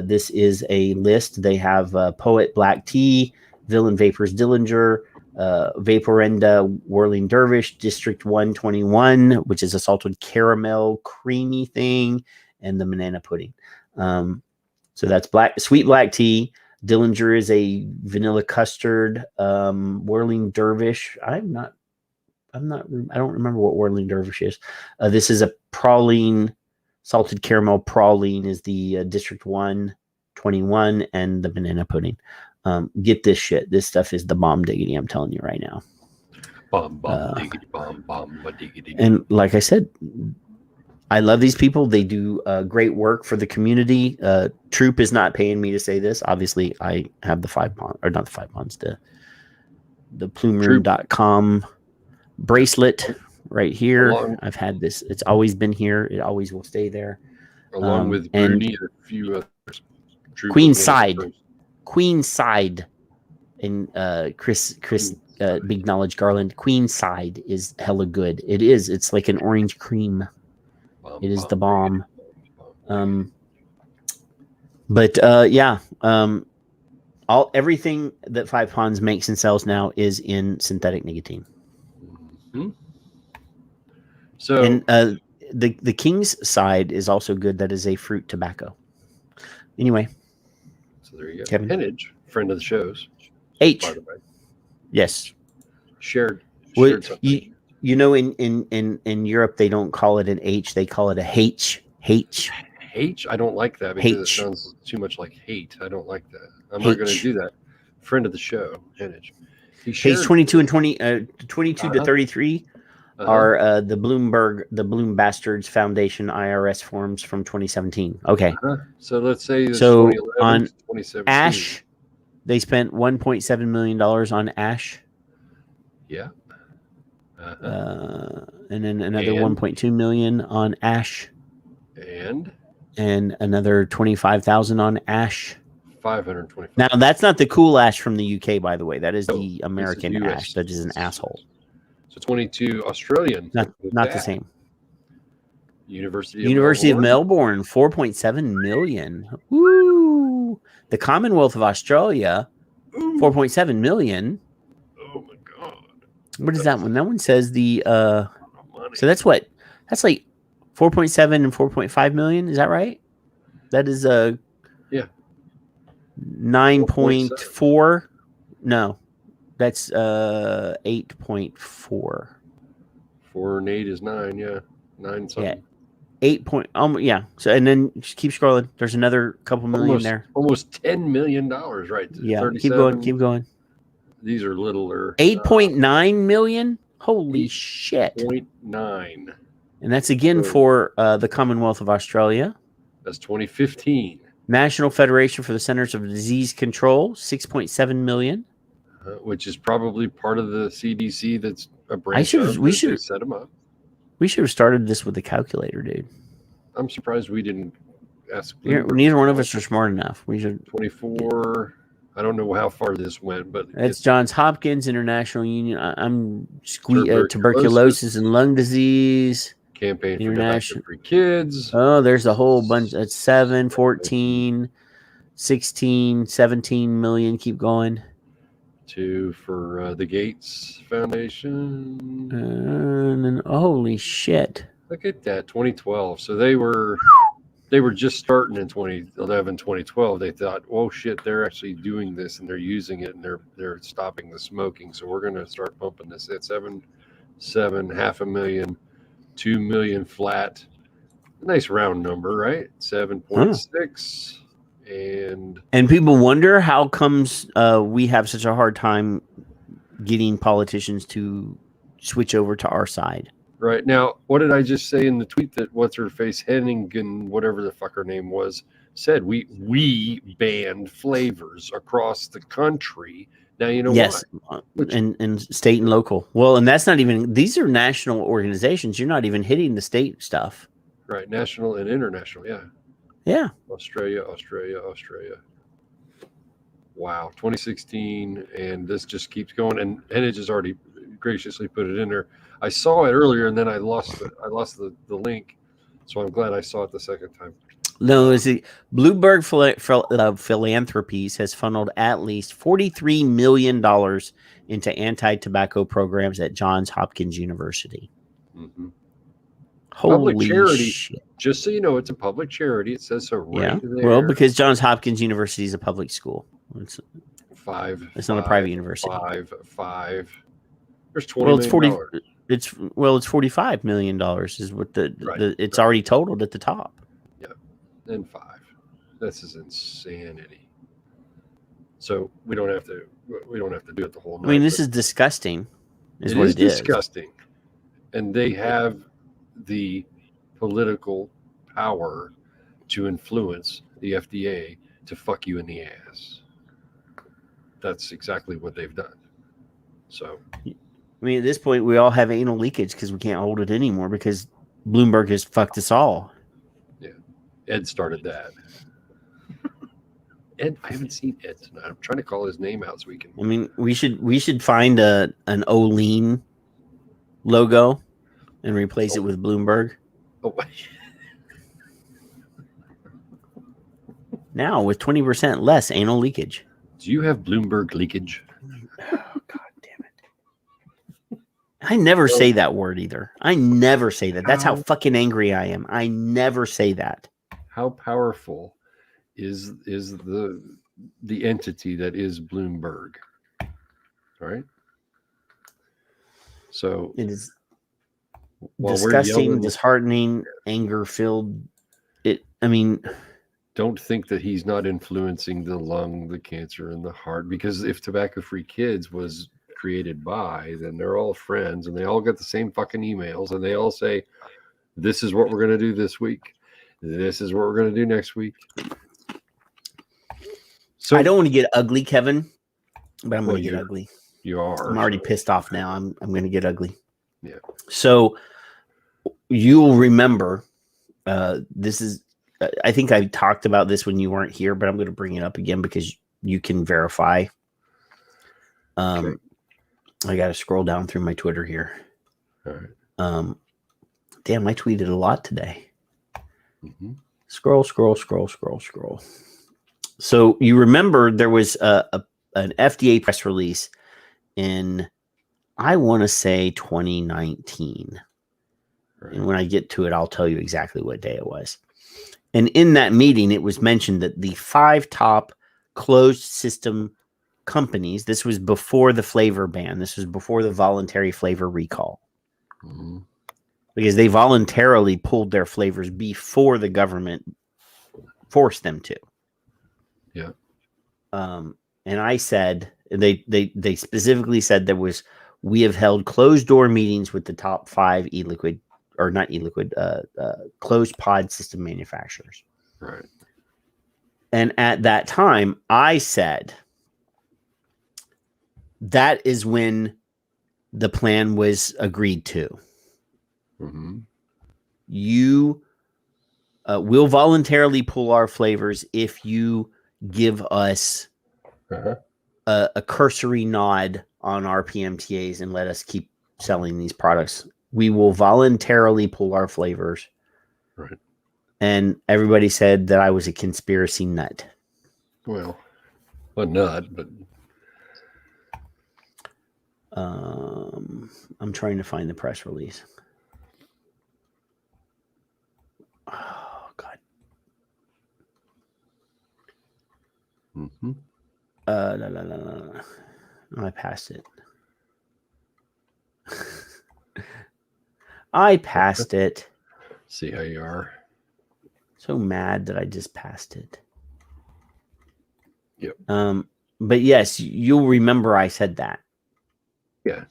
This is a list. They have Poet Black Tea, Villain Vapors Dillinger, Vaporenda Whirling Dervish, District 121, which is a salted caramel creamy thing, and the banana pudding. So that's sweet black tea. Dillinger is a vanilla custard. Whirling Dervish. I don't remember what Whirling Dervish is. This is a praline, salted caramel praline is the District 121, and the banana pudding. Get this shit. This stuff is the bomb diggity. I'm telling you right now. Bomb diggity, bomb diggity. And like I said, I love these people. They do great work for the community. Troop is not paying me to say this. Obviously, I have the plumeroom.com bracelet right here. I've had this. It's always been here. It always will stay there. Along with Bruni and a few others. Queenside, and Chris Big Knowledge Garland. Queenside is hella good. It is. It's like an orange cream. It is the bomb. everything that Five Ponds makes and sells now is in synthetic nicotine. Mm-hmm. So, and the King's side is also good. That is a fruit tobacco. Anyway, so there you go. Kevin. Henage, friend of the shows. H. By the way. Yes. Shared something. You know, in Europe they don't call it an H, they call it a H. H? I don't like that because it sounds too much like hate. I don't like that. I'm not going to do that. Friend of the show, Henage. Page 22 and 22 to 33 are the Bloom Bastards Foundation IRS forms from 2017. Okay. So let's say so 2011 on 2017. Ash, they spent $1.7 million on Ash. Yeah. And then another 1.2 million on Ash. And another 25,000 on Ash. 525. Now that's not the cool Ash from the UK, by the way. That is the American Ash. That is an asshole. So 22 Australian. Not the same. University of Melbourne, 4.7 million. Woo! The Commonwealth of Australia, 4.7 million. Oh my god. What is that one? That one says the so that's what? That's like 4.7 and 4.5 million, is that right? That is 9.4. No. That's 8.4. 4 and 8 is 9, yeah. 9 something. Yeah. 8 point yeah. So and then just keep scrolling. There's another couple million there. Almost $10 million, right? Yeah. 37. Keep going. These are littler. 8.9 million? Holy shit. 8.9. And that's again for the Commonwealth of Australia. That's 2015. National Federation for the Centers of Disease Control, 6.7 million. Which is probably part of the CDC that's a branch we should set them up. We should have started this with a calculator, dude. I'm surprised we didn't ask. Neither one of us are smart enough. We should. 24. I don't know how far this went, but it's Johns Hopkins International Union. I'm tuberculosis and lung disease. Campaign for Tobacco-Free Kids. Oh, there's a whole bunch. That's 7, 14, 16, 17 million. Keep going. 2 for the Gates Foundation. And then, holy shit. Look at that, 2012. So they were just starting in 2011, 2012. They thought, oh shit, they're actually doing this and they're using it and they're stopping the smoking. So we're going to start pumping this at 7, 500,000, 2 million flat. Nice round number, right? 7.6. And people wonder how comes we have such a hard time getting politicians to switch over to our side. Right. Now, what did I just say in the tweet that what's-her-face Hennigan, whatever the fuck her name was, said? We banned flavors across the country. Now, you know what? And state and local. Well, and that's not even, these are national organizations. You're not even hitting the state stuff. Right. National and international. Yeah. Yeah. Australia. Wow. 2016. And this just keeps going. And Henage has already graciously put it in there. I saw it earlier and then I lost the link. So I'm glad I saw it the second time. No, Bloomberg Philanthropies has funneled at least $43 million into anti-tobacco programs at Johns Hopkins University. Mm-hmm. Holy public charity. Shit. Just so you know, it's a public charity. It says so right there. Well, because Johns Hopkins University is a public school. It's not a private university. Five. There's $20 million. It's $45 million is what it's already totaled at the top. Yeah, and 5. This is insanity. So we don't have to do it the whole night. I mean, this is disgusting. It is disgusting, and they have the political power to influence the FDA to fuck you in the ass. That's exactly what they've done. So, I mean, at this point, we all have anal leakage because we can't hold it anymore because Bloomberg has fucked us all. Yeah, Ed started that. Ed, I haven't seen Ed tonight. I'm trying to call his name out so we can. I mean, we should find an Olean logo and replace it with Bloomberg. Oh. Now with 20% less anal leakage. Do you have Bloomberg leakage? Oh, God damn it. I never say that word either. I never say that. That's how fucking angry I am. I never say that. How powerful is the entity that is Bloomberg? All right. So it is while disgusting, disheartening, anger-filled. Don't think that he's not influencing the lung, the cancer, and the heart, because if Tobacco-Free Kids was created by, then they're all friends and they all get the same fucking emails and they all say, this is what we're going to do this week. This is what we're going to do next week. So I don't want to get ugly, Kevin, but I'm going to get ugly. You are. I'm already pissed off now. I'm going to get ugly. Yeah. So you'll remember, this is, I think I talked about this when you weren't here, but I'm going to bring it up again because you can verify. Okay. I got to scroll down through my Twitter here. All right. Damn, I tweeted a lot today. Mm-hmm. Scroll. So you remember there was an FDA press release in, I want to say 2019. Right. And when I get to it, I'll tell you exactly what day it was. And in that meeting, it was mentioned that the 5 top closed system companies, this was before the flavor ban, this was before the voluntary flavor recall, because they voluntarily pulled their flavors before the government forced them to. Yeah. And I said, they specifically said we have held closed door meetings with the top 5 e-liquid, or not e-liquid, closed pod system manufacturers. Right. And at that time, I said that is when the plan was agreed to. Mm-hmm. You will voluntarily pull our flavors if you give us a cursory nod on our PMTAs and let us keep selling these products. We will voluntarily pull our flavors. Right. And everybody said that I was a conspiracy nut. Well, a nut, but I'm trying to find the press release. Oh God. Mm-hmm. No, I passed it. I passed it. See how you are. So mad that I just passed it. Yep. But yes, you'll remember I said that. Yeah.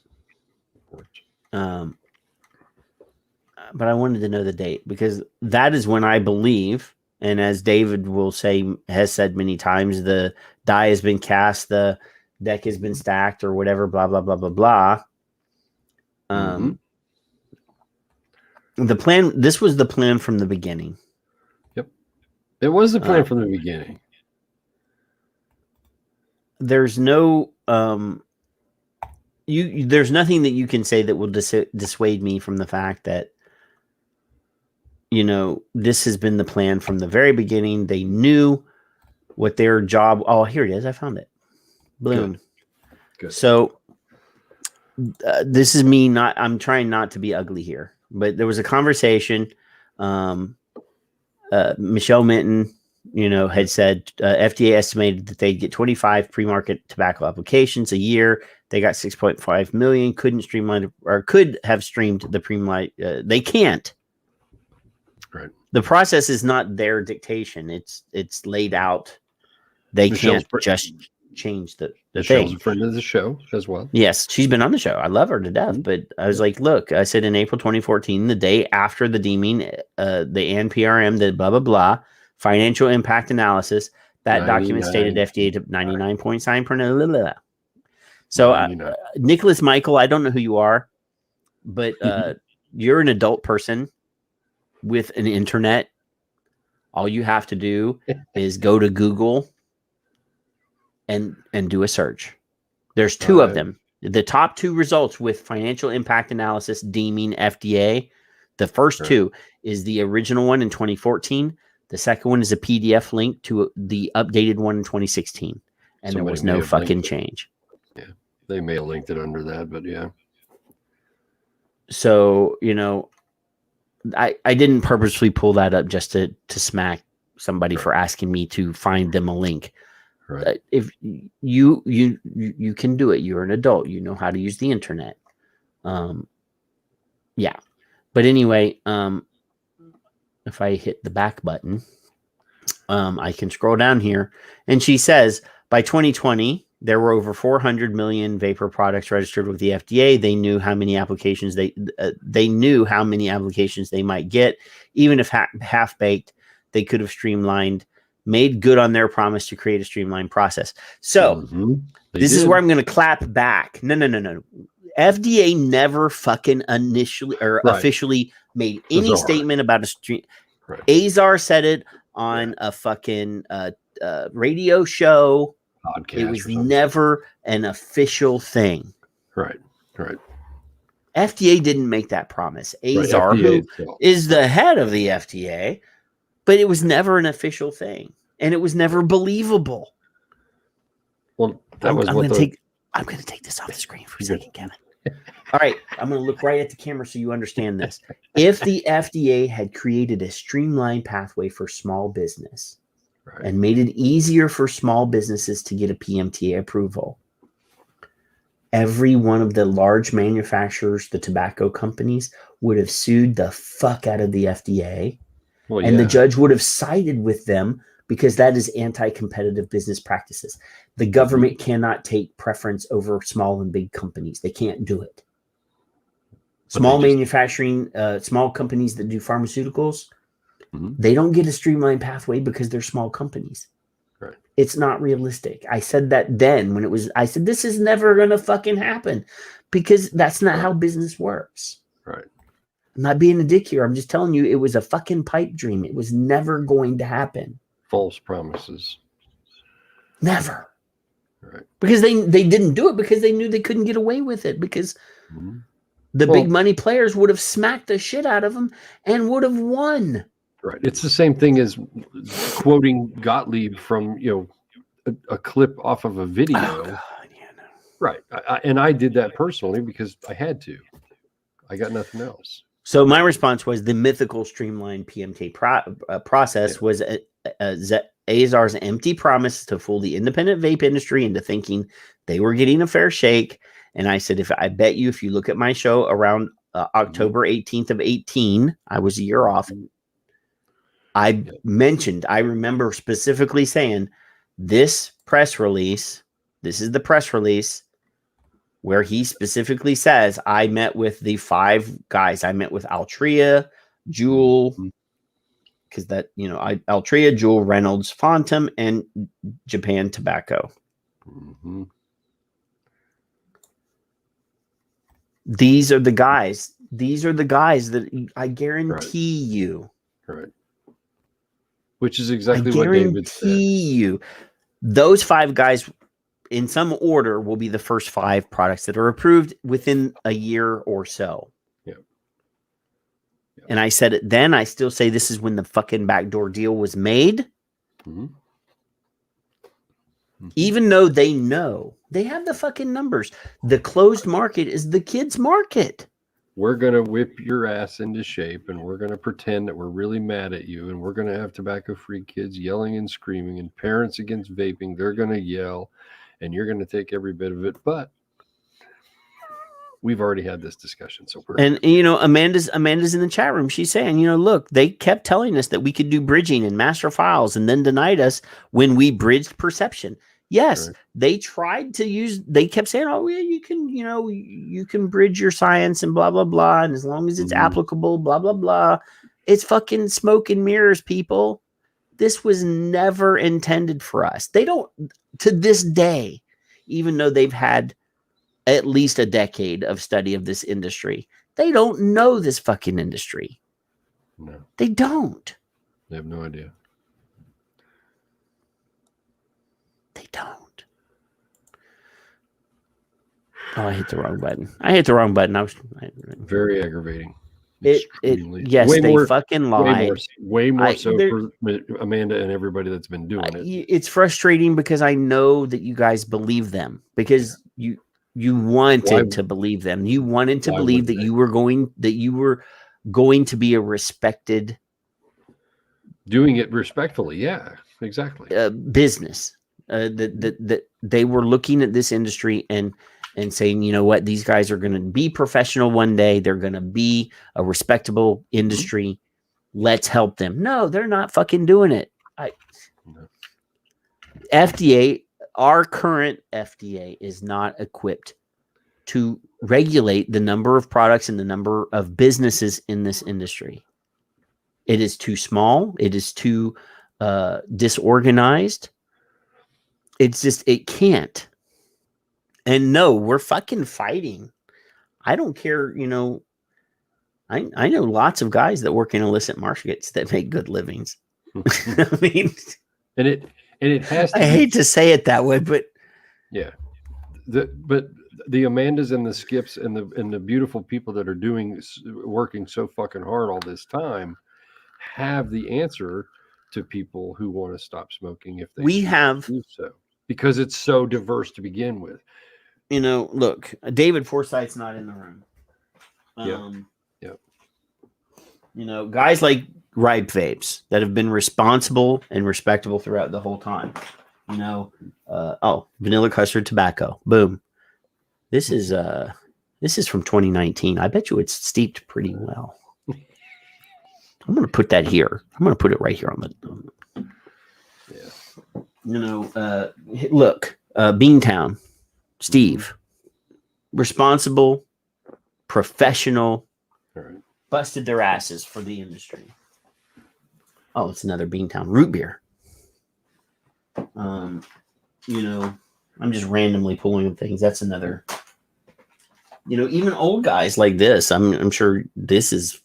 But I wanted to know the date, because that is when I believe, and as David has said many times, the die has been cast, the deck has been stacked, or whatever, blah, blah, blah, blah, blah. The plan, this was the plan from the beginning. Yep. It was the plan from the beginning. There's no, there's nothing that you can say that will dissuade me from the fact that, this has been the plan from the very beginning. They knew what their job. Oh, here it is. I found it. Bloom. Good. So this is me. I'm trying not to be ugly here, but there was a conversation. Michelle Minton, had said FDA estimated that they'd get 25 pre-market tobacco applications a year. They got 6.5 million. Couldn't streamline, or could have streamed the pre-market. They can't. Right. The process is not their dictation. It's laid out. They can't just change the thing. Michelle's a friend of the show as well. Yes, she's been on the show. I love her to death. But I was like, look, I said in April 2014, the day after the deeming, the NPRM, the blah, blah, blah, financial impact analysis, that document stated FDA to 99.9%. So Nicholas Michael, I don't know who you are, but you're an adult person with an internet. All you have to do is go to Google and do a search. There's 2 of them. The top 2 results with financial impact analysis deeming FDA. The first 2 is the original one in 2014. The second one is a PDF link to the updated one in 2016. and there was no fucking change. Yeah, they may have linked it under that, but yeah. So, you know, I didn't purposely pull that up just to smack somebody for asking me to find them a link. Right. If you can do it, you're an adult, you know how to use the internet. Yeah. But anyway, if I hit the back button, I can scroll down here, and she says by 2020 there were over 400 million vapor products registered with the FDA. They knew how many applications they might get, even if half baked. They could have made good on their promise to create a streamlined process. So this is where I'm going to clap back. No. FDA never fucking officially made any statement about a stream. Right. Azar said it on a fucking radio show. Podcast. It was never an official thing. Right. FDA didn't make that promise. Azar, who is the head of the FDA, but it was never an official thing, and it was never believable. Well, I'm going to take this off the screen for a second, Kevin. All right, I'm going to look right at the camera so you understand this. If the FDA had created a streamlined pathway for small business and made it easier for small businesses to get a PMTA approval, every one of the large manufacturers, the tobacco companies, would have sued the fuck out of the FDA. And the judge would have sided with them because that is anti-competitive business practices. The government cannot take preference over small and big companies. They can't do it. Small companies that do pharmaceuticals, they don't get a streamlined pathway because they're small companies. Right. It's not realistic. I said that then I said, this is never going to fucking happen because that's not how business works. Right. I'm not being a dick here. I'm just telling you, it was a fucking pipe dream. It was never going to happen. False promises. Never. Right. Because they didn't do it because they knew they couldn't get away with it because the big money players would have smacked the shit out of them and would have won. Right. It's the same thing as quoting Gottlieb from, a clip off of a video. Oh, God, yeah, no. Right. And I did that personally because I had to. I got nothing else. So my response was the mythical streamlined PMTA process was Azar's empty promise to fool the independent vape industry into thinking they were getting a fair shake. And I said, I bet you if you look at my show around October 18th of 18, I was a year off. I remember specifically saying this is the press release where he specifically says, I met with the 5 guys. I met with Altria, Juul, because Altria, Juul, Reynolds, Fontum, and Japan Tobacco. Mm-hmm. These are the guys. These are the guys that I guarantee you. Right. Which is exactly what David said. I guarantee you. Those 5 guys, in some order, will be the first 5 products that are approved within a year or so. Yeah. And I said it then. I still say this is when the fucking backdoor deal was made. Mm-hmm. Even though they know they have the fucking numbers. The closed market is the kids' market. We're going to whip your ass into shape, and we're going to pretend that we're really mad at you, and we're going to have tobacco-free kids yelling and screaming, and parents against vaping, they're going to yell, and you're going to take every bit of it. But we've already had this discussion. So Amanda's in the chat room. She's saying, look, they kept telling us that we could do bridging and master files and then denied us when we bridged perception. Yes, right. They kept saying, oh yeah, you can bridge your science and blah, blah, blah. And as long as it's applicable, blah, blah, blah. It's fucking smoke and mirrors, people. This was never intended for us. They don't, to this day, even though they've had at least a decade of study of this industry, they don't know this fucking industry. No. They don't. They have no idea. They don't. Oh, I hit the wrong button. I was very aggravating. Extremely. Yes, way they more, fucking lied. Way more so for Amanda and everybody that's been doing it. It's frustrating because I know that you guys believe them because you wanted to believe them. You wanted to believe that you were going to be a respected, doing it respectfully. Yeah, exactly. Business. That they were looking at this industry and saying, you know what, these guys are going to be professional one day. They're going to be a respectable industry. Let's help them. No, they're not fucking doing it. FDA, our current FDA is not equipped to regulate the number of products and the number of businesses in this industry. It is too small. It is too disorganized. It's just, it can't. And no, we're fucking fighting. I don't care, you know. I know lots of guys that work in illicit markets that make good livings. I mean, and it has to I hate to say it that way, but yeah. But the Amandas and the Skips and the beautiful people that are working so fucking hard all this time have the answer to people who want to stop smoking if they do so, because it's so diverse to begin with. You know, look, David Forsythe's not in the room. Yep. You know, guys like Ripe Vapes that have been responsible and respectable throughout the whole time. You know, vanilla custard tobacco. Boom. This is from 2019. I bet you it's steeped pretty well. I'm going to put that here. I'm going to put it right here on the. Yeah. You know, look, Beantown, Steve, responsible, professional, busted their asses for the industry. Oh, it's another Beantown root beer. You know, I'm just randomly pulling things. That's another. You know, even old guys like this. I'm sure this is.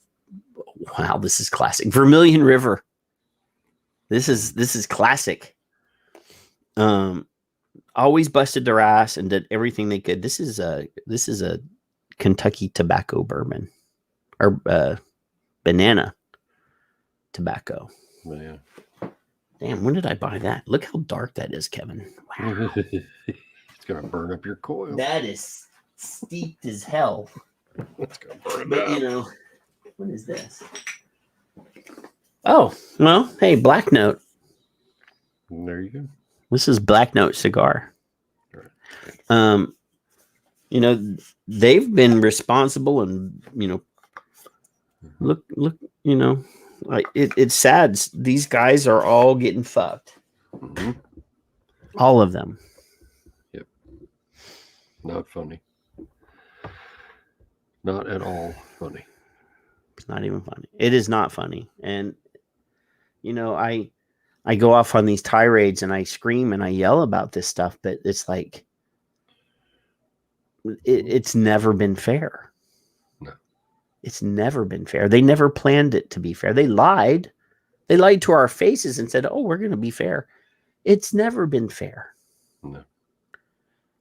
Wow, this is classic. Vermilion River. This is classic. Always busted their ass and did everything they could. This is a Kentucky tobacco bourbon or banana tobacco. Yeah. Damn, when did I buy that? Look how dark that is, Kevin. Wow. It's gonna burn up your coil. That is steeped as hell. It's gonna burn But you know, what is this? Oh, well, hey, Black Note. There you go. This is Black Note cigar. You know, they've been responsible and, you know, look, you know, like it's sad. These guys are all getting fucked. Mm-hmm. All of them. Yep. Not funny. Not at all funny. It's not even funny. It is not funny. And, you know, I go off on these tirades and I scream and I yell about this stuff, but it's like, it's never been fair. No. It's never been fair. They never planned it to be fair. They lied. They lied to our faces and said, oh, we're going to be fair. It's never been fair. No.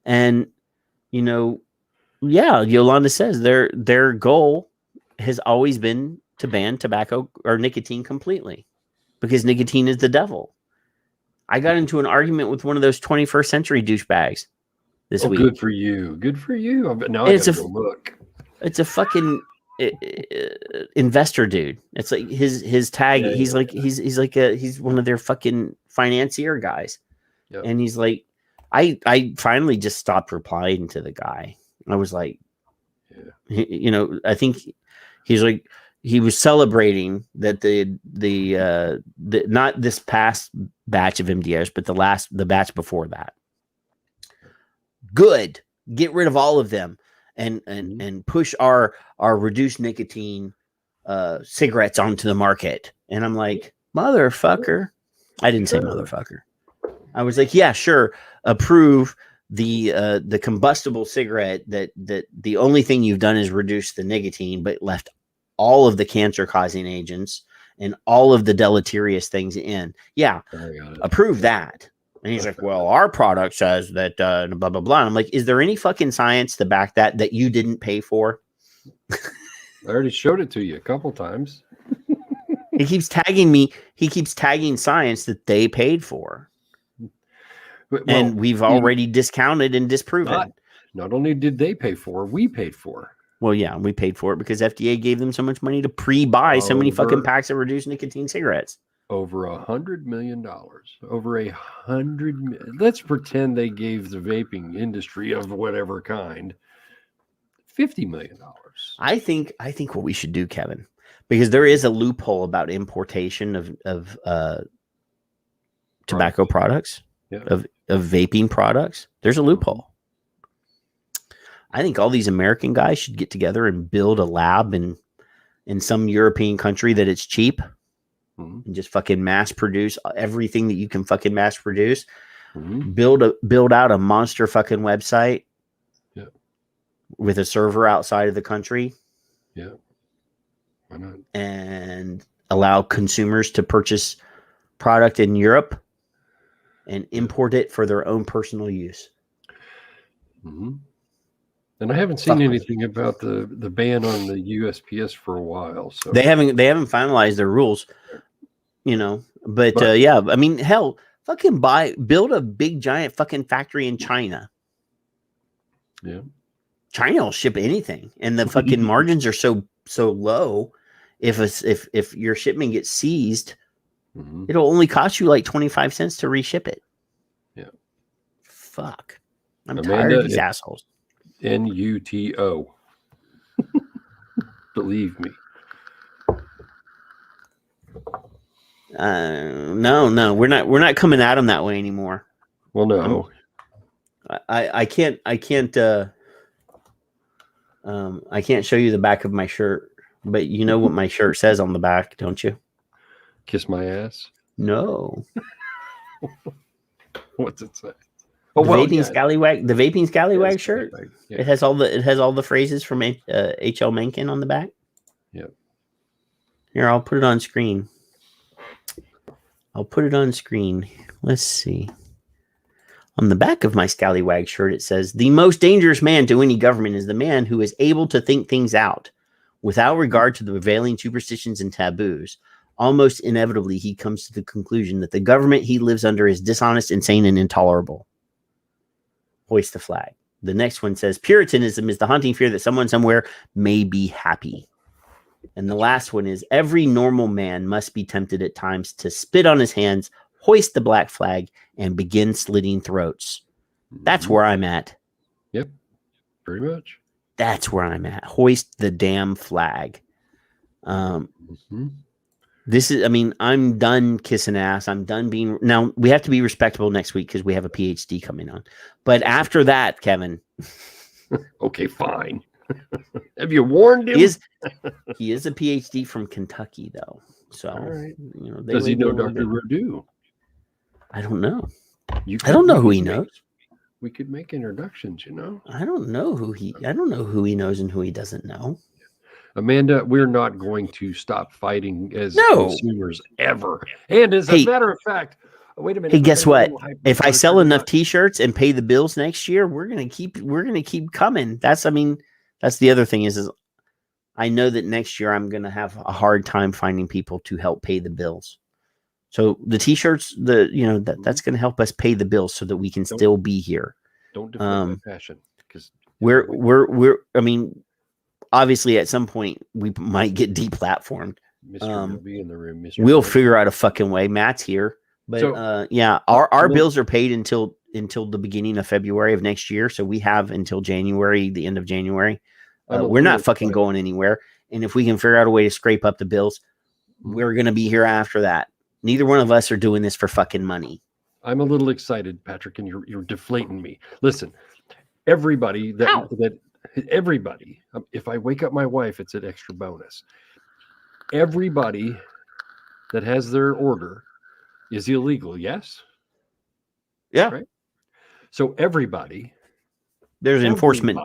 And, you know, yeah, Yolanda says their goal has always been to ban tobacco or nicotine completely because nicotine is the devil. I got into an argument with one of those 21st century douchebags this week. Good for you. Good for you. Now I gotta go look. It's a fucking investor dude. It's like his tag. Yeah, he's one of their fucking financier guys. Yep. And he's like, I finally just stopped replying to the guy. I was like, you know, I think he's like, he was celebrating that the not this past batch of MDOs, but the batch before that. Good. Get rid of all of them and push our reduced nicotine cigarettes onto the market. And I'm like, motherfucker. I didn't say motherfucker. I was like, yeah, sure. Approve the combustible cigarette that the only thing you've done is reduce the nicotine, but left all of the cancer causing agents and all of the deleterious things in. Yeah. Approve that. And he's like, well, our product says that blah, blah, blah. And I'm like, is there any fucking science to back that you didn't pay for? I already showed it to you a couple times. He keeps tagging me. He keeps tagging science that they paid for. And we've already discounted and disproven. Not only did they pay for, we paid for. Well, yeah, we paid for it because FDA gave them so much money to pre-buy so many fucking packs of reduced nicotine cigarettes. Over $100 million. Over $100 million. Let's pretend they gave the vaping industry of whatever kind $50 million. I think what we should do, Kevin, because there is a loophole about importation of tobacco products, of vaping products. There's a loophole. I think all these American guys should get together and build a lab in some European country that it's cheap and just fucking mass produce everything that you can fucking mass produce. Build out a monster fucking website with a server outside of the country. Yeah. Why not? And allow consumers to purchase product in Europe and import it for their own personal use. And I haven't seen anything about the ban on the USPS for a while. So they haven't finalized their rules, But yeah, I mean, hell, fucking build a big giant fucking factory in China. Yeah, China will ship anything, and the fucking margins are so low. If your shipment gets seized, it'll only cost you like 25 cents to reship it. Yeah, fuck, I'm tired of these assholes. NUTO. Believe me. No, we're not coming at them that way anymore. Well, no, I can't show you the back of my shirt, but you know what my shirt says on the back, don't you? Kiss my ass. No. What's it say? The vaping Scallywag shirt. Yeah. It has all the phrases from H.L. Mencken on the back. Yep. Here, I'll put it on screen. Let's see. On the back of my Scallywag shirt, it says, "The most dangerous man to any government is the man who is able to think things out without regard to the prevailing superstitions and taboos. Almost inevitably, he comes to the conclusion that the government he lives under is dishonest, insane, and intolerable. Hoist the flag." The next one says, "Puritanism is the haunting fear that someone somewhere may be happy." And the last one is, "Every normal man must be tempted at times to spit on his hands, hoist the black flag, and begin slitting throats." That's where I'm at. Yep, pretty much. That's where I'm at. Hoist the damn flag. This is, I mean, I'm done kissing ass. I'm done being. Now, we have to be respectable next week because we have a PhD coming on. But after that, Kevin. Okay, fine. Have you warned him? He is a PhD from Kentucky, though. So, right. Does he know Dr. Rodeau? I don't know. I don't know who he knows. We could make introductions, I don't know who he knows and who he doesn't know. Amanda, we're not going to stop fighting as consumers ever. And as a matter of fact, wait a minute. Hey, guess what? If I sell enough T-shirts and pay the bills next year, we're gonna keep coming. That's the other thing is I know that next year I'm gonna have a hard time finding people to help pay the bills. So the T-shirts, that's gonna help us pay the bills so that we can still be here. Don't defend my passion, because we're. I mean, obviously, at some point we might get deplatformed. Mr. will be in the room. We'll figure out a fucking way. Matt's here, but our bills are paid until the beginning of February of next year. So we have until January, the end of January. We're not fucking going anywhere. And if we can figure out a way to scrape up the bills, we're gonna be here after that. Neither one of us are doing this for fucking money. I'm a little excited, Patrick, and you're deflating me. Listen, everybody everybody, if I wake up my wife, it's an extra bonus. Everybody that has their order is illegal, yes? Yeah. Right? So there's enforcement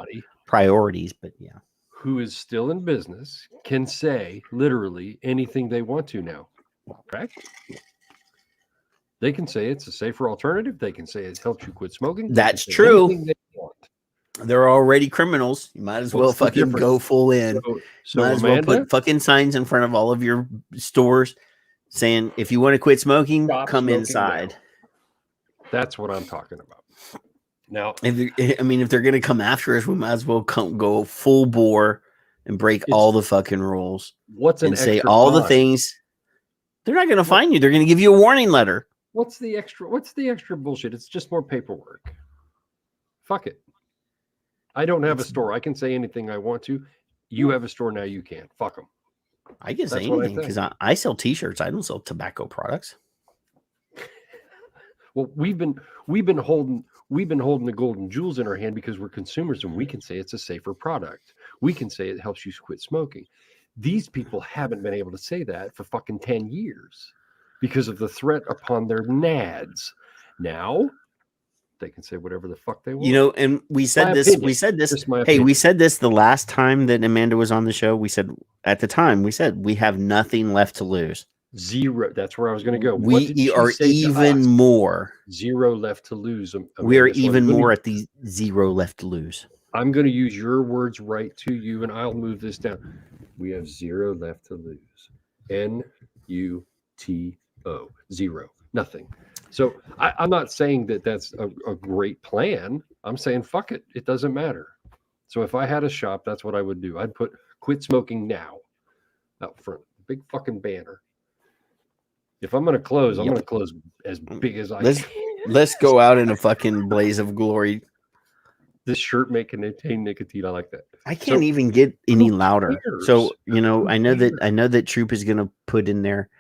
priorities, but yeah. Who is still in business can say literally anything they want to now, correct? They can say it's a safer alternative. They can say it helps you quit smoking. That's true. They're already criminals. You might as well fucking go full in. So might as Amanda, well put fucking signs in front of all of your stores saying, if you want to quit smoking, come inside. Now. That's what I'm talking about. Now, if they're going to come after us, we might as well go full bore and break all the fucking rules. What's and say all the things. They're not going to find you. They're going to give you a warning letter. What's the extra bullshit? It's just more paperwork. Fuck it. I don't have a store. I can say anything I want to. You have a store now. You can't. Fuck them. I can say anything because I sell T-shirts. I don't sell tobacco products. Well, we've been holding the golden jewels in our hand because we're consumers, and we can say it's a safer product. We can say it helps you quit smoking. These people haven't been able to say that for fucking 10 years because of the threat upon their nads. Now they can say whatever the fuck they want. And we said this. We said this. We said this the last time that Amanda was on the show. We said at the time, we have nothing left to lose. Zero. That's where I was going to go. We are even more. Zero left to lose. We are even more at the zero left to lose. I'm going to use your words right to you, and I'll move this down. We have zero left to lose. NUTO. Zero. Nothing. So I'm not saying that that's a great plan. I'm saying fuck it. It doesn't matter. So if I had a shop, that's what I would do. I'd put quit smoking now out front. Big fucking banner. If I'm going to close, I'm going to close as big as I can. Let's go out in a fucking blaze of glory. This shirt may contain nicotine. I like that. I can't even get any louder. So, I know that Troop is going to put in there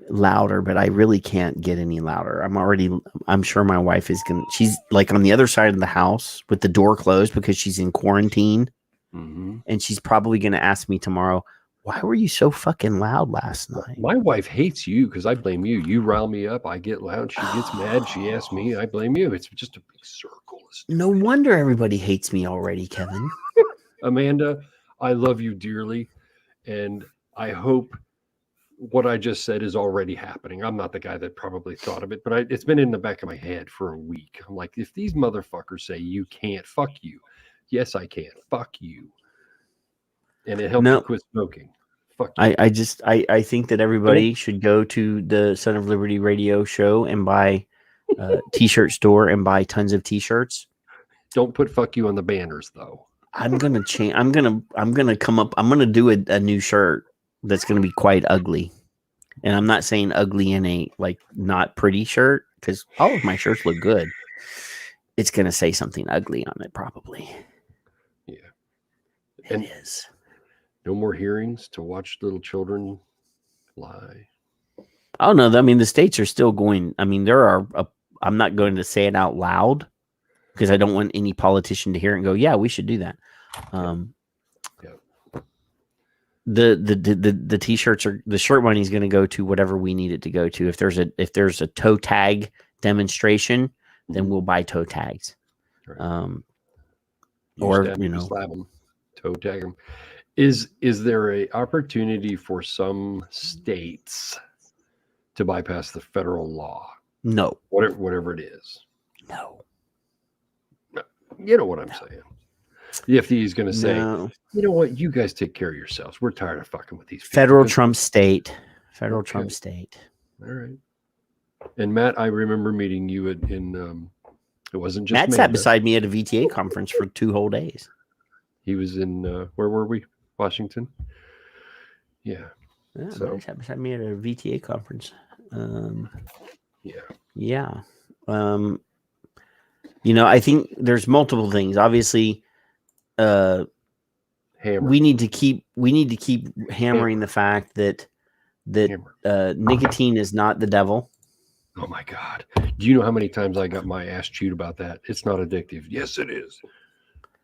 louder, but I really can't get any louder. I'm sure my wife is going to, she's like on the other side of the house with the door closed because she's in quarantine. Mm-hmm. And she's probably going to ask me tomorrow, why were you so fucking loud last night? My wife hates you because I blame you. You rile me up. I get loud. She gets mad. She asks me. I blame you. It's just a big circle. No wonder everybody hates me already, Kevin. Amanda, I love you dearly. And I hope what I just said is already happening. I'm not the guy that probably thought of it, but it's been in the back of my head for a week. I'm like, if these motherfuckers say you can't, fuck you. Yes, I can. Fuck you. And it helps you quit smoking. Fuck you. I think that everybody should go to the Son of Liberty radio show and buy a t-shirt store and buy tons of t-shirts. Don't put fuck you on the banners though. I'm gonna change. I'm gonna come up. I'm gonna do a new shirt that's gonna be quite ugly. And I'm not saying ugly in a like not pretty shirt because all of my shirts look good. It's gonna say something ugly on it probably. Yeah. It is. No more hearings to watch little children lie. Oh no! I mean, the states are still going. I mean, there are. I'm not going to say it out loud because I don't want any politician to hear it and go, "Yeah, we should do that." The t-shirts are the shirt money is going to go to whatever we need it to go to. If there's a toe tag demonstration, then we'll buy toe tags. Right. Or slap them, toe tag them. Is there a opportunity for some states to bypass the federal law? No. Whatever it is. No. You know what I'm saying. The FD is going to say, you know what? You guys take care of yourselves. We're tired of fucking with these people. Federal Trump state. Trump state. All right. And Matt, I remember meeting you in it wasn't just Matt sat beside me at a VTA conference for 2 whole days. He was in where were we? Washington. Yeah. So Matt sat beside me at a VTA conference. Yeah. I think there's multiple things. Obviously, we need to keep hammering the fact that nicotine is not the devil. Oh my God. Do you know how many times I got my ass chewed about that? It's not addictive. Yes, it is.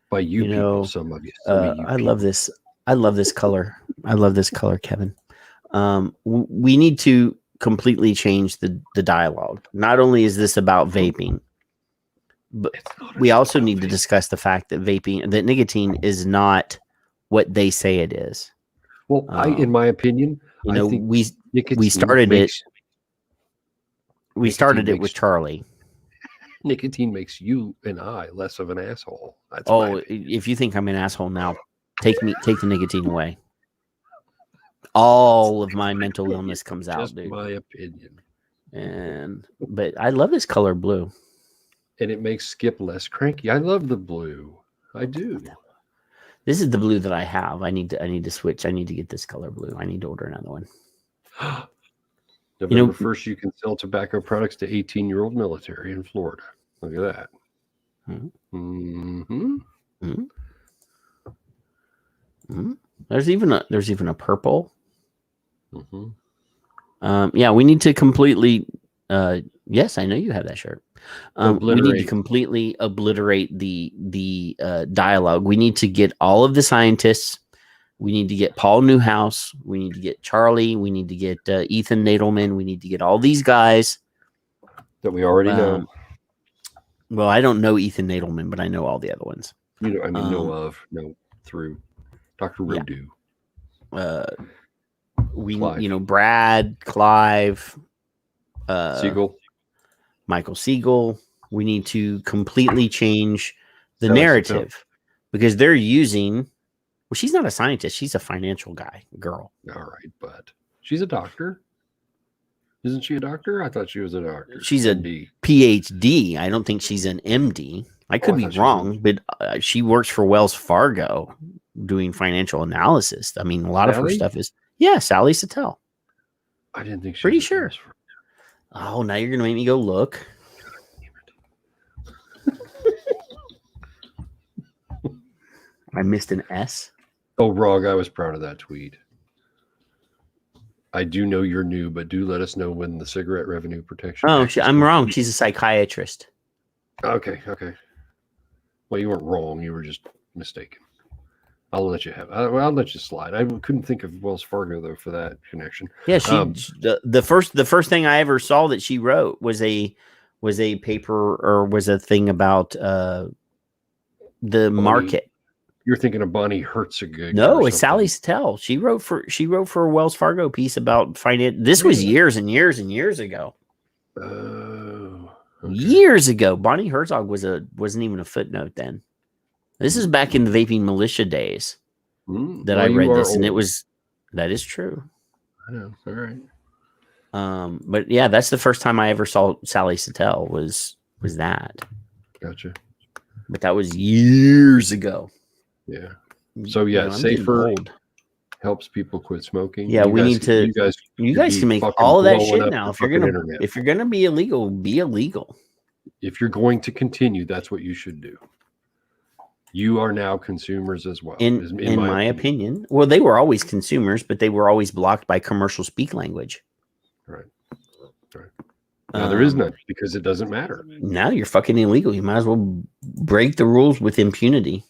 By people, some of you. I love this. I love this color. I love this color, Kevin. We need to completely change the dialogue. Not only is this about vaping, but we also need to discuss the fact that nicotine is not what they say it is. Well, in my opinion, I think we started it. We started it with Charlie. Nicotine makes you and I less of an asshole. That's my opinion. If you think I'm an asshole now, take the nicotine away. All of my mental illness comes out, dude. My opinion. But I love this color blue. And it makes Skip less cranky. I love the blue. I do. This is the blue that I have. I need to switch. I need to get this color blue. I need to order another one. November 1st, you can sell tobacco products to 18-year-old military in Florida. Look at that. Mm-hmm. Mm-hmm. Mm-hmm. There's even a purple. Mm-hmm. Yeah, we need to completely. Yes, I know you have that shirt. We need to completely obliterate the dialogue. We need to get all of the scientists. We need to get Paul Newhouse. We need to get Charlie. We need to get Ethan Nadelman. We need to get all these guys that we already know. Well, I don't know Ethan Nadelman, but I know all the other ones. Know through Dr. Rodu. Yeah. Brad, Clive, Siegel, Michael Siegel. We need to completely change the narrative because they're using. Well, she's not a scientist. She's a financial girl. All right, but she's a doctor. Isn't she a doctor? I thought she was a doctor. She's a PhD. I don't think she's an MD. I could be wrong, but she works for Wells Fargo doing financial analysis. I mean, a lot of her stuff is... Yeah, Sally Sattel. I didn't think she Pretty sure. Oh, now you're going to make me go look. I missed an S. Oh, Rog, I was proud of that tweet. I do know you're new, but do let us know when the cigarette revenue protection. Oh, I'm wrong. She's a psychiatrist. Okay. Well, you weren't wrong. You were just mistaken. I'll let you have. I'll let you slide. I couldn't think of Wells Fargo though for that connection. Yeah, the first thing I ever saw that she wrote was a paper or was a thing about the market. You're thinking of Bonnie Herzog. No, it's Sally Sattel. She wrote for a Wells Fargo piece about finance. This was years and years and years ago. Oh, okay. Years ago. Bonnie Herzog wasn't even a footnote then. This is back in the vaping militia days that I read this, and that is true. I know. All right. But yeah, that's the first time I ever saw Sally Sattel was that. Gotcha. But that was years ago. Yeah. So yeah, safer helps people quit smoking. Yeah, we need to. You guys can make all of that shit now. If you're gonna be illegal, be illegal. If you're going to continue, that's what you should do. You are now consumers as well. In my opinion. Well, they were always consumers, but they were always blocked by commercial speak language. Right. Now there is none because it doesn't matter. Now you're fucking illegal. You might as well break the rules with impunity.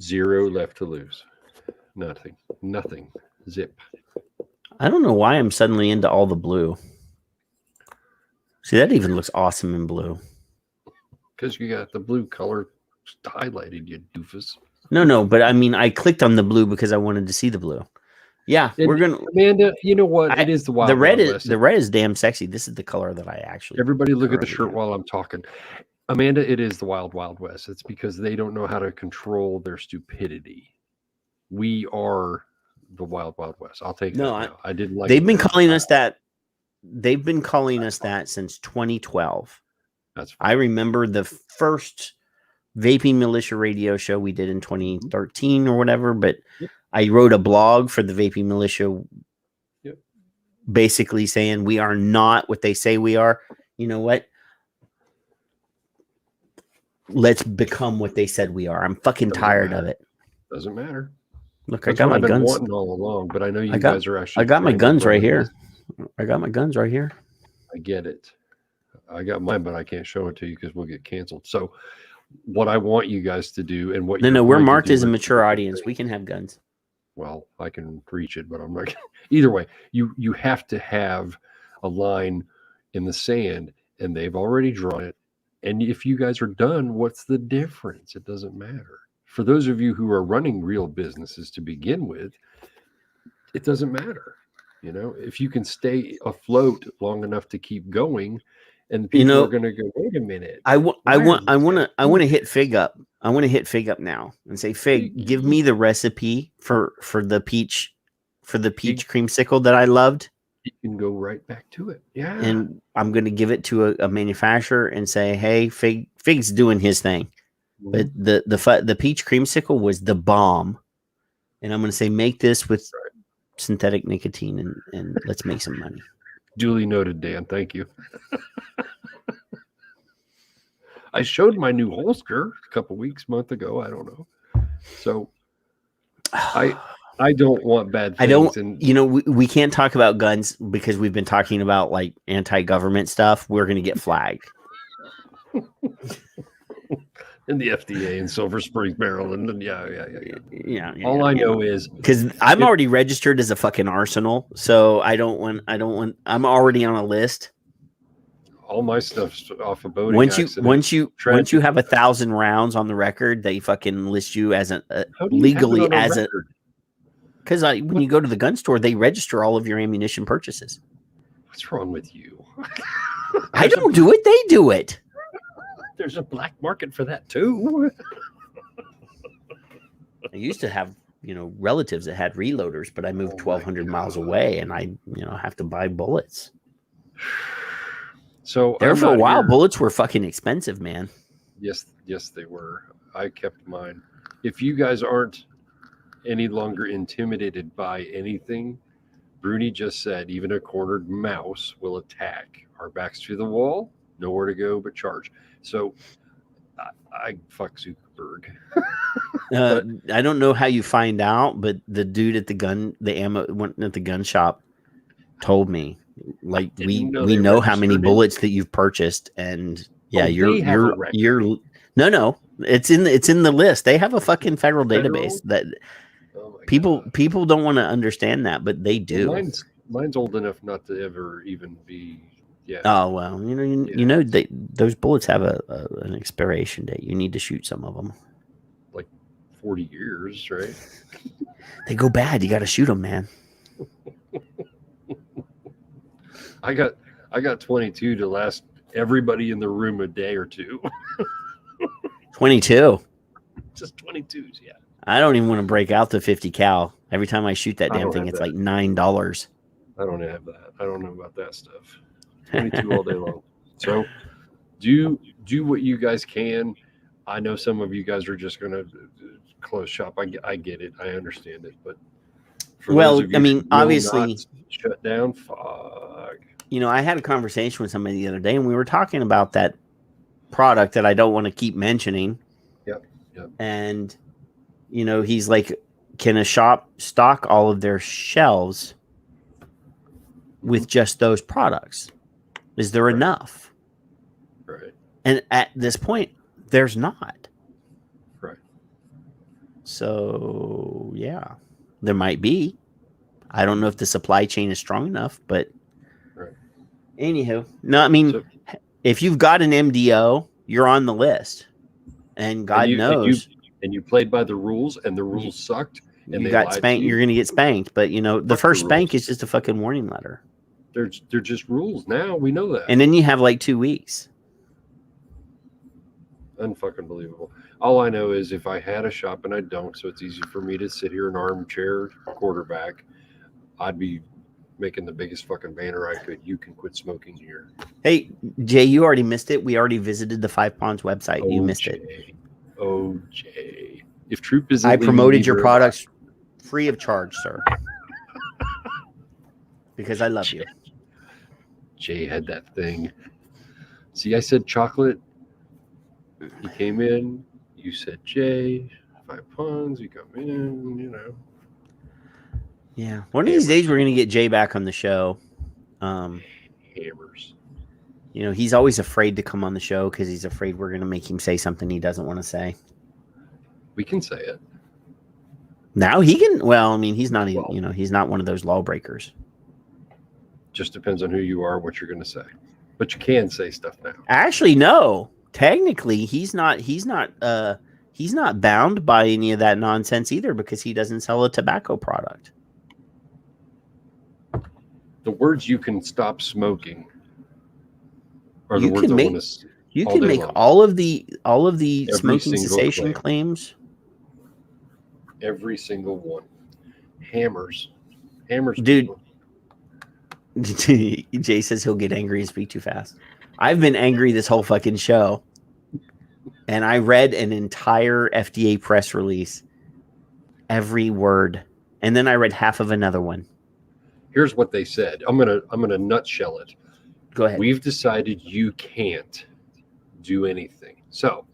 0 left to lose. Nothing. Zip. I don't know why I'm suddenly into all the blue. See, that even looks awesome in blue. Because you got the blue color highlighted, you doofus. No, but I mean, I clicked on the blue because I wanted to see the blue. Yeah, we're gonna. Amanda, you know what? It is the wild. The red is damn sexy. This is the color that I actually. Everybody, look at the shirt while I'm talking. Amanda, it is the wild, wild west. It's because they don't know how to control their stupidity. We are the wild, wild west. I'll take that. I didn't like. They've been calling us that. They've been calling us that since 2012. That's. I remember the first vaping militia radio show we did in 2013 or whatever, but I wrote a blog for the vaping militia, basically saying we are not what they say we are. You know what? Let's become what they said we are. I'm fucking tired of it. Doesn't matter. Look, I got my guns all along, but I know you guys are actually. I got my guns right here. I got my guns right here. I get it. I got mine, but I can't show it to you because we'll get canceled. So, what I want you guys to do, and what we're marked as a mature audience. We can have guns. Well, I can reach it, but I'm not. Either way, you have to have a line in the sand, and they've already drawn it. And if you guys are done, what's the difference? It doesn't matter. For those of you who are running real businesses to begin with, it doesn't matter. You know, if you can stay afloat long enough to keep going And people are going to go, wait a minute. I want to hit Fig up. I want to hit Fig up now and say, Fig, give me the recipe for the peach creamsicle that I loved. You can go right back to it. Yeah. And I'm going to give it to a manufacturer and say, hey, Fig's doing his thing. But the peach creamsicle was the bomb. And I'm going to say, make this with synthetic nicotine and let's make some money. Duly noted, Dan. Thank you. I showed my new holster a month ago. I don't know. So I don't want bad things. We can't talk about guns because we've been talking about like anti-government stuff. We're going to get flagged. In the FDA in Silver Springs, Maryland. And yeah. All I know is because I'm already registered as a fucking arsenal. So I'm already on a list. All my stuff's off of boating. Once you have 1,000 rounds on the record, they fucking list you as legally as a. Because when you go to the gun store, they register all of your ammunition purchases. What's wrong with you? I don't do it; they do it. There's a black market for that too. I used to have relatives that had reloaders, but I moved 1,200 miles away, and I have to buy bullets. So there for a while, bullets were fucking expensive, man. Yes, they were. I kept mine. If you guys aren't any longer intimidated by anything, Bruni just said, even a cornered mouse will attack. Our backs to the wall, nowhere to go but charge. So I fuck Zuckerberg. I don't know how you find out, but the dude at the gun shop told me, like, we know how many bullets that you've purchased, and you're no, it's in the list. They have a fucking federal database that people don't want to understand that, but they do. Well, mine's old enough not to ever even be. Yeah. Oh well, those bullets have an expiration date. You need to shoot some of them. Like 40 years, right? They go bad. You got to shoot them, man. I got 22 to last everybody in the room a day or two. 22. Just 22s, yeah. I don't even want to break out the 50 cal. Every time I shoot that damn thing, it's like $9. I don't have that. I don't know about that stuff. 22 all day long. So do what you guys can. I know some of you guys are just going to close shop. I get it. I understand it. But obviously shut down. Fuck. I had a conversation with somebody the other day, and we were talking about that product that I don't want to keep mentioning. Yep. And, he's like, can a shop stock all of their shelves with just those products? Is there enough? Right. And at this point, there's not. Right. So, yeah, there might be. I don't know if the supply chain is strong enough, but anywho, no, if you've got an MDO, you're on the list, and God knows. And you played by the rules, and the rules sucked. And you got spanked. You're going to get spanked, but the first spank is just a fucking warning letter. They're just rules now. We know that. And then you have like 2 weeks. Unfucking believable. All I know is if I had a shop, and I don't, so it's easy for me to sit here in armchair quarterback, I'd be making the biggest fucking banner I could. You can quit smoking here. Hey, Jay, you already missed it. We already visited the Five Ponds website. You missed it. OJ. If Troop is, I promoted your products free of charge, sir. Because I love you. Jay had that thing. See, I said chocolate. He came in. You said Jay. 5 Ponds. You come in. Yeah. One of these days, we're going to get Jay back on the show. Hammers. He's always afraid to come on the show because he's afraid we're going to make him say something he doesn't want to say. We can say it. Now he can. Well, I mean, he's not. He's not one of those lawbreakers. Just depends on who you are, what you're going to say. But you can say stuff now. Actually, no. Technically, he's not bound by any of that nonsense either because he doesn't sell a tobacco product. The words "you can stop smoking" are the words I want to. You can make all of the smoking cessation claim. claims. Every single one. Hammers, dude. Jay says he'll get angry and speak too fast. I've been angry this whole fucking show, and I read an entire FDA press release, every word, and then I read half of another one. Here's what they said. I'm gonna nutshell it. Go ahead. We've decided you can't do anything. So,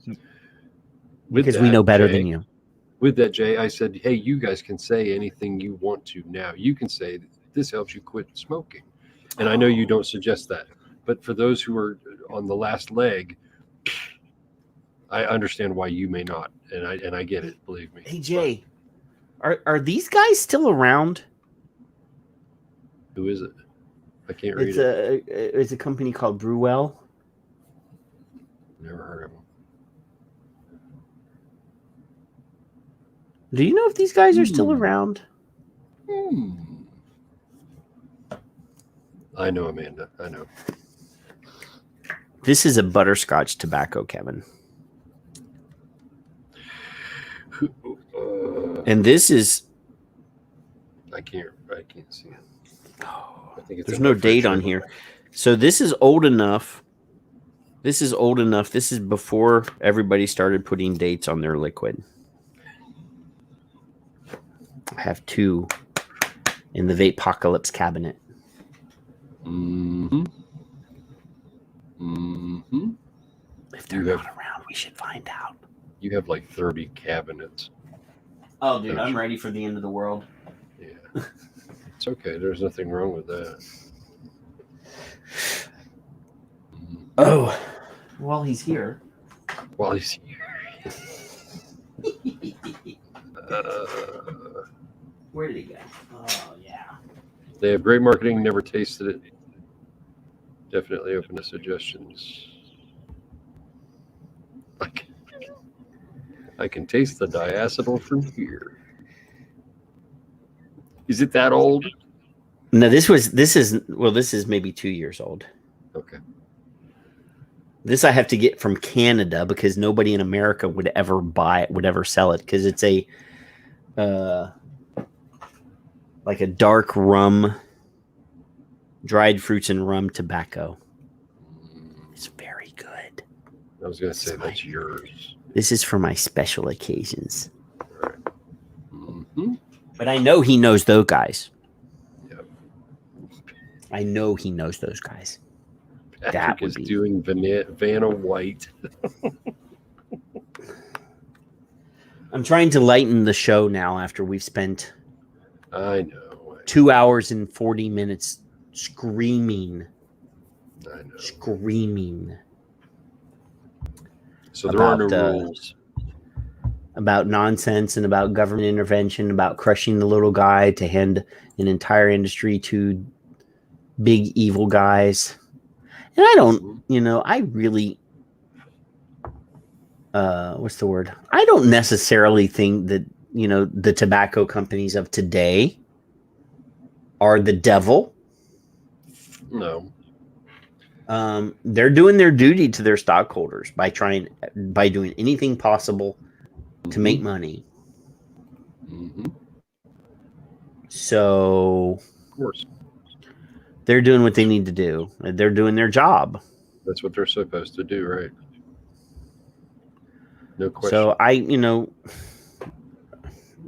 because we know better than you. With that, Jay, I said, hey, you guys can say anything you want to now. You can say this helps you quit smoking. And I know you don't suggest that. But for those who are on the last leg, I understand why you may not. And I get it, believe me. Hey, Jay, are these guys still around? Who is it? I can't read it. It's a company called Brewell. Never heard of them. Do you know if these guys are still around? I know, Amanda. I know. This is a butterscotch tobacco, Kevin. And this is... I can't see it. I think it's there's no date on here. So this is old enough. This is before everybody started putting dates on their liquid. I have two in the Vapepocalypse cabinet. Mm-hmm. Mm-hmm. If they're not around, we should find out. You have like 30 cabinets. Oh, dude, I'm ready for the end of the world. Yeah. It's okay. There's nothing wrong with that. Oh, while he's here. While he's here. Where did he go? Oh, yeah. They have great marketing. Never tasted it. Definitely open to suggestions. I can taste the diacetyl from here. Is it that old? No, this is maybe 2 years old. Okay. This I have to get from Canada because nobody in America would ever buy it, would ever sell it, because it's a like a dark rum, dried fruits and rum tobacco. It's very good. I was going to say that's yours. This is for my special occasions. All right. Mm-hmm. But I know he knows those guys. Yep. I know he knows those guys. Patrick is doing Vanna White. I'm trying to lighten the show now after we've spent I know. 2 hours and 40 minutes screaming. I know. Screaming. So there are no rules. About nonsense and about government intervention, about crushing the little guy to hand an entire industry to big evil guys. And I don't, I really, what's the word? I don't necessarily think that, the tobacco companies of today are the devil. No. They're doing their duty to their stockholders by doing anything possible to make money. Mm-hmm. So, of course, they're doing what they need to do. They're doing their job. That's what they're supposed to do, right? No question. So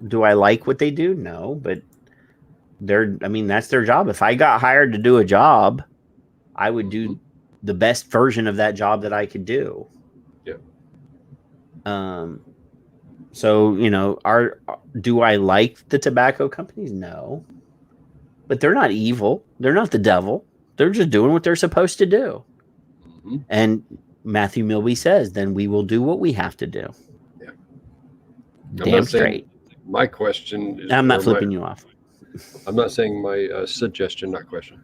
do I like what they do? No, but that's their job. If I got hired to do a job, I would do the best version of that job that I could do. Yeah. So, do I like the tobacco companies? No. But they're not evil. They're not the devil. They're just doing what they're supposed to do. Mm-hmm. And Matthew Milby says, then we will do what we have to do. Yeah. Damn straight. My question is... I'm not flipping you off. I'm not saying my suggestion, not question,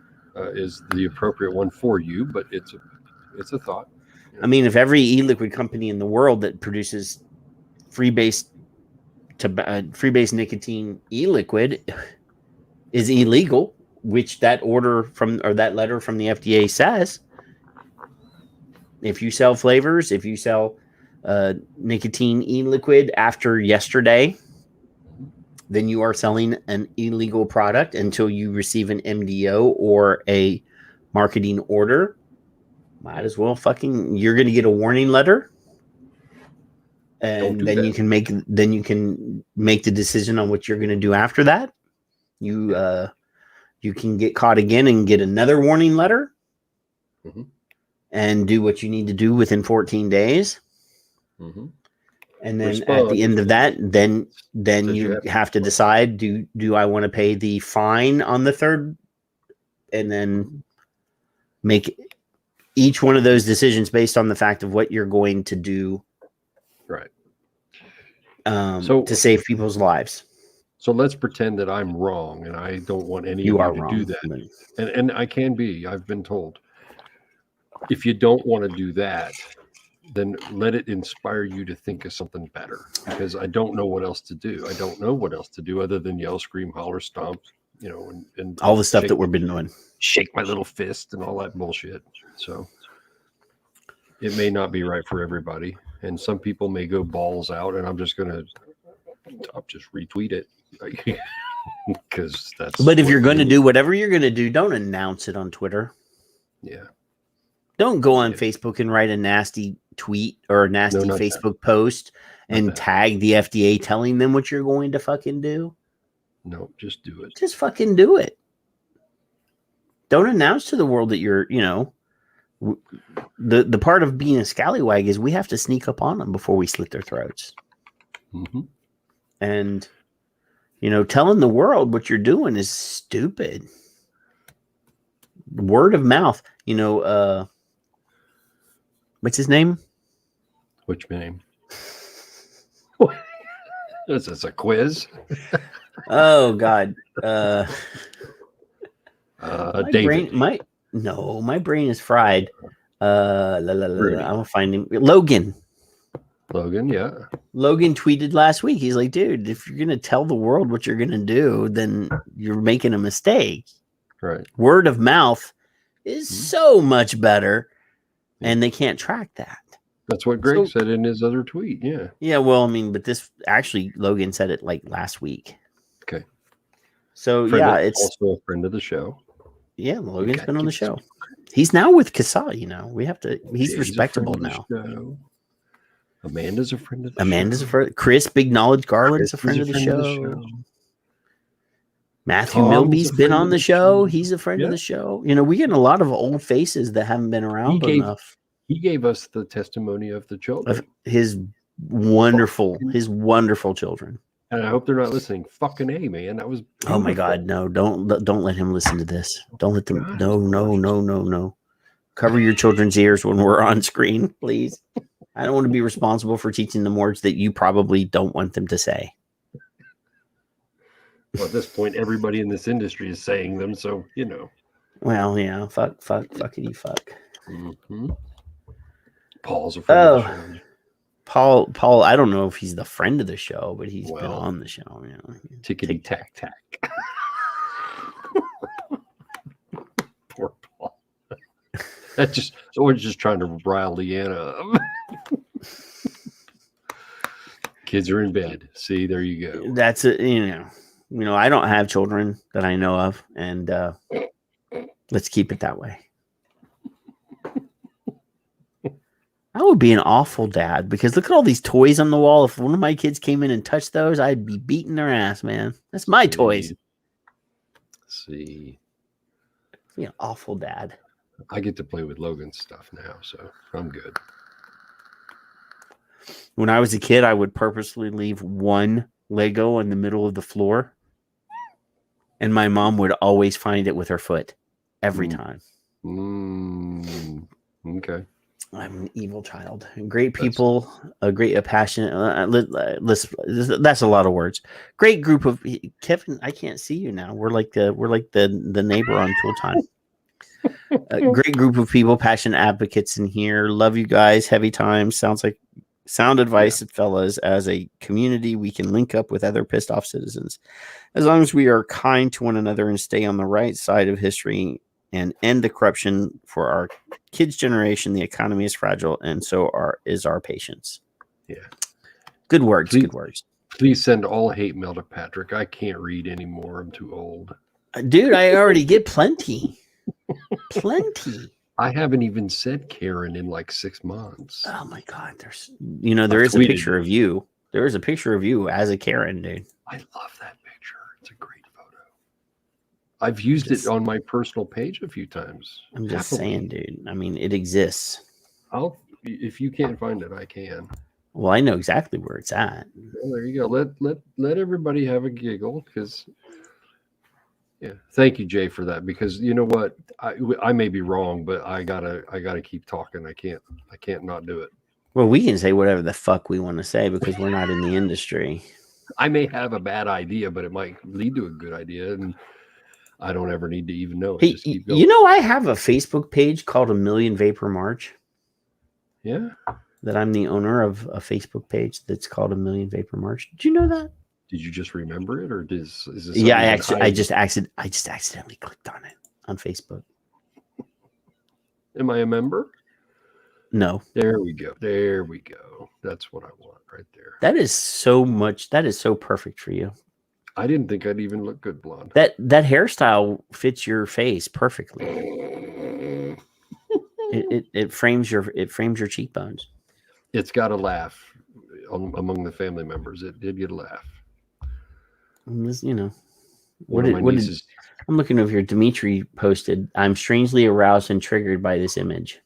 is the appropriate one for you, but it's a thought. I mean, if every e-liquid company in the world that produces free-base nicotine e-liquid is illegal, which that letter from the FDA says, If you sell flavors, if you sell nicotine e-liquid after yesterday, then you are selling an illegal product until you receive an MDO or a marketing order. Might as well you're going to get a warning letter. And then you can make the decision on what you're going to do after that. You can get caught again and get another warning letter, and do what you need to do within 14 days. And then at the end of that, then you have to decide, do I want to pay the fine on the third, and then make each one of those decisions based on the fact of what you're going to do. Right. To save people's lives. So let's pretend that I'm wrong and I don't want any of you to do that. And I can be, I've been told. If you don't want to do that, then let it inspire you to think of something better, because I don't know what else to do. I don't know what else to do other than yell, scream, holler, stomp, and all the stuff that we've been doing. Shake my little fist and all that bullshit. So it may not be right for everybody. And some people may go balls out, and I'll just retweet it. Because that's. But if you're going to do whatever you're going to do, don't announce it on Twitter. Yeah. Don't go on Facebook and write a nasty tweet or a nasty Facebook post and tag the FDA telling them what you're going to fucking do. No, just do it. Just fucking do it. Don't announce to the world that you're, the part of being a scallywag is we have to sneak up on them before we slit their throats. And, telling the world what you're doing is stupid. Word of mouth, what's his name? Which name? Is this a quiz? Oh God. David. My brain is fried. I'm gonna find him. Logan, yeah. Logan tweeted last week. He's like, dude, if you're gonna tell the world what you're gonna do, then you're making a mistake. Right. Word of mouth is so much better, and they can't track that. That's what Greg said in his other tweet. Yeah. Yeah. Well, I mean, but this actually, Logan said it like last week. Okay. So it's also a friend of the show. Yeah, Logan's been on the show. He's now with Kasa, we have to. He's respectable now. Amanda's a friend of the show. Amanda's a friend. Chris Big Knowledge Garland's a friend of the show. Matthew Milby's been on the show. He's a friend of the show. We get a lot of old faces that haven't been around enough. He gave us the testimony of the children. Of his wonderful children. And I hope they're not listening. Fucking A, man. That was beautiful. Oh my God, no! Don't let him listen to this. Don't let them. No. Cover your children's ears when we're on screen, please. I don't want to be responsible for teaching them words that you probably don't want them to say. Well, at this point, everybody in this industry is saying them, so Well, yeah, fuckity fuck. Paul's a friend of the show. Paul, I don't know if he's the friend of the show, but he's been on the show. Tickety tack tack. Poor Paul. We're just trying to rile Leanna up. Kids are in bed. See, there you go. That's it. I don't have children that I know of, and let's keep it that way. I would be an awful dad, because look at all these toys on the wall. If one of my kids came in and touched those, I'd be beating their ass, man. That's my toys. See. Be an awful dad. I get to play with Logan's stuff now, so I'm good. When I was a kid, I would purposely leave one Lego in the middle of the floor, and my mom would always find it with her foot every time. Okay. I'm an evil child. Great people, a passionate. That's a lot of words. Great group of Kevin. I can't see you now. We're like the neighbor on Tool Time. A great group of people, passionate advocates in here. Love you guys. Heavy times. Sounds like sound advice, fellas. As a community, we can link up with other pissed off citizens. As long as we are kind to one another and stay on the right side of history and end the corruption for our kids' generation. The economy is fragile, and so is our patience. Yeah. Good words. Good words. Please send all hate mail to Patrick. I can't read anymore. I'm too old. Dude, I already get plenty. Plenty. I haven't even said Karen in like 6 months. Oh my God. There is a picture of you. There is a picture of you as a Karen, dude. I love that picture. It's a great photo. I've used it on my personal page a few times. I'm just saying, dude. I mean, it exists. If you can't find it, I can. Well, I know exactly where it's at. Well, there you go. Let everybody have a giggle, because yeah. Thank you, Jay, for that, because you know what? I may be wrong, but I gotta keep talking. I can't not do it. Well, we can say whatever the fuck we want to say because we're not in the industry. I may have a bad idea, but it might lead to a good idea, and I don't ever need to even know it. Hey, just keep going. you know, I have a Facebook page called A Million Vapor March. Yeah. That I'm the owner of a Facebook page that's called A Million Vapor March. Did you know that? Did you just remember it, or is this? Yeah, I just accidentally clicked on it on Facebook. Am I a member? No. There we go. There we go. That's what I want right there. That is so much. That is so perfect for you. I didn't think I'd even look good blonde. That hairstyle fits your face perfectly. It frames your cheekbones. It's got a laugh among the family members. It did get a laugh. You know, I'm looking over here. Dimitri posted, "I'm strangely aroused and triggered by this image."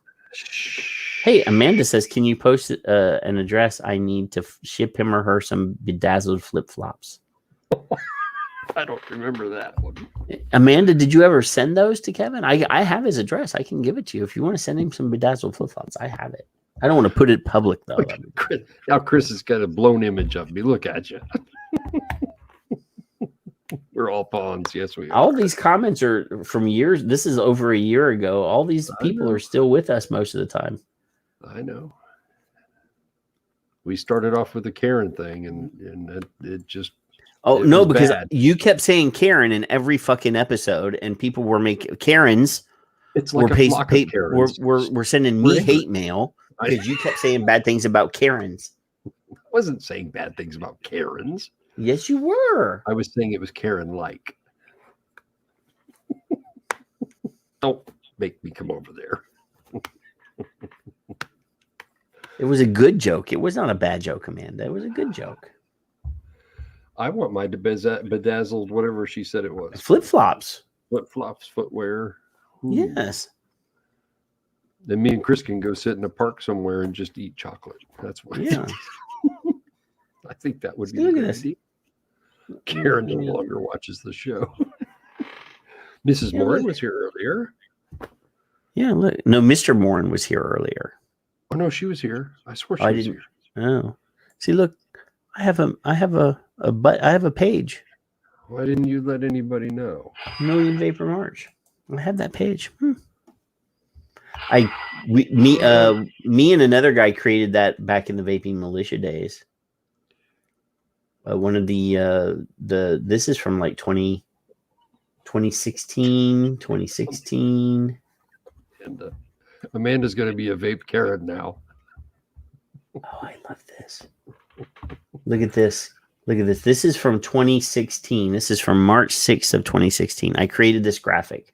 Hey, Amanda says, "Can you post an address? I need to ship him or her some bedazzled flip flops." I don't remember that one. Amanda, did you ever send those to Kevin? I have his address. I can give it to you if you want to send him some bedazzled flip flops. I have it. I don't want to put it public though. Now Chris has got a blown image of me. Look at you. We're all pawns. Yes, we are. All these comments are from years. This is over a year ago. All these people are still with us most of the time. I know. We started off with the Karen thing, and it just. Oh no, because you kept saying Karen in every fucking episode, and people were making Karens. It's like we're sending me hate mail because you kept saying bad things about Karens. I wasn't saying bad things about Karens. Yes, you were. I was saying it was Karen-like. Don't make me come over there. It was a good joke. It was not a bad joke, Amanda. It was a good joke. I want my bedazzled, whatever she said it was. Flip-flops. Flip-flops, footwear. Ooh. Yes. Then me and Chris can go sit in a park somewhere and just eat chocolate. That's what. Yeah. I think that would be a good idea. Karen no longer watches the show. Mrs. Morin was here earlier. Yeah, look. No, Mr. Morin was here earlier. Oh no, she was here. I swear she was here. Oh. See, look, I have a page. Why didn't you let anybody know? Million Vapor March. I have that page. Me and another guy created that back in the vaping militia days. One of this is from like 2016. And Amanda's going to be a vape Karen now. Oh, I love this. Look at this. Look at this. This is from 2016. This is from March 6th of 2016. I created this graphic.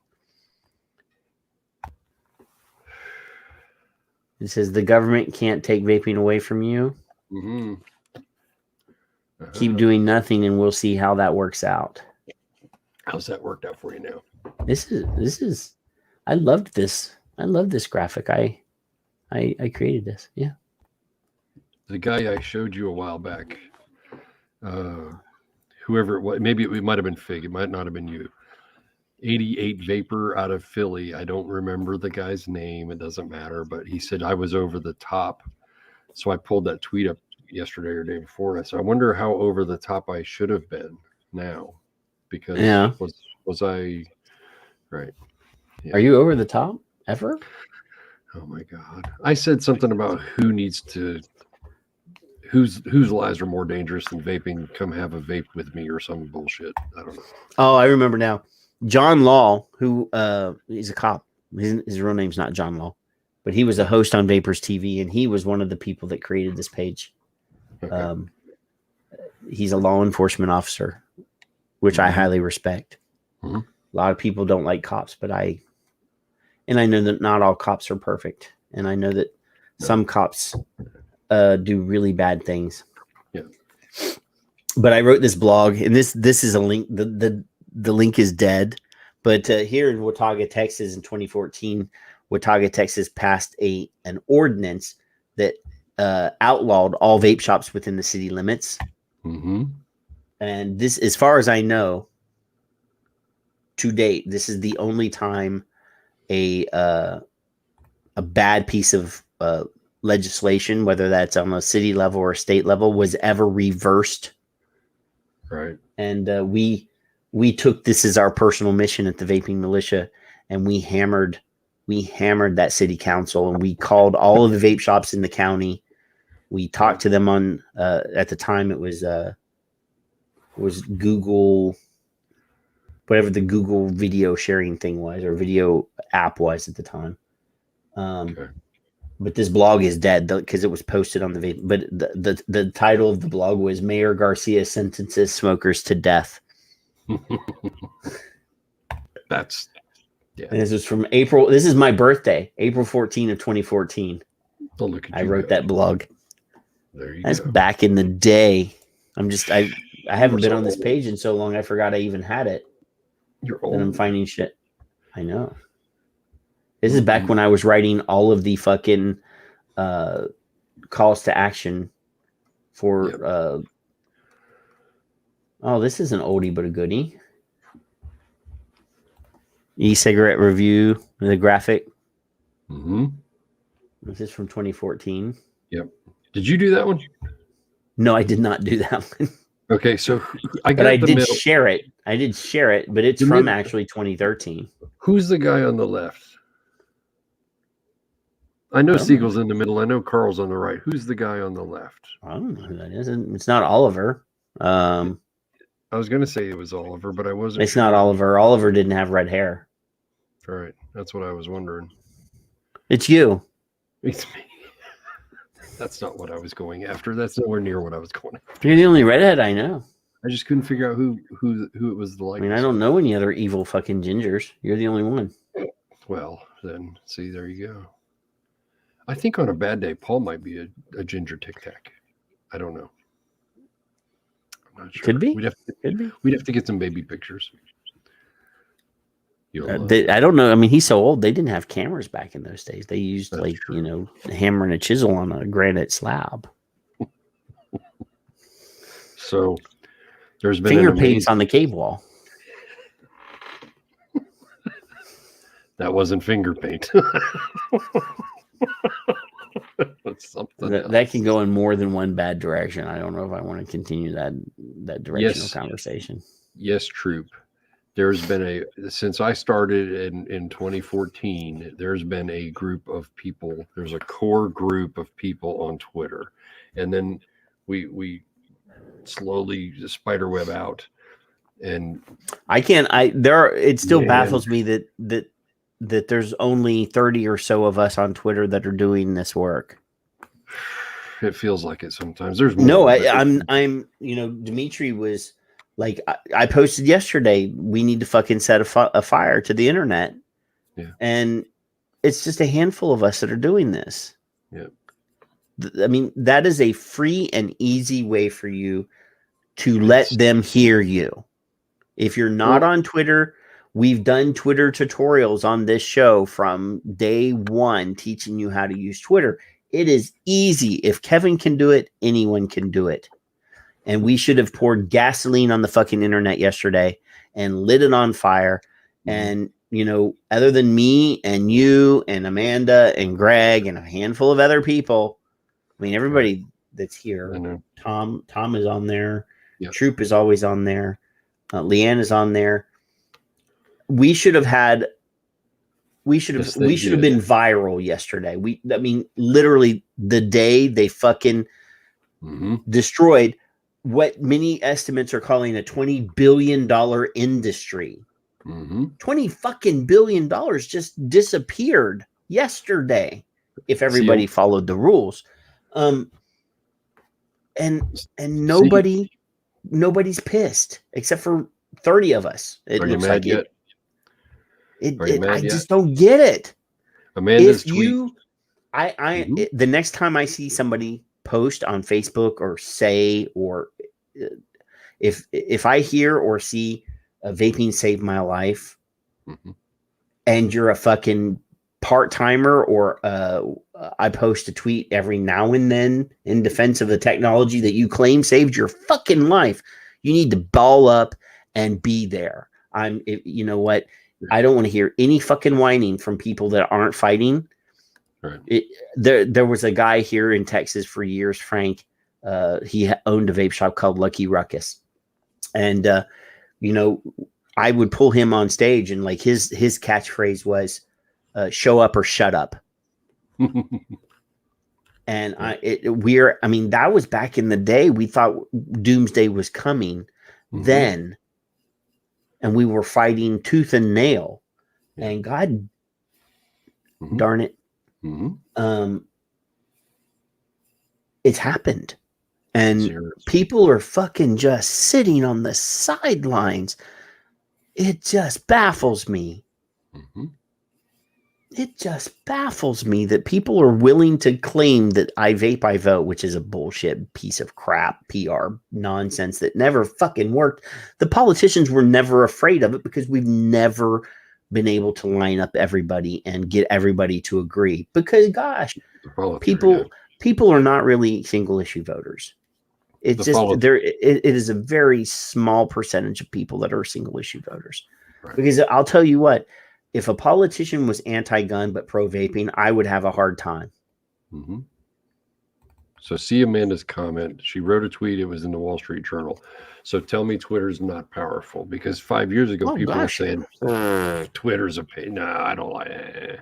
It says the government can't take vaping away from you. Mm-hmm. Keep doing nothing and we'll see how that works out. How's that worked out for you now? This is I loved this. I love this graphic. I created this. Yeah. The guy I showed you a while back, whoever it was, maybe it might have been Fig. It might not have been you. 88 Vapor out of Philly. I don't remember the guy's name. It doesn't matter. But he said I was over the top. So I pulled that tweet up yesterday or day before. I said, I wonder how over the top I should have been now. Because was I right? Yeah. Are you over the top ever? Oh my God. I said something about whose lives are more dangerous than vaping. Come have a vape with me or some bullshit. I don't know. Oh, I remember now. John Law, who he's a cop. His real name's not John Law, but he was a host on Vapors TV, and he was one of the people that created this page. Okay. He's a law enforcement officer, which I highly respect. Mm-hmm. A lot of people don't like cops, but I know that not all cops are perfect, and I know that some cops do really bad things. Yeah. But I wrote this blog, and this is a link. The link is dead. But here in Watauga, Texas, in 2014, Watauga, Texas passed an ordinance that outlawed all vape shops within the city limits. Mm-hmm. And this, as far as I know, to date, this is the only time a bad piece of legislation, whether that's on a city level or a state level, was ever reversed. Right. And we took this as our personal mission at the Vaping Militia, and we hammered that city council, and we called all of the vape shops in the county. We talked to them on at the time it was Google, whatever the Google video sharing thing was, or video app was at the time. Okay. But this blog is dead because it was posted on the vape. But the title of the blog was Mayor Garcia sentences smokers to death. That's And this was from April. This is my birthday, April 14 of 2014. Oh, look at I wrote that blog. There you That's go. back in the day. I haven't been on this page in so long. I forgot I even had it. You're old. And I'm finding shit. I know. This is back when I was writing all of the fucking calls to action for. Oh, this is an oldie but a goodie. E-cigarette review, the graphic. Mm-hmm. This is from 2014. Yep. Did you do that one? No, I did not do that one. Okay, so I did share it. I did share it, but it's from actually 2013. Who's the guy on the left? I know Siegel's in the middle. I know Carl's on the right. Who's the guy on the left? I don't know who that is. It's not Oliver. I was going to say it was Oliver, but I wasn't. It's not Oliver. Oliver didn't have red hair. All right. That's what I was wondering. It's you. It's me. That's not what I was going after. That's nowhere near what I was going after. You're the only redhead I know. I just couldn't figure out who it was the like. I mean, I don't know any other evil fucking gingers. You're the only one. Well, then, see, there you go. I think on a bad day, Paul might be a ginger Tic Tac. I don't know. I'm not sure. Could be. We'd have to get some baby pictures. I don't know. I mean, he's so old. They didn't have cameras back in those days. They used a hammer and a chisel on a granite slab. So there's been finger paints on the cave wall. That wasn't finger paint. That's something that can go in more than one bad direction. I don't know if I want to continue that directional conversation. Yes, Troop. There's been since I started in 2014, there's been a group of people. There's a core group of people on Twitter, and then we slowly spiderweb out. And it still baffles me that there's only 30 or so of us on Twitter that are doing this work. It feels like it sometimes. There's more. No, I'm Dimitri was like, I posted yesterday, we need to fucking set a fire to the internet. Yeah. And it's just a handful of us that are doing this. Yeah. I mean, that is a free and easy way for you to let them hear you. If you're not on Twitter, we've done Twitter tutorials on this show from day one, teaching you how to use Twitter. It is easy. If Kevin can do it, anyone can do it. And we should have poured gasoline on the fucking internet yesterday and lit it on fire. And, other than me and you and Amanda and Greg and a handful of other people, I mean, everybody that's here, Tom is on there. Yep. Troop is always on there. Leanne is on there. We should have been viral yesterday. Literally the day they fucking destroyed what many estimates are calling a $20 billion industry $20 fucking billion just disappeared yesterday if everybody followed the rules. And nobody's pissed except for 30 of us. It looks like it. I just don't get it. Amanda's tweet. The next time I see somebody post on Facebook or say, or if I hear or see vaping saved my life, and you're a fucking part-timer, or I post a tweet every now and then in defense of the technology that you claim saved your fucking life, you need to ball up and be there. You know what? I don't want to hear any fucking whining from people that aren't fighting. Right. There was a guy here in Texas for years, Frank. He owned a vape shop called Lucky Ruckus. And, I would pull him on stage, and like his catchphrase was, show up or shut up. And that was back in the day. We thought doomsday was coming then. And we were fighting tooth and nail, and God darn it. It's happened, and people are fucking just sitting on the sidelines. It just baffles me. It just baffles me that people are willing to claim that I vape, I vote, which is a bullshit piece of crap, PR nonsense that never fucking worked. The politicians were never afraid of it because we've never been able to line up everybody and get everybody to agree. Because, gosh, people are not really single issue voters. It's it is a very small percentage of people that are single issue voters. Right. Because I'll tell you what. If a politician was anti-gun but pro-vaping, I would have a hard time. So see Amanda's comment. She wrote a tweet. It was in the Wall Street Journal. So tell me Twitter's not powerful. Because 5 years ago, people were saying, Twitter's a pain. No, I don't like it.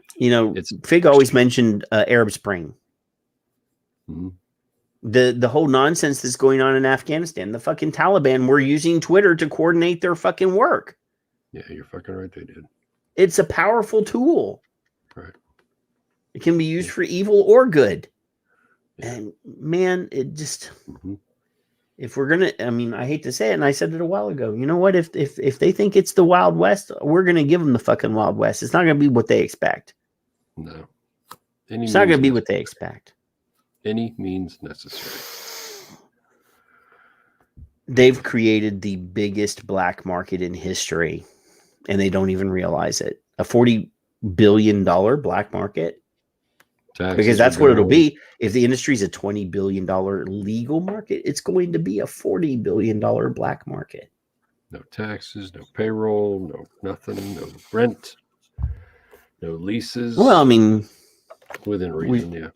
Fig always mentioned Arab Spring. The whole nonsense that's going on in Afghanistan. The fucking Taliban were using Twitter to coordinate their fucking work. Yeah, you're fucking right. They did. It's a powerful tool. Right. It can be used for evil or good. And man, it just, if we're going to, I hate to say it, and I said it a while ago, you know what? If they think it's the Wild West, we're going to give them the fucking Wild West. It's not going to be what they expect. No. It's not going to be what they expect. Any means necessary. They've created the biggest black market in history. And they don't even realize it. A $40 billion black market. Because that's what it'll be. If the industry is a $20 billion legal market, it's going to be a $40 billion black market. No taxes, no payroll, no nothing, no rent, no leases. Well, within reason,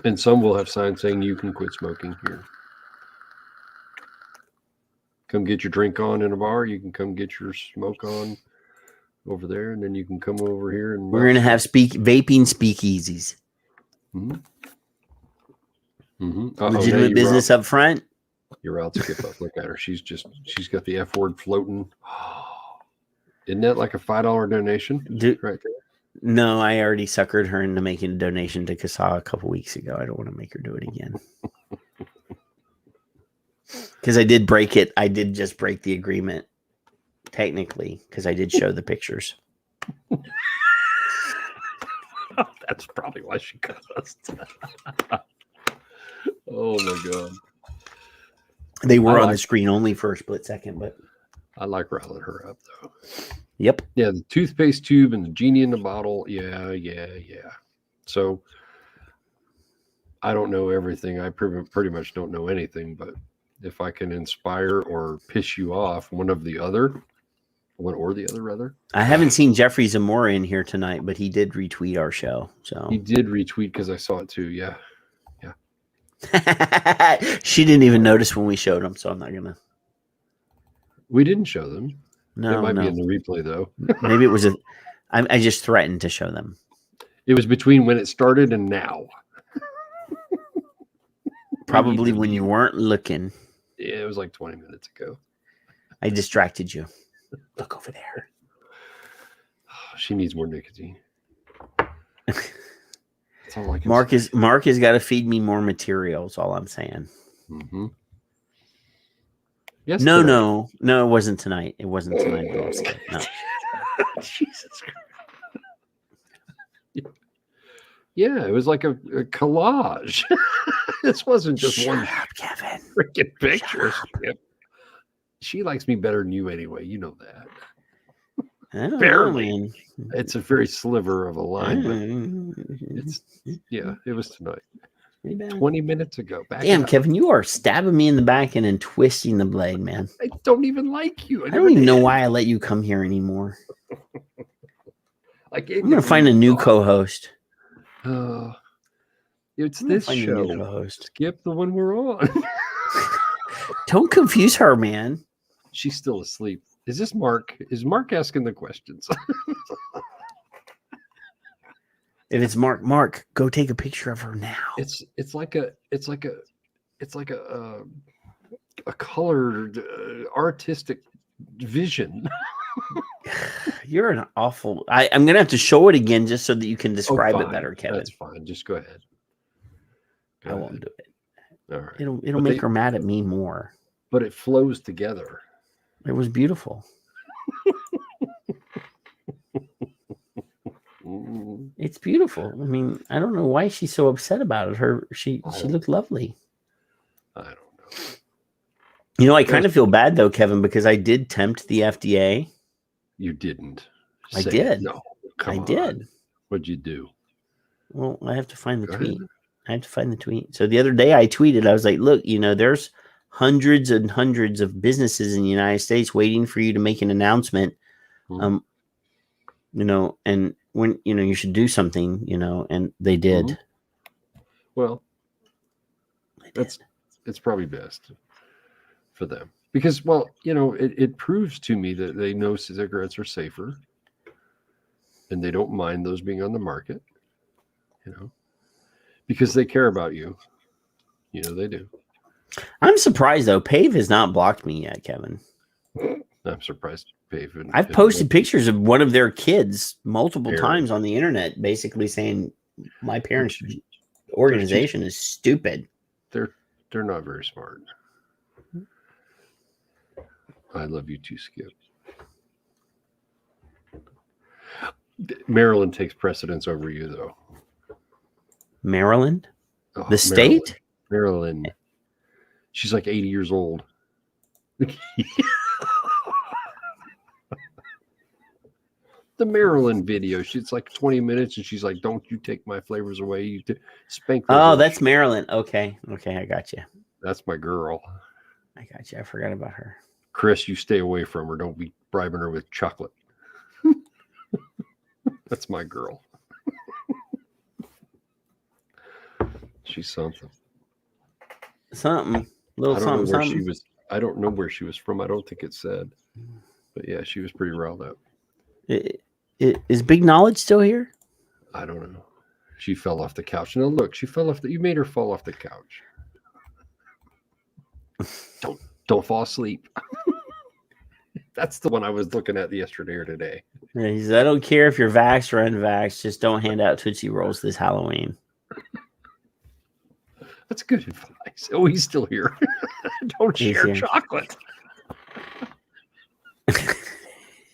And some will have signs saying you can quit smoking here. Come get your drink on in a bar. You can come get your smoke on over there, and then you can come over here. And we're going to have vaping speakeasies. Legitimate business up front. You're out, Skip up. Look at her. She's got the F word floating. Isn't that like a $5 donation? Right there. No, I already suckered her into making a donation to Casa a couple weeks ago. I don't want to make her do it again. Because I did break it. I did just break the agreement, technically, because I did show the pictures. That's probably why she cussed. Oh, my God. They were on the screen only for a split second, but... I like riling her up, though. Yep. Yeah, the toothpaste tube and the genie in the bottle. Yeah. So, I don't know everything. I pretty much don't know anything, but... if I can inspire or piss you off, one or the other. I haven't seen Jeffrey Zamora in here tonight, but he did retweet our show. So he did retweet because I saw it too. Yeah. She didn't even notice when we showed them, so I'm not gonna. We didn't show them. No, it might be in the replay though. Maybe it was I just threatened to show them. It was between when it started and now. Probably when you weren't looking. Yeah, it was like 20 minutes ago. I distracted you. Look over there. She needs more nicotine. That's all I can Mark say. has got to feed me more materials. All I'm saying. Mm-hmm. Yes. No, it wasn't tonight. It wasn't tonight. No. Jesus Christ. Yeah, it was like a collage. This wasn't just one Kevin. freaking picture. She likes me better than you anyway. You know that. Barely. It's a very sliver of a line, but it was tonight. 20 minutes ago. Damn, Kevin, you are stabbing me in the back and then twisting the blade, man. I don't even like you. I don't even know why I let you come here anymore. I'm going to find a new co-host. It's this show. Skip the one we're on. Don't confuse her, man. She's still asleep. Is this Mark? Is Mark asking the questions? If it's Mark, go take a picture of her now. It's like a colored artistic vision. You're an awful. I'm gonna have to show it again just so that you can describe it better, Kevin. That's fine. Just go ahead. I won't do it. All right. It'll make her mad at me more. But it flows together. It was beautiful. It's beautiful. I mean, I don't know why she's so upset about it. She looked lovely. I don't know. You know, I kind of feel bad though, Kevin, because I did tempt the FDA. You didn't. I did. No, I did. What'd you do? Well, I have to find the tweet. I have to find the tweet. So the other day I tweeted, I was like, look, there's hundreds and hundreds of businesses in the United States waiting for you to make an announcement. And when, you should do something, and they did. Well, it's probably best for them because, it proves to me that they know cigarettes are safer and they don't mind those being on the market, because they care about you. They do. I'm surprised though. Pave has not blocked me yet, Kevin. I'm surprised Pave. I've posted pictures of one of their kids multiple times on the internet, basically saying my parents' organization is stupid. They're not very smart. I love you too, Skip. Maryland takes precedence over you, though. Maryland? The state? Maryland. She's like 80 years old. The Maryland video. It's like 20 minutes, and she's like, "Don't you take my flavors away? You spank." Oh, that's Maryland. Okay, I got you. That's my girl. I got you. I forgot about her. Chris, you stay away from her. Don't be bribing her with chocolate. That's my girl. She's something. Something. Little something. She was. I don't know where she was from. I don't think it said. But yeah, she was pretty riled up. Is Big Knowledge still here? I don't know. She fell off the couch. No, look, she fell off. You made her fall off the couch. Don't fall asleep. That's the one I was looking at yesterday or today. Yeah, he says, I don't care if you're vaxxed or unvaxxed. Just don't hand out Tootsie Rolls this Halloween. That's good advice. Oh, he's still here. Don't share chocolate.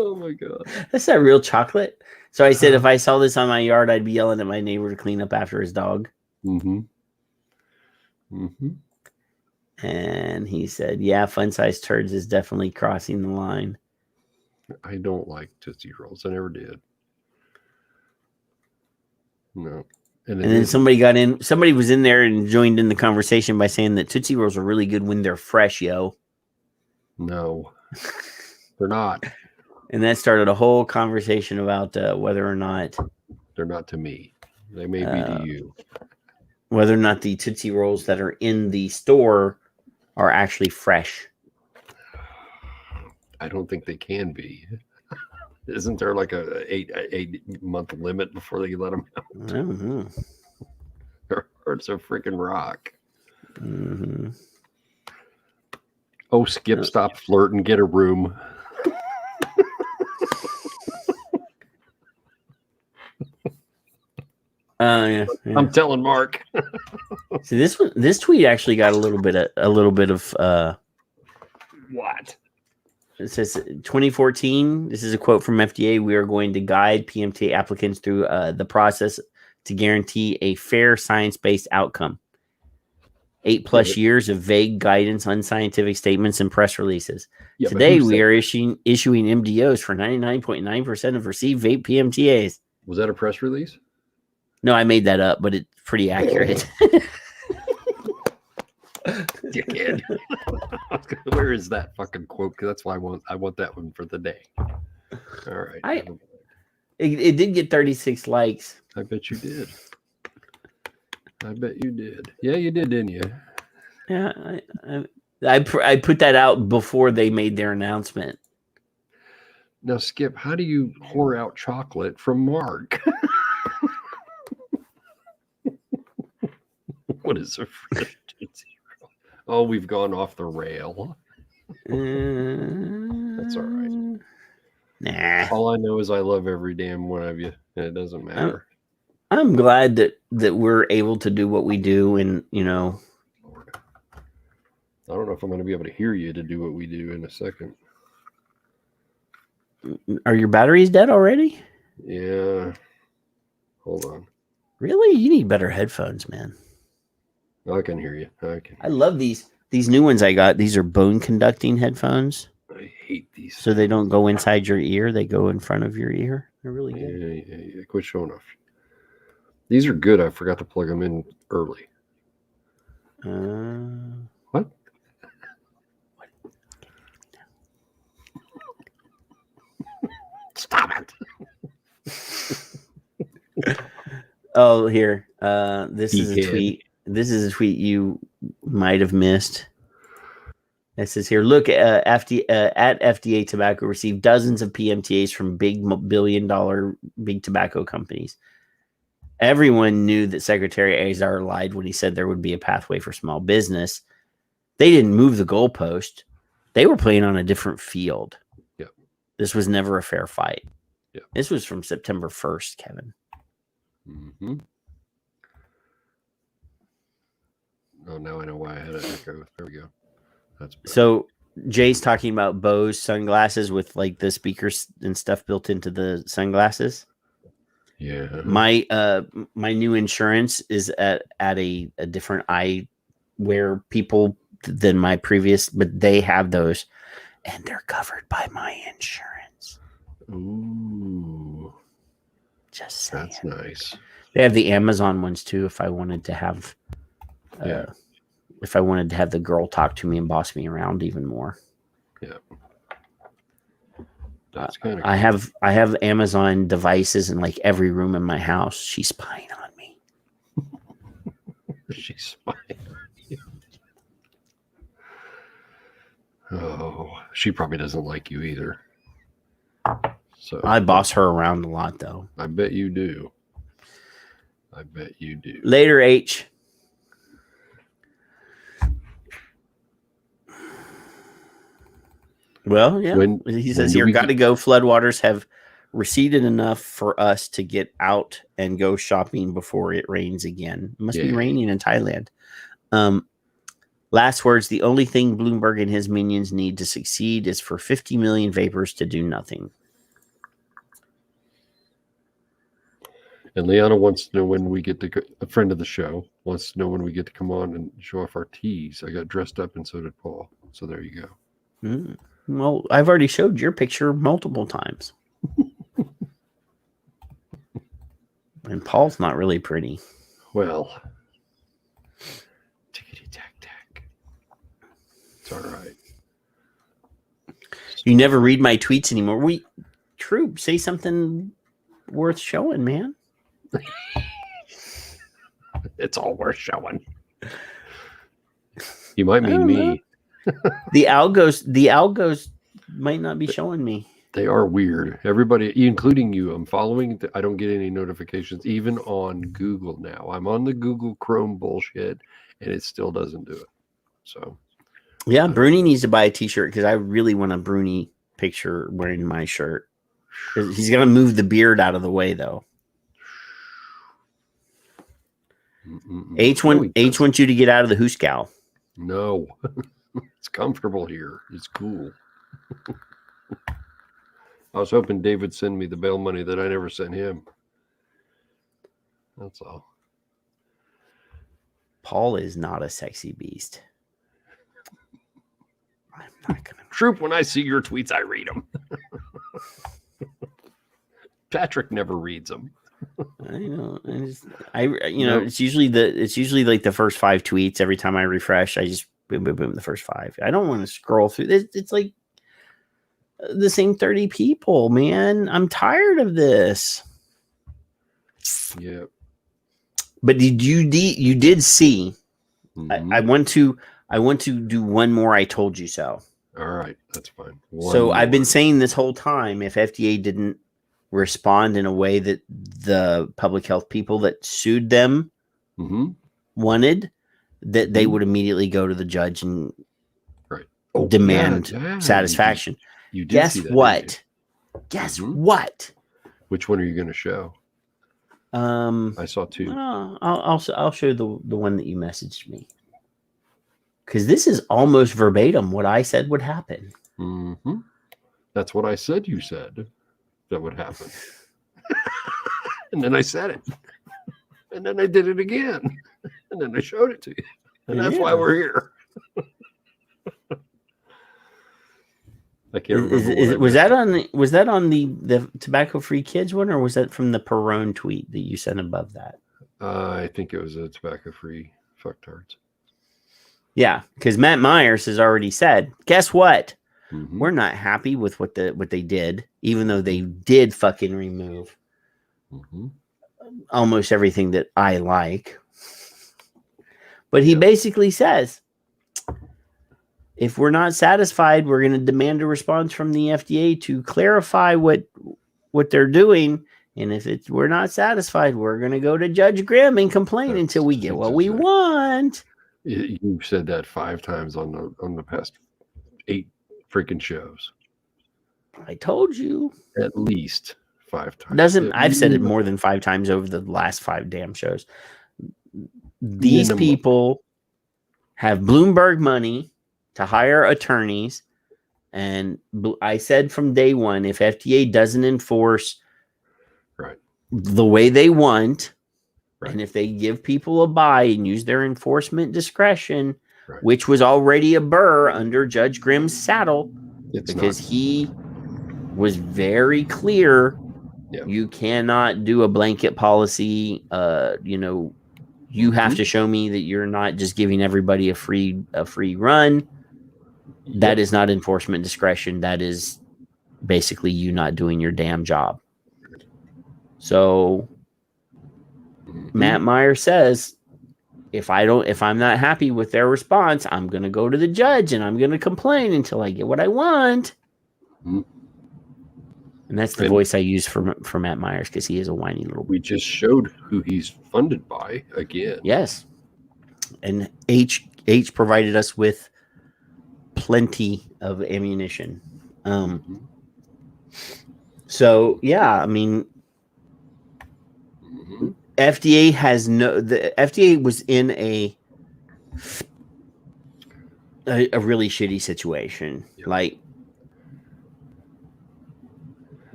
Oh my God. That's not real chocolate. So I said if I saw this on my yard, I'd be yelling at my neighbor to clean up after his dog. Mm-hmm. And he said, yeah, fun-sized turds is definitely crossing the line. I don't like Tootsie Rolls. I never did. No. And then somebody was in there and joined in the conversation by saying that Tootsie Rolls are really good when they're fresh, yo. No, they're not. And that started a whole conversation about whether or not they're not to me. They may be to you. Whether or not the Tootsie Rolls that are in the store are actually fresh. I don't think they can be. Isn't there like a 8-month limit before they let them out? I don't know. Their hearts are freaking rock. Mm-hmm. Oh, Skip, stop flirting. Get a room. Yeah. I'm telling Mark. See, this tweet actually got a little bit of what? It says 2014. This is a quote from FDA. We are going to guide PMTA applicants through the process to guarantee a fair science-based outcome. 8+ years of vague guidance, unscientific statements, and press releases. Yeah, Today, we are issuing MDOs for 99.9% of received vape PMTAs. Was that a press release? No, I made that up, but it's pretty accurate. Dickhead. Where is that fucking quote? Because that's why I want that one for the day. All right. It did get 36 likes. I bet you did. Yeah, you did, didn't you? Yeah, I put that out before they made their announcement. Now, Skip, how do you whore out chocolate from Mark? What is a fresh Oh, we've gone off the rail. That's all right. Nah. All I know is I love every damn one of you. And it doesn't matter. I'm glad that we're able to do what we do, and I don't know if I'm going to be able to hear you to do what we do in a second. Are your batteries dead already? Yeah. Hold on. Really? You need better headphones, man. I can hear you. I love these new ones I got. These are bone conducting headphones. I hate these. So they don't go inside your ear. They go in front of your ear. They're really good. Yeah. Quit showing off. These are good. I forgot to plug them in early. What? Stop it. Oh, here. This is a tweet. This is a tweet you might have missed. It says here, look, at FDA Tobacco received dozens of PMTAs from big billion-dollar big tobacco companies. Everyone knew that Secretary Azar lied when he said there would be a pathway for small business. They didn't move the goalpost. They were playing on a different field. Yep. This was never a fair fight. Yep. This was from September 1st, Kevin. Mm-hmm. Oh, now I know why I had an echo. There we go. That's better. So Jay's talking about Bose sunglasses with like the speakers and stuff built into the sunglasses. Yeah. My new insurance is at a different eyewear people than my previous, but they have those and they're covered by my insurance. Ooh. Just saying. That's nice. They have the Amazon ones too if I wanted to have if I wanted to have the girl talk to me and boss me around even more. Yeah. That's kind of cool. I have Amazon devices in like every room in my house. She's spying on me. She's spying on you. Oh, she probably doesn't like you either. So I boss her around a lot though. I bet you do. Later, H. Well, yeah. He says here, got to go. Floodwaters have receded enough for us to get out and go shopping before it rains again. It must be raining in Thailand. Last words, the only thing Bloomberg and his minions need to succeed is for 50 million vapors to do nothing. And Liana wants to know when we get to, a friend of the show, wants to know when we get to come on and show off our tees. I got dressed up and so did Paul. So there you go. Well, I've already showed your picture multiple times. And Paul's not really pretty. Well, tickety-tack-tack. It's all right. You never read my tweets anymore. Troop, say something worth showing, man. It's all worth showing. You might mean me. The algos might not be showing me. They are weird. Everybody, including you, I'm following. I don't get any notifications, even on Google now. I'm on the Google Chrome bullshit, and it still doesn't do it. So, Yeah, Bruni needs to buy a T-shirt because I really want a Bruni picture wearing my shirt. He's gonna move the beard out of the way, though. H wants you to get out of the hooscow. No, it's comfortable here. It's cool. I was hoping Dave would send me the bail money that I never sent him. That's all. Paul is not a sexy beast. I'm not gonna. Troop, when I see your tweets, I read them. Patrick never reads them. I know. It's usually like the first 5 tweets. Every time I refresh, I just boom, boom, boom, the first 5. I don't want to scroll through this. It's like the same 30 people, man. I'm tired of this. Yeah. But you did see? Mm-hmm. I want to do one more. I told you so. All right, that's fine. I've been saying this whole time, if FDA didn't respond in a way that the public health people that sued them wanted, that they would immediately go to the judge and demand satisfaction. You did Guess see that, what? Guess what? Which one are you going to show? I saw 2. I'll show the one that you messaged me, because this is almost verbatim what I said would happen. Mm-hmm. That's what I said. You said that would happen, and then I said it, and then I did it again, and then I showed it to you, and that's why we're here. I can't remember. Was that on the tobacco-free kids one, or was that from the Perone tweet that you sent above that? I think it was a tobacco-free fucktards. Yeah, because Matt Myers has already said, guess what? We're not happy with what they did, even though they did fucking remove almost everything that I like. But he basically says, if we're not satisfied, we're going to demand a response from the FDA to clarify what they're doing. And if we're not satisfied, we're going to go to Judge Grimm and complain until we get what we want. You've said that 5 times on the past 8 freaking shows. I told you. At least 5 times. I've said it more than 5 times over the last 5 damn shows. These people have Bloomberg money to hire attorneys, and I said from day one, if FDA doesn't enforce the way they want, and if they give people a buy and use their enforcement discretion, which was already a burr under Judge Grimm's saddle, he was very clear, you cannot do a blanket policy. You have to show me that you're not just giving everybody a free run. That is not enforcement discretion. That is basically you not doing your damn job. So Matt Meyer says, if I'm not happy with their response, I'm going to go to the judge and I'm going to complain until I get what I want. And that's the voice I use for Matt Myers, because he is a whiny little. We just showed who he's funded by again. Yes, and H provided us with plenty of ammunition. So yeah, I mean, FDA the FDA was in a really shitty situation. Like,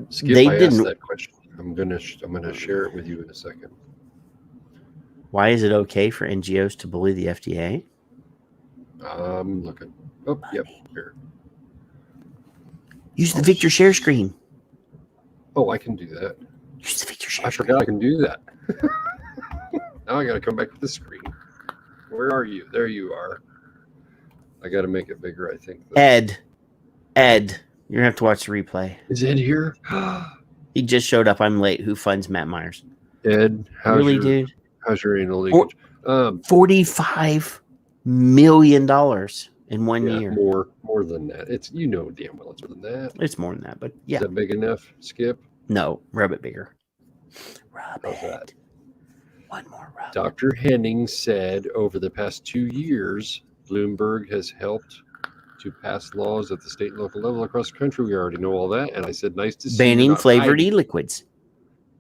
Skip, I asked that question. I'm gonna share it with you in a second. Why is it okay for NGOs to bully the FDA? I'm looking. Oh, yep, here. Use the Victor share screen. Oh, I can do that. Use the Victor share I forgot I can do that. Now I got to come back to the screen. Where are you? There you are. I got to make it bigger, I think. Ed, you're going to have to watch the replay. Is Ed here? He just showed up. I'm late. Who funds Matt Myers? Ed, dude? How's your anal leakage? $45 million in 1 year. More than that. It's damn well it's more than that. It's more than that, but yeah. Is that big enough, Skip? No, rub it bigger. Rub it. One more rub. Dr. Henning said over the past 2 years, Bloomberg has helped to pass laws at the state and local level across the country. We already know all that. And I said, nice to see Banning flavored e-liquids.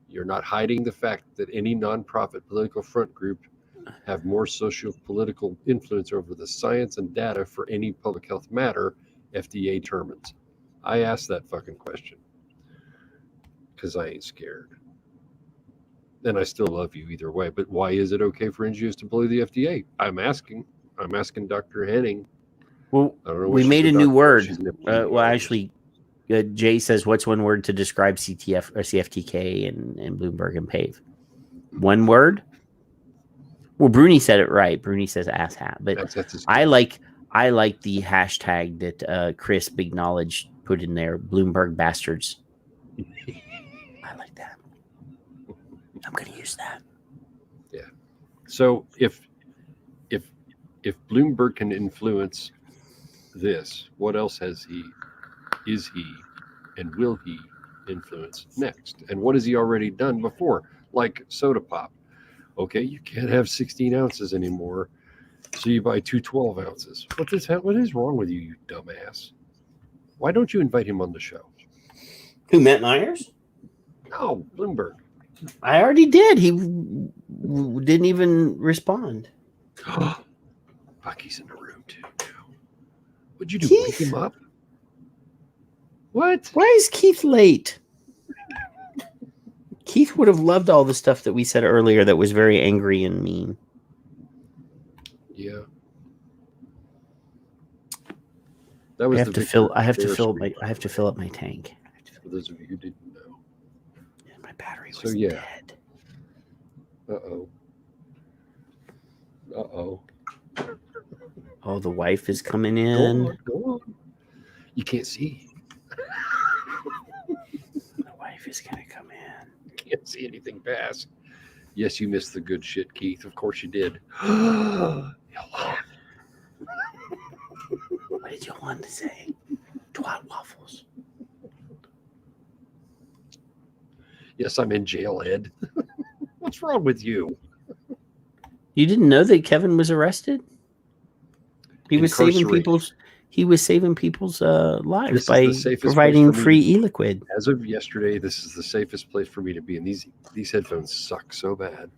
You're not hiding the fact that any nonprofit political front group have more socio-political influence over the science and data for any public health matter, FDA determines. I asked that fucking question because I ain't scared. And I still love you either way. But why is it okay for NGOs to bully the FDA? I'm asking Dr. Henning. Well, we made a new word. Actually, Jay says, what's one word to describe CTF or CFTK and Bloomberg and PAVE? One word? Well, Bruni said it right. Bruni says asshat. But I like the hashtag that Chris Big Knowledge put in there, Bloomberg bastards. I like that. I'm going to use that. Yeah. So if Bloomberg can influence this, what else is he, and will he influence next? And what has he already done before? Like soda pop. Okay, you can't have 16 ounces anymore, so you buy 2 12 ounces. What is wrong with you, you dumbass? Why don't you invite him on the show? Who, Matt Myers? No, Bloomberg. I already did. He didn't even respond. Bucky's in the room too. What'd you do? Keith? Wake him up? What? Why is Keith late? Keith would have loved all the stuff that we said earlier that was very angry and mean. Yeah. That was I have to fill up my tank. For those of you who didn't know. Yeah, my battery was dead. Uh-oh. Oh, the wife is coming in. Go on. You can't see. The wife is going to come in. Can't see anything past. Yes, you missed the good shit, Keith. Of course you did. Hello. What did you want to say? Twat waffles. Yes, I'm in jail, Ed. What's wrong with you? You didn't know that Kevin was arrested? He was saving people's lives by providing free e-liquid. As of yesterday, this is the safest place for me to be, and these headphones suck so bad.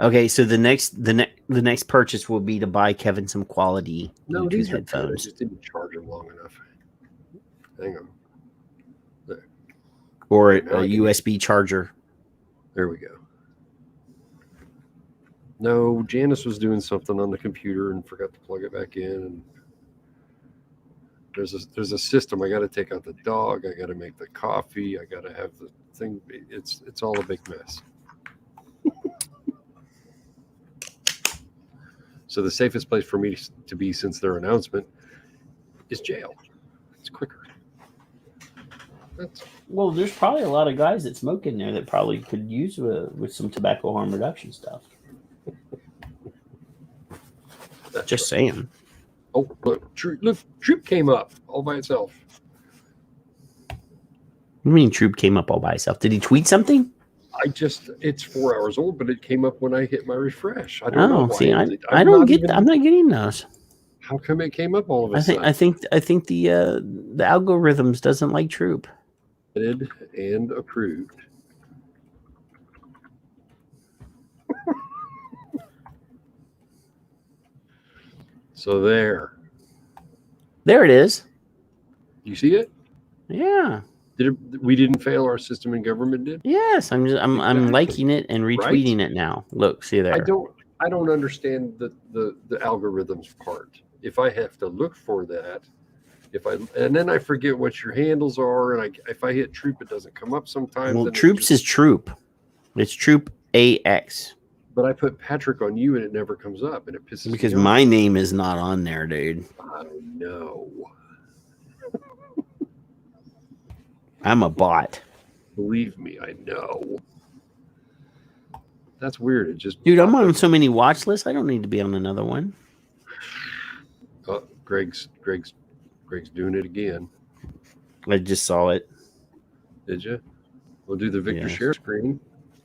Okay, so the next purchase will be to buy Kevin some quality Bluetooth headphones. I just didn't charge them long enough. Hang on. There. Or a USB charger. There we go. No, Janice was doing something on the computer and forgot to plug it back in. And there's a system. I got to take out the dog. I got to make the coffee. I got to have the thing. It's all a big mess. So the safest place for me to be since their announcement is jail. It's quicker. Well, there's probably a lot of guys that smoke in there that probably could use with some tobacco harm reduction stuff. Just saying. Oh, look, Troop came up all by itself. What do you mean Troop came up all by itself? Did he tweet something? It's 4 hours old, but it came up when I hit my refresh. I don't know why. See, I'm not getting those. How come it came up all of a sudden? I think the algorithms doesn't like Troop. And approved. So there it is. You see it? Yeah. We didn't fail. Our system and government did. Yes, I'm liking it and retweeting it now. Look, see there. I don't understand the algorithms part. If I have to look for that, and then I forget what your handles are, and if I hit Troop, it doesn't come up sometimes. Well, Troops is Troop. It's Troop AX. But I put Patrick on you, and it never comes up, and it pisses me off. Because my name is not on there, dude. I know. I'm a bot. Believe me, I know. That's weird. It just dude, I'm on so many watch lists. I don't need to be on another one. Oh, Greg's doing it again. I just saw it. Did you? We'll do the Victor share screen.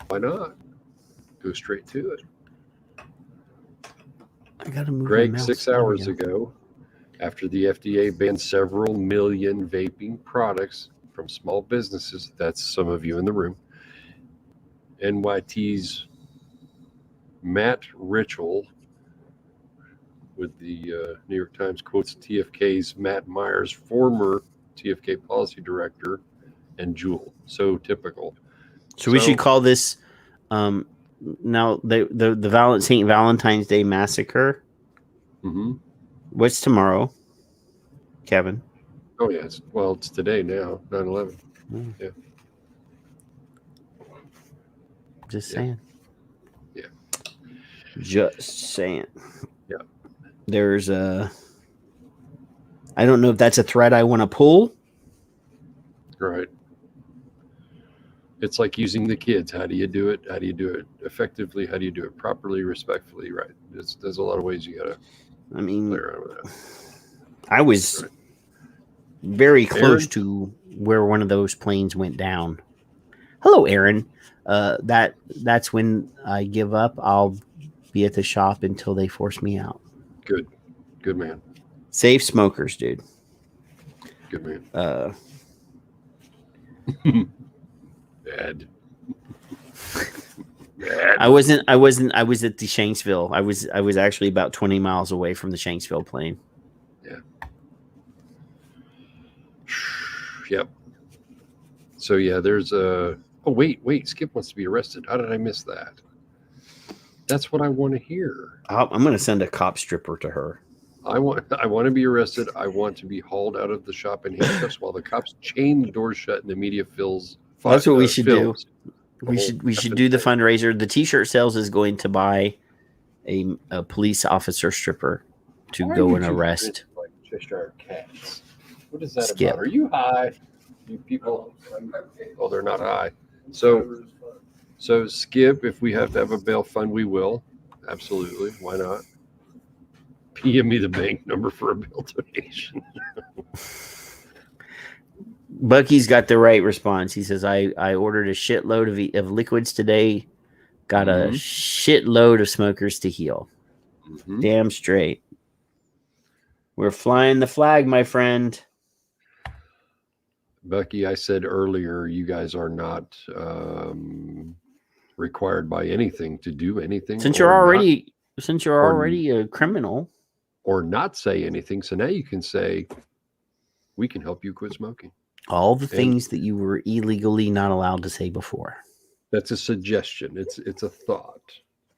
Why not? Go straight to it. I gotta move. Greg, 6 hours ago, After the FDA banned several million vaping products from small businesses, that's some of you in the room, NYT's Matt Ritchell with the New York Times quotes TFK's Matt Myers, former TFK policy director, and Juul. So typical. So we should call this now the St. Valentine's Day Massacre. Mm-hmm. What's tomorrow, Kevin? Oh yeah, it's today now, 9/11. Yeah. Just saying. Yeah. Just saying. Yeah. There's I don't know if that's a thread I want to pull. Right. It's like using the kids. How do you do it? How do you do it effectively? How do you do it properly, respectfully? Right. There's a lot of ways you gotta play around with that. I was very close to where one of those planes went down. Hello, Aaron. That's when I give up. I'll be at the shop until they force me out. Good man. Save smokers, dude. Good man. Bad. I was at the Shanksville. I was actually about 20 miles away from the Shanksville plane. Yeah. Yep. So yeah, there's a. Oh wait! Skip wants to be arrested. How did I miss that? That's what I want to hear. I'm going to send a cop stripper to her. I want to be arrested. I want to be hauled out of the shop in handcuffs while the cops chain the doors shut and the media fills. That's what we should do. We should do the fundraiser. The T-shirt sales is going to buy a police officer stripper to go and arrest. Like Cheshire cats. What is that Skip. about? Are you high? You people? Oh, they're not high. So Skip, if we have to have a bail fund, we will. Absolutely. Why not? PM me the bank number for a bail donation. Bucky's got the right response. He says, I ordered a shitload of liquids today. Got a shitload of smokers to heal. Mm-hmm. Damn straight. We're flying the flag, my friend. Bucky, I said earlier, you guys are not required by anything to do anything. Since you're already a criminal. Or not say anything. So now you can say, we can help you quit smoking. All the things that you were illegally not allowed to say before. That's a suggestion. It's a thought.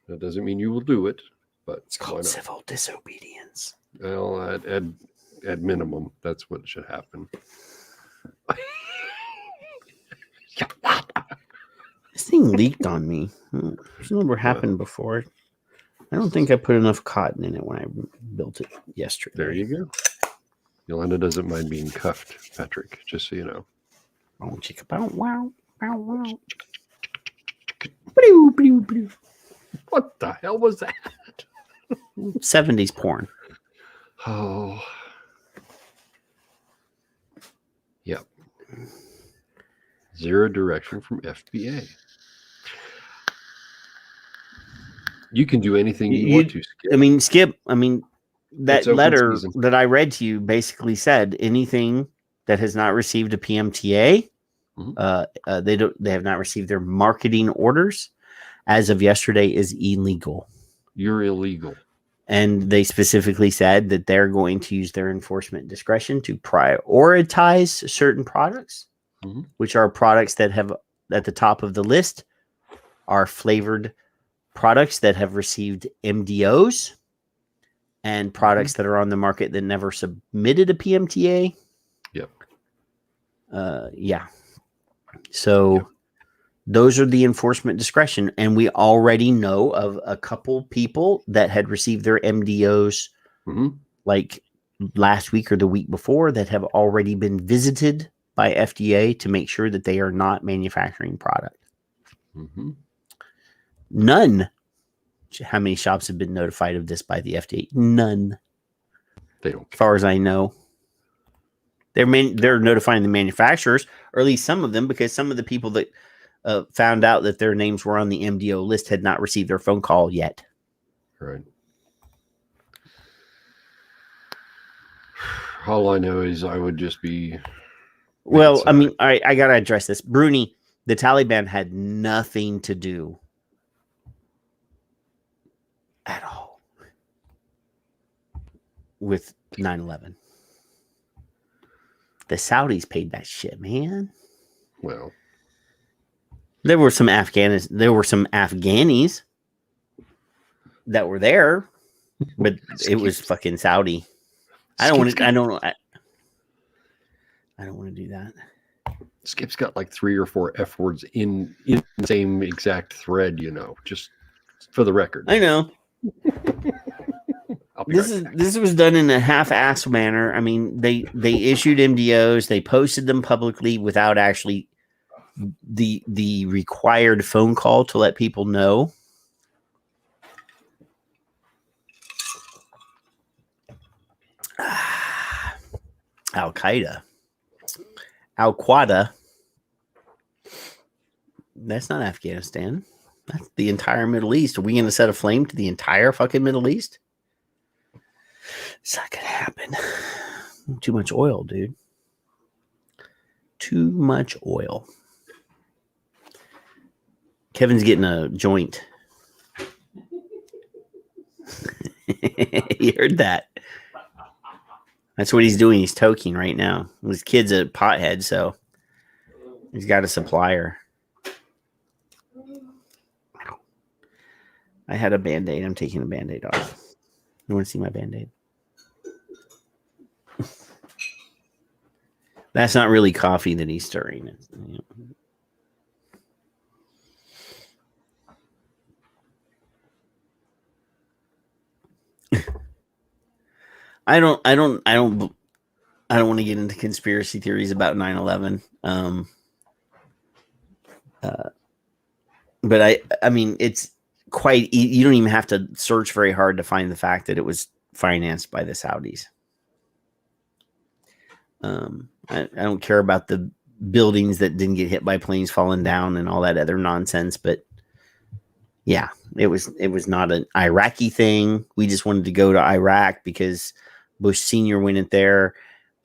That doesn't mean you will do it, but it's called civil disobedience. Well, at minimum, that's what should happen. This thing leaked on me. It's never happened before. I don't think I put enough cotton in it when I built it yesterday. There you go. Yolanda doesn't mind being cuffed, Patrick, just so you know. Oh, chicka bow wow. Bow wow. What the hell was that? 70s porn. Oh. Yep. Zero direction from FBA. You can do anything you want to, Skip. Skip, that letter that I read to you basically said anything that has not received a PMTA, they have not received their marketing orders as of yesterday is illegal. You're illegal. And they specifically said that they're going to use their enforcement discretion to prioritize certain products, which are products that have at the top of the list are flavored products that have received MDOs and products that are on the market that never submitted a PMTA. Yep. Yeah. So those are the enforcement discretion. And we already know of a couple people that had received their MDOs like last week or the week before that have already been visited by FDA to make sure that they are not manufacturing product. None. How many shops have been notified of this by the FDA? None. They don't. As far as I know, they're notifying the manufacturers, or at least some of them, because some of the people that found out that their names were on the MDO list had not received their phone call yet. Right. All I know is I would just be. Well, I mean, I got to address this. Bruni, the Taliban had nothing to do at all with 9/11. The Saudis paid that shit, man. Well, there were some Afghanis that were there, but it was fucking Saudi. I don't want to do that. Skip's got like 3 or 4 F words in the same exact thread, just for the record. I know. This was done in a half-assed manner. I mean, they issued MDOs, they posted them publicly without actually the required phone call to let people know. Al-Qaeda. Al-Qaeda. That's not Afghanistan. That's the entire Middle East. Are we going to set a flame to the entire fucking Middle East? It's not going to happen. Too much oil, dude. Too much oil. Kevin's getting a joint. You heard that? That's what he's doing. He's toking right now. His kid's a pothead, so he's got a supplier. I had a Band-Aid. I'm taking a Band-Aid off. You want to see my Band-Aid? That's not really coffee that he's stirring. I don't want to get into conspiracy theories about 9/11. But I mean, it's quite. You don't even have to search very hard to find the fact that it was financed by the Saudis. I don't care about the buildings that didn't get hit by planes falling down and all that other nonsense, but yeah, it was not an Iraqi thing. We just wanted to go to Iraq because Bush Sr. went in there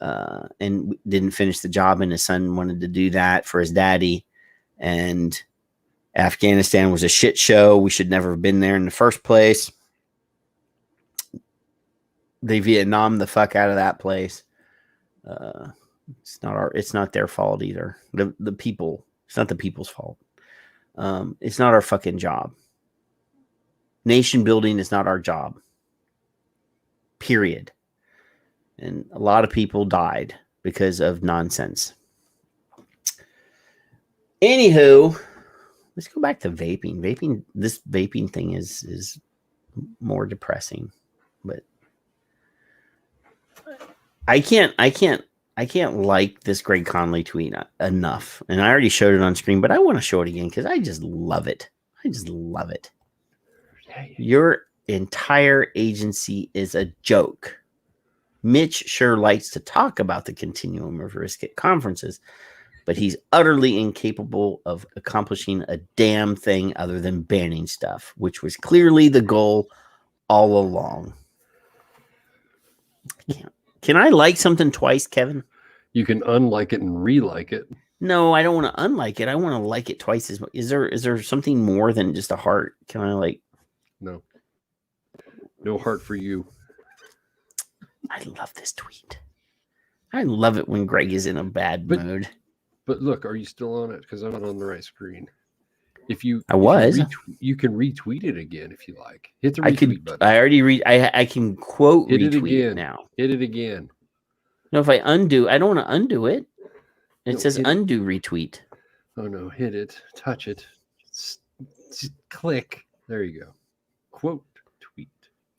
and didn't finish the job, and his son wanted to do that for his daddy. And Afghanistan was a shit show. We should never have been there in the first place. They Vietnam the fuck out of that place. It's not their fault either. The people, it's not the people's fault. It's not our fucking job. Nation building is not our job. Period. And a lot of people died because of nonsense. Anywho, let's go back to vaping. This vaping thing is more depressing, but I can't like this Greg Conley tweet enough. And I already showed it on screen, but I want to show it again because I just love it. Your entire agency is a joke. Mitch sure likes to talk about the continuum of risk at conferences, but he's utterly incapable of accomplishing a damn thing other than banning stuff, which was clearly the goal all along. Can I like something twice, Kevin? You can unlike it and re-like it. No, I don't want to unlike it. I want to like it twice as much. Is there something more than just a heart? Can I like? No heart for you. I love this tweet. I love it when Greg is in a bad mood. But look, are you still on it? Because I'm not on the right screen. You can retweet it again if you like. Hit the retweet button. I already read. I can quote Hit retweet it again. Now. Hit it again. No, if I undo, I don't want to undo it. It says undo retweet. Oh no! Hit it. Touch it. Click. There you go. Quote tweet.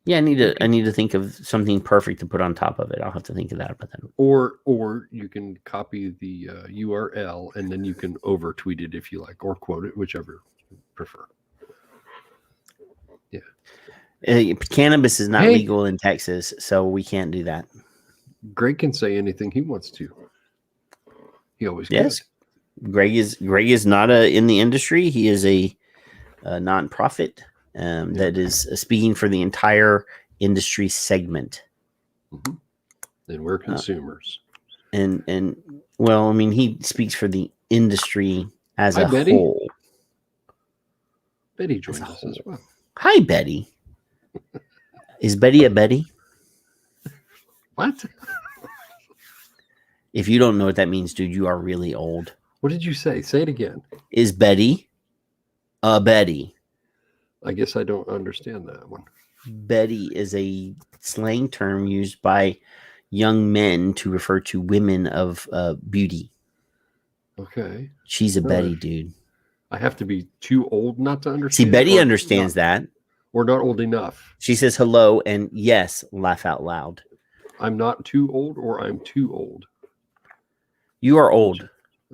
Yeah, I need to think of something perfect to put on top of it. I'll have to think of that. But then, or you can copy the URL and then you can over tweet it if you like, or quote it, whichever you prefer. Yeah. Cannabis is not legal in Texas, so we can't do that. Greg can say anything he wants to. He always yes. Greg is not in the industry. He is a nonprofit. That is speaking for the entire industry segment. Mm-hmm. And we're consumers. And well, I mean, he speaks for the industry as a Betty. whole. Betty joins us as well. Hi, Betty. Is Betty a Betty? What? If you don't know what that means, dude, you are really old. What did you say? Say it again. Is Betty a Betty? I guess I don't understand that one. Betty is a slang term used by young men to refer to women of beauty. Okay. She's a Betty, dude. I have to be too old not to understand. See, Betty understands that. Or not old enough. She says hello and yes, laugh out loud. I'm not too old or I'm too old. You are old.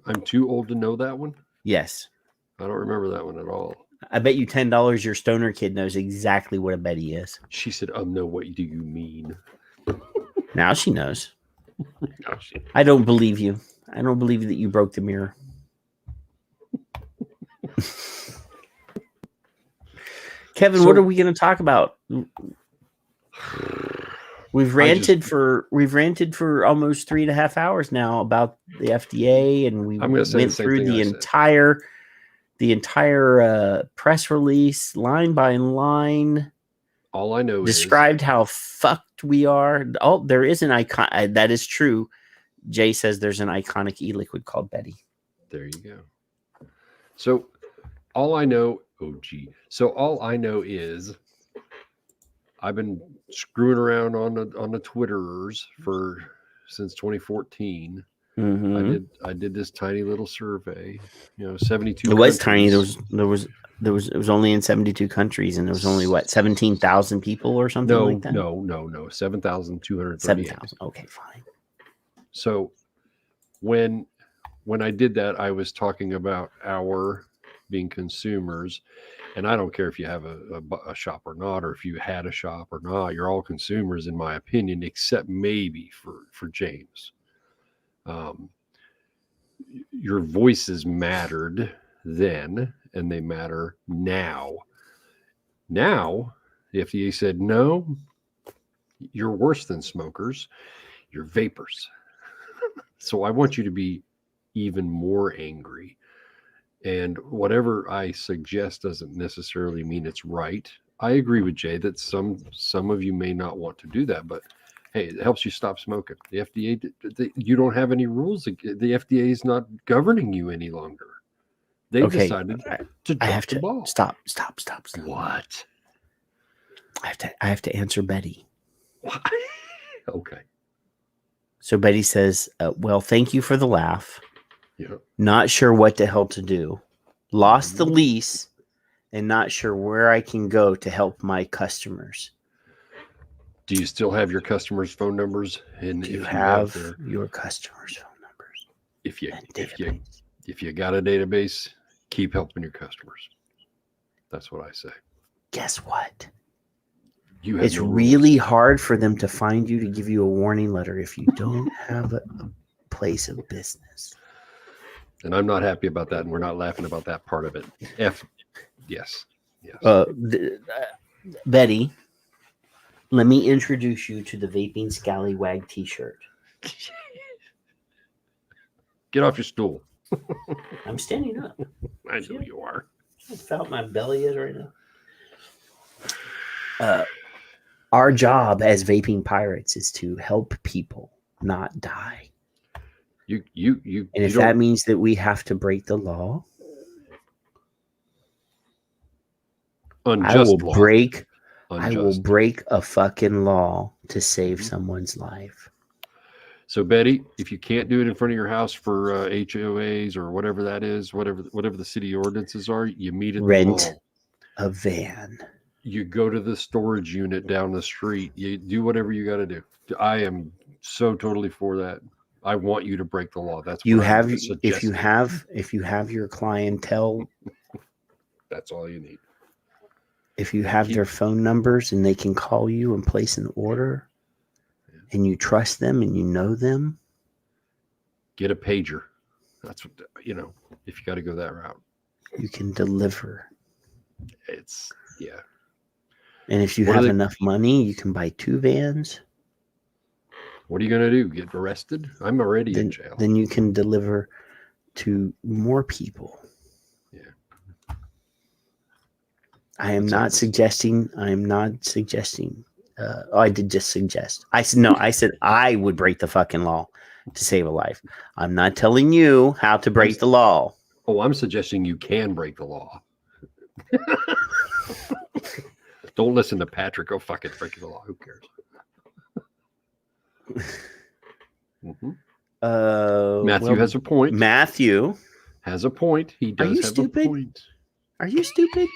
I'm too old to know that one? Yes. I don't remember that one at all. I bet you $10 your stoner kid knows exactly what a Betty is. She said, no, what do you mean? Now she knows. I don't believe you. I don't believe that you broke the mirror. Kevin, what are we going to talk about? We've ranted for almost 3.5 hours now about the FDA, and we went through the entire press release line by line. All I know described how fucked we are. Oh, there is an icon. That is true. Jay says there's an iconic e-liquid called Betty. There you go. So all I know, all I know is I've been screwing around on the Twitterers since 2014. Mm-hmm. I did this tiny little survey. 72. It was tiny. It was only in 72 countries, and there was only 17,000 people or something like that. No, 7,238. 7,000. Okay, fine. So when I did that, I was talking about our being consumers, and I don't care if you have a shop or not, or if you had a shop or not. You're all consumers, in my opinion, except maybe for James. Your voices mattered then, and they matter now. Now, the FDA said, no, you're worse than smokers. You're vapors. So I want you to be even more angry. And whatever I suggest doesn't necessarily mean it's right. I agree with Jay that some of you may not want to do that, but hey, it helps you stop smoking. The FDA, you don't have any rules. The FDA is not governing you any longer. They decided to drop the ball. Stop. What? I have to answer Betty. What? Okay. So Betty says, well, thank you for the laugh. Yeah. Not sure what the hell to do. Lost the lease and not sure where I can go to help my customers. Do you still have your customers' phone numbers? And do you have your customers' phone numbers? If you got a database, keep helping your customers. That's what I say. Guess what? It's really hard for them to find you, to give you a warning letter if you don't have a place of business. And I'm not happy about that, and we're not laughing about that part of it. Yes. Betty, let me introduce you to the Vaping Scallywag t-shirt. Get off your stool. I'm standing up. I know you are. How felt my belly is right now. Our job as vaping pirates is to help people not die. And if that means that we have to break the law, I will break a fucking law to save someone's life. So Betty, if you can't do it in front of your house for HOAs or whatever that is, whatever the city ordinances are, you meet at the mall. A van. You go to the storage unit down the street. You do whatever you got to do. I am so totally for that. I want you to break the law. That's you have. If you have your clientele, that's all you need. If you have their phone numbers and they can call you and place an order, and you trust them and you know them, get a pager. That's what if you got to go that route, you can deliver. Yeah. And if you have enough money, you can buy 2 vans. What are you going to do? Get arrested? I'm already in jail. Then you can deliver to more people. Yeah. I am not suggesting. I did just suggest. I said I would break the fucking law to save a life. I'm not telling you how to break the law. Oh, I'm suggesting you can break the law. Don't listen to Patrick. Go fucking break the law. Who cares? Mm-hmm. Matthew has a point. Matthew has a point. He does have stupid? a point. Are you stupid?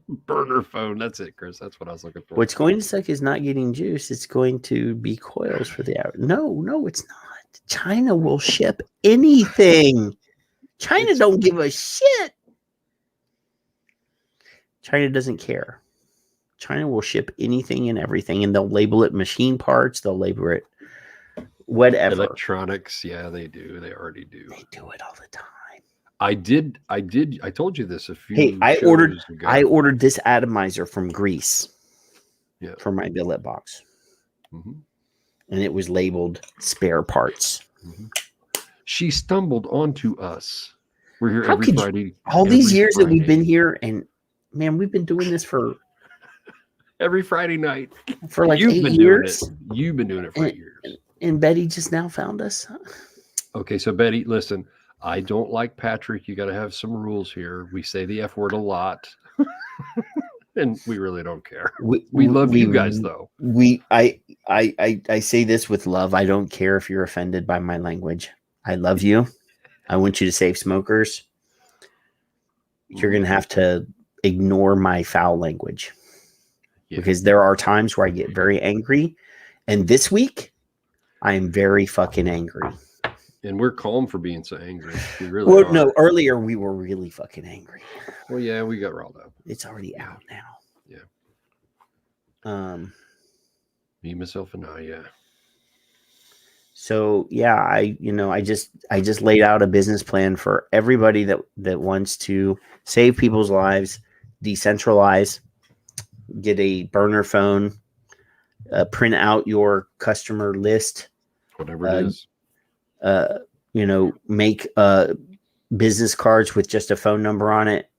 Burner phone. That's it, Chris. That's what I was looking for. What's going to suck is not getting juice. It's going to be coils for the hour. No, it's not. China will ship anything. China don't give a shit. China doesn't care. China will ship anything and everything, and they'll label it machine parts. They'll label it whatever. Electronics. Yeah, they do. They already do. They do it all the time. I told you this a few. Hey, I ordered this atomizer from Greece. Yeah. For my billet box. Mm-hmm. And it was labeled spare parts. Mm-hmm. She stumbled onto us. We're here every Friday. All these years that we've been here, and man, we've been doing this for every Friday night for like 8 years. You've been doing it for 8 years. And Betty just now found us. Okay, so Betty, listen. I don't like Patrick. You got to have some rules here. We say the F word a lot, and we really don't care. We love you guys, though. I say this with love. I don't care if you're offended by my language. I love you. I want you to save smokers. You're going to have to ignore my foul language because there are times where I get very angry, and this week I am very fucking angry. And we're calm for being so angry. We really are. No, earlier we were really fucking angry. Well, yeah, we got riled up. It's already out now. Yeah. Me, myself, and I, yeah. So yeah, I just laid out a business plan for everybody that wants to save people's lives, decentralize, get a burner phone, print out your customer list, whatever it is. Make business cards with just a phone number on it,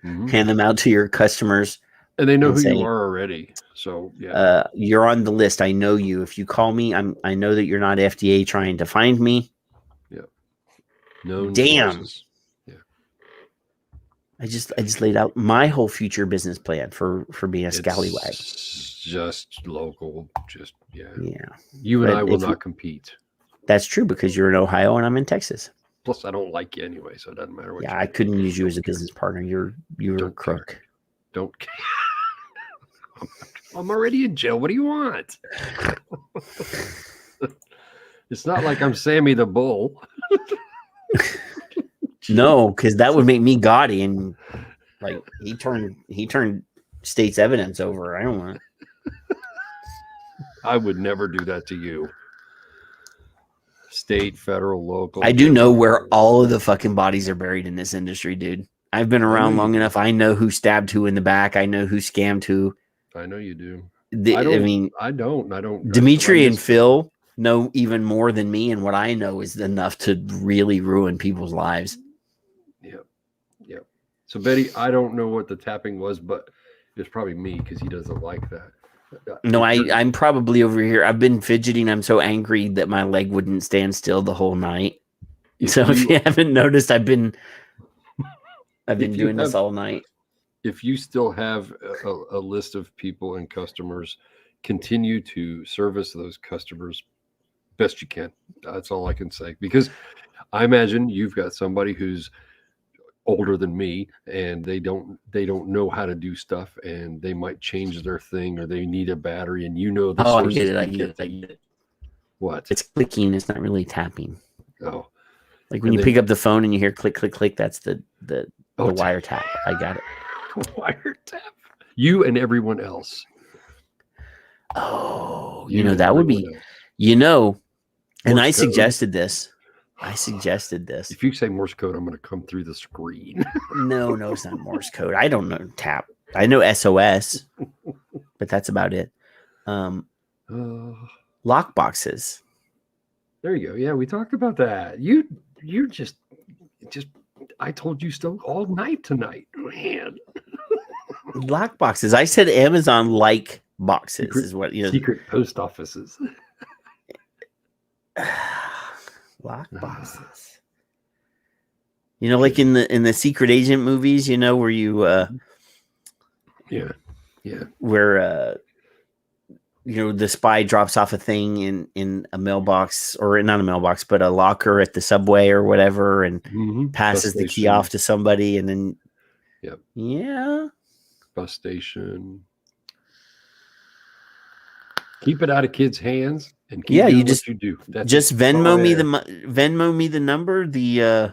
hand them out to your customers. And they know who you are already. So, yeah. You're on the list. I know you. If you call me, I know that you're not FDA trying to find me. Yeah. No. Damn. Sources. Yeah. I just laid out my whole future business plan for being a scallywag. Just local. Yeah. You and I will not compete. That's true because you're in Ohio and I'm in Texas. Plus, I don't like you anyway, so it doesn't matter what. Yeah, I couldn't use you as a business partner. You're a crook. Care. Don't care. I'm already in jail. What do you want? It's not like I'm Sammy the Bull. No, because that would make me gaudy and like he turned state's evidence over. I don't want it. I would never do that to you. State, federal, local. I do know where all of the fucking bodies are buried in this industry, dude. I've been around long enough. I know who stabbed who in the back. I know who scammed who. I know you do. I don't. Dimitri and Phil know even more than me, and what I know is enough to really ruin people's lives. Yep. So Betty, I don't know what the tapping was, but it's probably me because he doesn't like that. No, I'm probably over here. I've been fidgeting. I'm so angry that my leg wouldn't stand still the whole night. If you haven't noticed, I've been doing this all night. If you still have a list of people and customers, continue to service those customers best you can. That's all I can say. Because I imagine you've got somebody who's older than me and they don't know how to do stuff and they might change their thing or they need a battery and I get it. What? It's clicking, it's not really tapping. Oh. Like when you pick up the phone and you hear click, click, click, that's the wire tap. I got it. Wire tap. You and everyone else. Oh, that would be and I suggested this. If you say Morse code, I'm going to come through the screen. No, it's not Morse code. I don't know tap. I know SOS, but that's about it. Lock boxes. There you go. Yeah, we talked about that. You're just. I told you still all night tonight, man. Lock boxes. I said Amazon like boxes is what Secret post offices. Lock boxes. Like in the secret agent movies, where you yeah. Where the spy drops off a thing in a mailbox, or not a mailbox, but a locker at the subway or whatever, and passes the key off to somebody, and then bus station. Keep it out of kids' hands, and keep doing what you do. Just Venmo me the number. The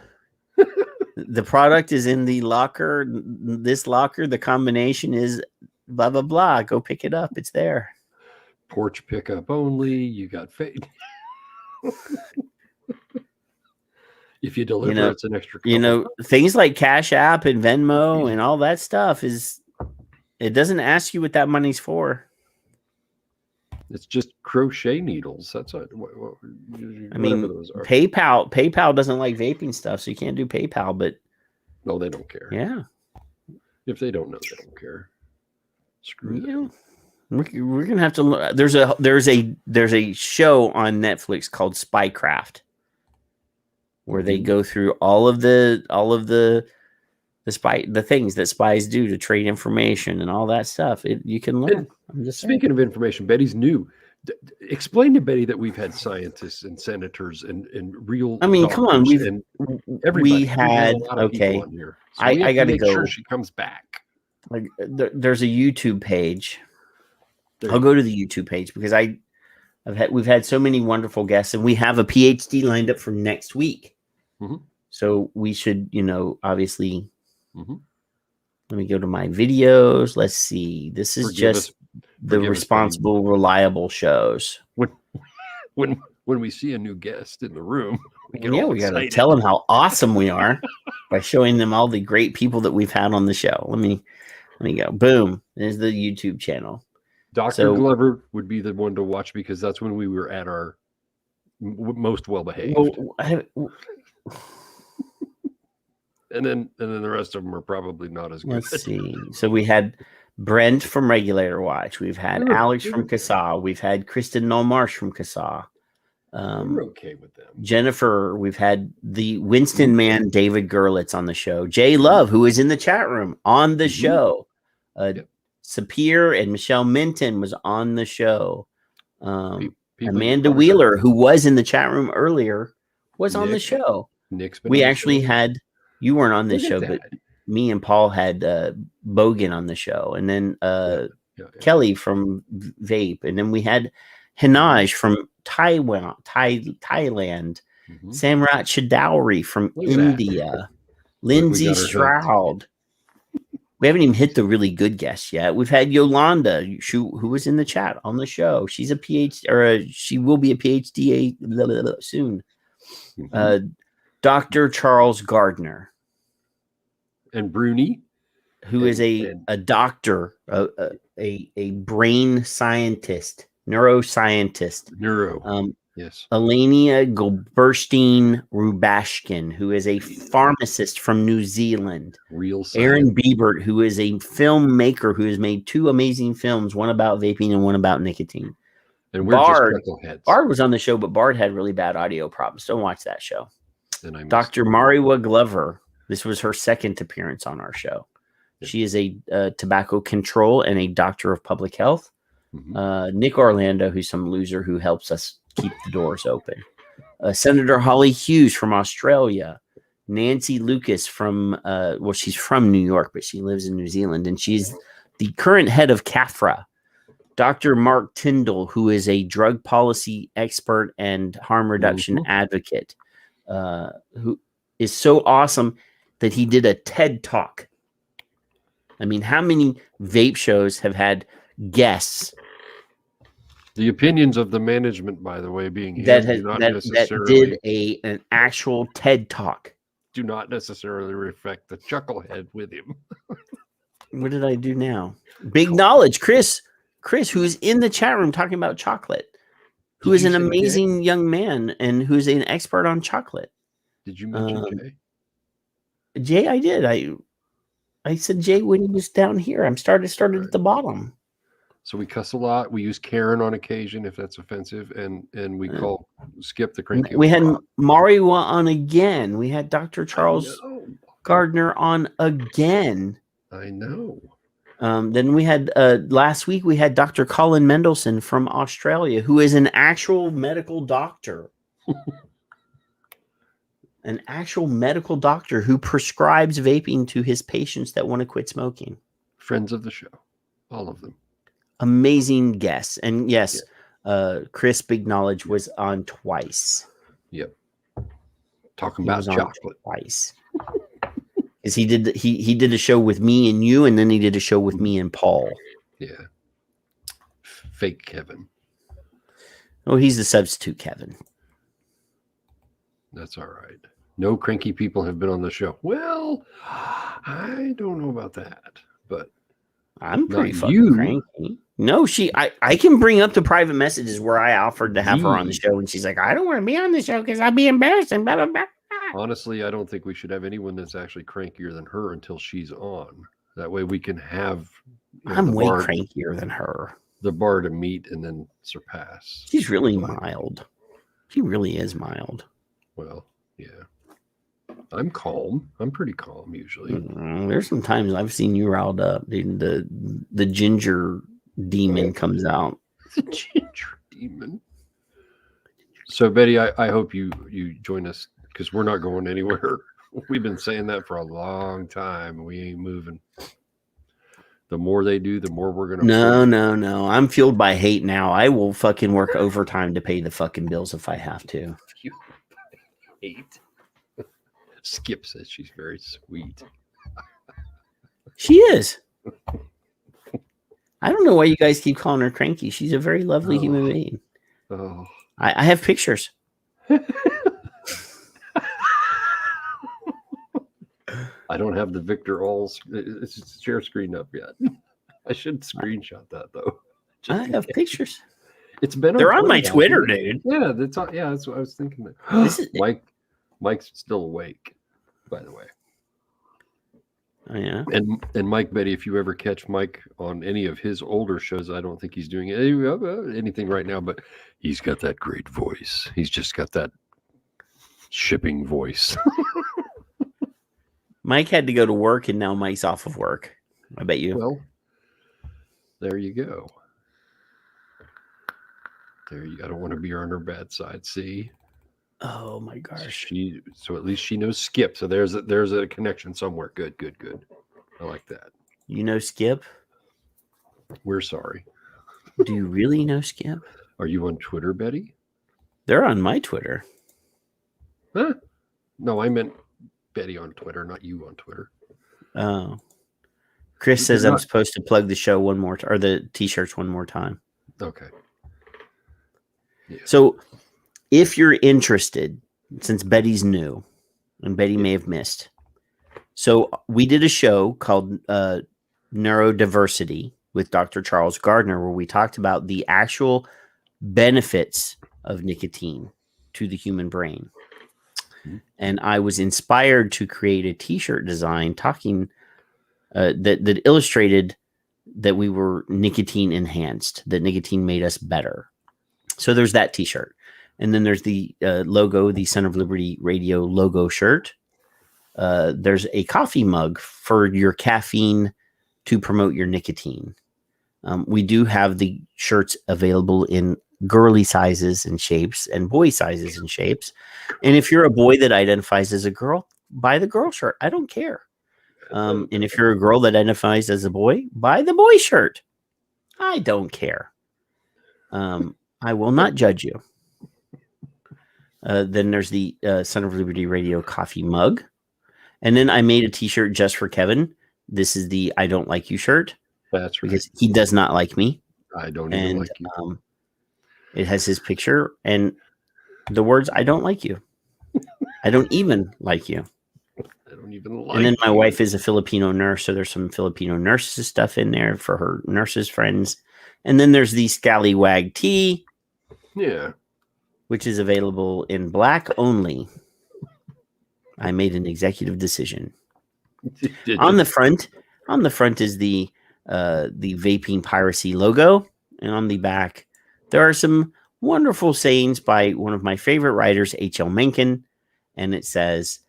the product is in the locker. This locker, the combination is blah blah blah. Go pick it up. It's there. Porch pickup only. You got fate. If you deliver, it's an extra. Things like Cash App and Venmo and all that stuff it doesn't ask you what that money's for. It's just crochet needles. That's what those are. PayPal doesn't like vaping stuff, so you can't do PayPal. But no, they don't care. Yeah, if they don't know, they don't care. Screw them. We're gonna have to look. There's a show on Netflix called Spycraft, where they go through all of the things that spies do to trade information and all that stuff. You can learn. I'm just speaking of information, Betty's new. Explain to Betty that we've had scientists and senators and real. I mean, come on, we had okay. On here. So I got to go. Sure she comes back. Like there's a YouTube page. I'll go to the YouTube page because we've had so many wonderful guests, and we have a PhD lined up for next week. So we should, obviously. Let me go to my videos. Let's see. This is the responsible, reliable shows. When we see a new guest in the room, we got to tell them how awesome we are by showing them all the great people that we've had on the show. Let me go. Boom. There's the YouTube channel. Dr. Glover would be the one to watch because that's when we were at our most well-behaved. And then the rest of them are probably not as good. Let's see. So we had Brent from Regulator Watch. We've had Alex from CASA. We've had Kristen Nolmarsh from CASA. We're okay with them. Jennifer. We've had the Winston man, David Gerlitz, on the show. Jay Love, who is in the chat room, on the show. Sapir and Michelle Minton was on the show. Amanda Wheeler, who was in the chat room earlier, was on the show. We actually had... You weren't on this show, but me and Paul had Bogan on the show, and then Kelly from Vape, and then we had Hinaj from Thailand, Samrat Chowdhury from India, Lindsay Stroud. We haven't even hit the really good guests yet. We've had Yolanda, who was in the chat on the show. She's a PhD, or she will be a PhD soon. Dr. Charles Gardner. And Bruni, who is a doctor, a brain scientist, neuroscientist. Yes. Elenia Goldberstein-Rubashkin, who is a pharmacist from New Zealand. Real science. Aaron Biebert, who is a filmmaker who has made 2 amazing films, one about vaping and one about nicotine. And we're just chuckleheads. Bard was on the show, but Bard had really bad audio problems. Don't watch that show. Dr. Mariwa Glover. This was her second appearance on our show. She is a tobacco control and a doctor of public health. Nick Orlando, who's some loser who helps us keep the doors open. Senator Holly Hughes from Australia. Nancy Lucas from, she's from New York, but she lives in New Zealand, and she's the current head of CAFRA. Dr. Mark Tyndall, who is a drug policy expert and harm reduction advocate, who is so awesome that he did a TED Talk. I mean, how many vape shows have had guests? The opinions of the management, by the way, being that did an actual TED Talk do not necessarily reflect the chucklehead with him. What did I do now? Big knowledge, Chris. Chris, who's in the chat room talking about chocolate, who is an amazing young man and who's an expert on chocolate. Did you mention Jay? Jay, I did. I said Jay when he was down here. I'm started at the bottom. So we cuss a lot. We use Karen on occasion if that's offensive, and we call Skip the cranky. We had Mario on again. We had Dr. Charles Gardner on again. I know. Then we had last week we had Dr. Colin Mendelsohn from Australia, who is an actual medical doctor. An actual medical doctor who prescribes vaping to his patients that want to quit smoking. Friends of the show, all of them. Amazing guests. And yes, Chris Big Knowledge was on twice. Yep. Talking about chocolate. Twice. Because he did a show with me and you, and then he did a show with me and Paul. Yeah. Fake Kevin. Oh, he's the substitute Kevin. That's all right. No cranky people have been on the show. Well, I don't know about that, but I'm pretty fucking cranky. No, I can bring up the private messages where I offered to have her on the show, and she's like, I don't want to be on the show because I'll be embarrassed and blah, blah, blah. Honestly, I don't think we should have anyone that's actually crankier than her until she's on. That way we can have... I'm way crankier than her. The bar to meet and then surpass. She's really mild. She really is mild. Well, yeah. I'm calm. I'm pretty calm usually. There's some times I've seen you riled up. The ginger demon comes out. The ginger demon. So Betty, I hope you join us because we're not going anywhere. We've been saying that for a long time. We ain't moving. The more they do, the more we're gonna. No. I'm fueled by hate now. I will fucking work overtime to pay the fucking bills if I have to. Hate. Skip says she's very sweet. She is. I don't know why you guys keep calling her cranky. She's a very lovely human being. Oh. I have pictures. I don't have the Victor All's share screen up yet. I should screenshot that though. I have pictures. It's been. They're on my Twitter, dude. Yeah, that's what I was thinking. Mike's still awake, by the way. Oh yeah. And Mike, Betty, if you ever catch Mike on any of his older shows, I don't think he's doing anything right now, but he's got that great voice. He's just got that shipping voice. Mike had to go to work, and now Mike's off of work. I bet you. Well, there you go. I don't want to be on her bad side. See. Oh my gosh. So at least she knows Skip. So there's a connection somewhere. Good. I like that. You know Skip? We're sorry. Do you really know Skip? Are you on Twitter, Betty? They're on my Twitter. Huh? No, I meant Betty on Twitter, not you on Twitter. Oh. Chris says I'm supposed to plug the show one more time, or the t-shirts one more time. Okay. Yeah. So if you're interested, since Betty's new and Betty may have missed. So we did a show called Neurodiversity with Dr. Charles Gardner, where we talked about the actual benefits of nicotine to the human brain. And I was inspired to create a t-shirt design talking that illustrated that we were nicotine enhanced, that nicotine made us better. So there's that t-shirt. And then there's the logo, the Son of Liberty Radio logo shirt. There's a coffee mug for your caffeine to promote your nicotine. We do have the shirts available in girly sizes and shapes and boy sizes and shapes. And if you're a boy that identifies as a girl, buy the girl shirt. I don't care. And if you're a girl that identifies as a boy, buy the boy shirt. I don't care. I will not judge you. Then there's the Son of Liberty Radio coffee mug. And then I made a t-shirt just for Kevin. This is the I Don't Like You shirt. That's right. Because he does not like me. I don't even like you. It has his picture and the words, I don't like you. I don't even like you. I don't even like And then my wife is a Filipino nurse, so there's some Filipino nurses stuff in there for her nurses friends. And then there's the Scallywag tea. Yeah. Which is available in black only. I made an executive decision. On the front is the vaping piracy logo, and on the back there are some wonderful sayings by one of my favorite writers, H.L. Mencken, and it says,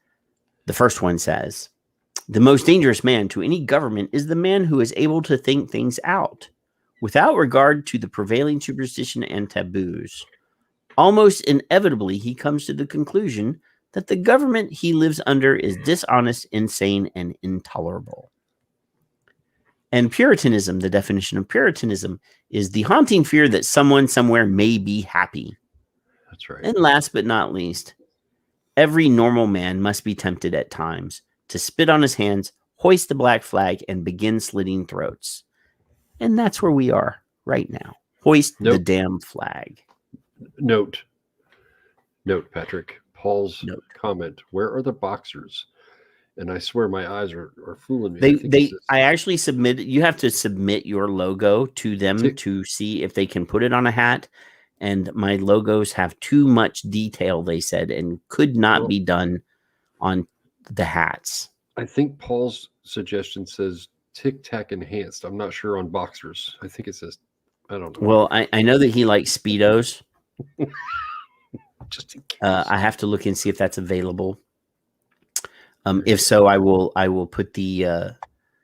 the first one says, "The most dangerous man to any government is the man who is able to think things out without regard to the prevailing superstition and taboos. Almost inevitably, he comes to the conclusion that the government he lives under is dishonest, insane, and intolerable." And Puritanism, the definition of Puritanism, is the haunting fear that someone somewhere may be happy. That's right. And last but not least, every normal man must be tempted at times to spit on his hands, hoist the black flag, and begin slitting throats. And that's where we are right now. Hoist the damn flag. Note, Patrick, Paul's comment, where are the boxers? And I swear my eyes are fooling me. I actually submitted, you have to submit your logo to them to see if they can put it on a hat. And my logos have too much detail, they said, and could not be done on the hats. I think Paul's suggestion says Tic Tac enhanced. I'm not sure on boxers. I think it says, I don't know. Well, I know that he likes Speedos. Just in case. I have to look and see if that's available. If so, I will put the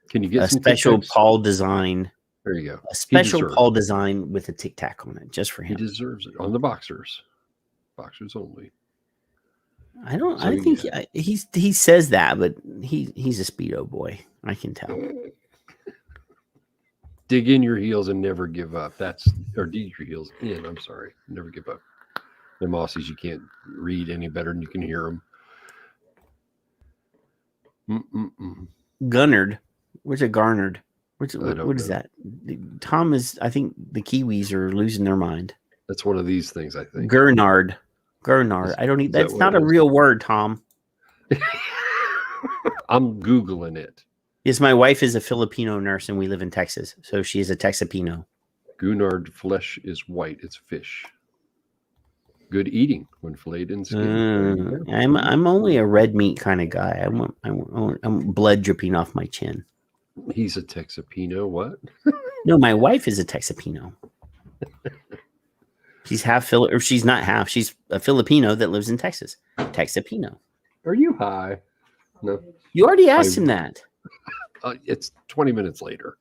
can you get a some special Tic Tacs? Paul design. There you go. A special Paul design with a Tic Tac on it, just for him. He deserves it on the boxers. Boxers only. I think he says that, but he's a Speedo boy. I can tell. Dig in your heels and never give up. Or dig your heels in. I'm sorry. Never give up. The Aussies, you can't read any better than you can hear them. Gunnard. Where's it garnered? What is that? Tom is, I think the Kiwis are losing their mind. That's one of these things, I think. Gurnard. I don't need, that's not a real word, Tom. I'm Googling it. Yes, my wife is a Filipino nurse and we live in Texas. So she is a Texapino. Gurnard flesh is white. It's fish. Good eating when filleted in skin. I'm only a red meat kind of guy. I'm blood dripping off my chin. He's a Texapino. What? No, my wife is a Texapino. She's she's not half. She's a Filipino that lives in Texas. Texapino. Are you high? No. You already asked him that. It's 20 minutes later.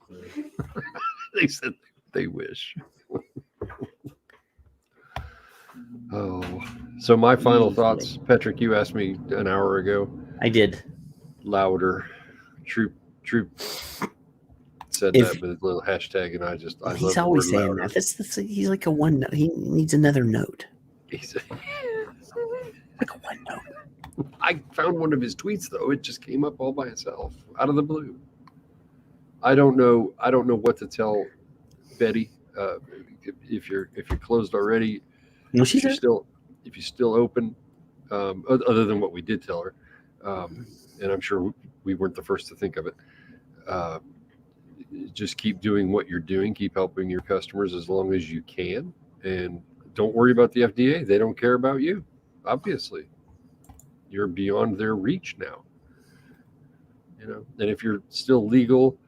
They said they wish. Oh, so my final thoughts, Patrick, you asked me an hour ago. I did. Louder. Troop said that with a little hashtag, and I he's always saying louder. That. He's like a one note. He needs another note. He's like a one note. I found one of his tweets though. It just came up all by itself, out of the blue. I don't know what to tell Betty. If you're closed already. No, if you're still open, other than what we did tell her, and I'm sure we weren't the first to think of it. Just keep doing what you're doing. Keep helping your customers as long as you can, and don't worry about the FDA. They don't care about you. Obviously, you're beyond their reach now. And if you're still legal,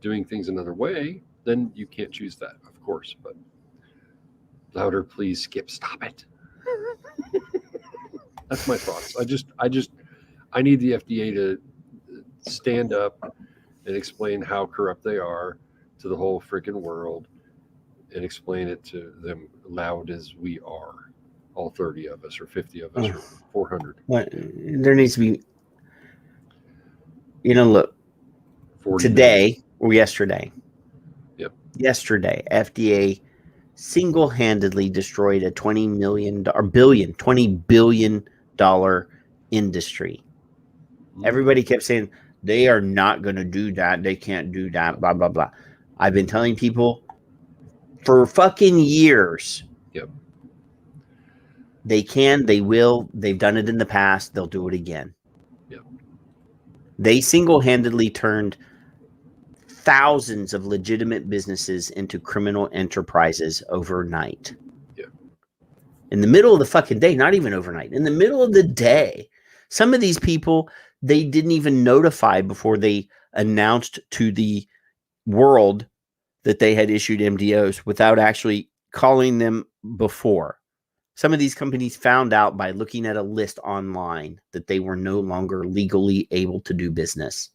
doing things another way, then you can't choose that, of course. But louder, please, Skip. Stop it. That's my thoughts. I need the FDA to stand up and explain how corrupt they are to the whole freaking world, and explain it to them loud as we are, all 30 of us or 50 of us or 400. What there needs to be, look, today or yesterday. Yep. Yesterday, FDA single-handedly destroyed a $20 billion industry. Everybody kept saying they are not going to do that. They can't do that. Blah, blah, blah. I've been telling people for fucking years. Yep. They can, they will. They've done it in the past. They'll do it again. Yep. They single-handedly turned thousands of legitimate businesses into criminal enterprises overnight. Yeah. In the middle of the fucking day, not even overnight, in the middle of the day. Some of these people, they didn't even notify before they announced to the world that they had issued MDOs without actually calling them before. Some of these companies found out by looking at a list online that they were no longer legally able to do business.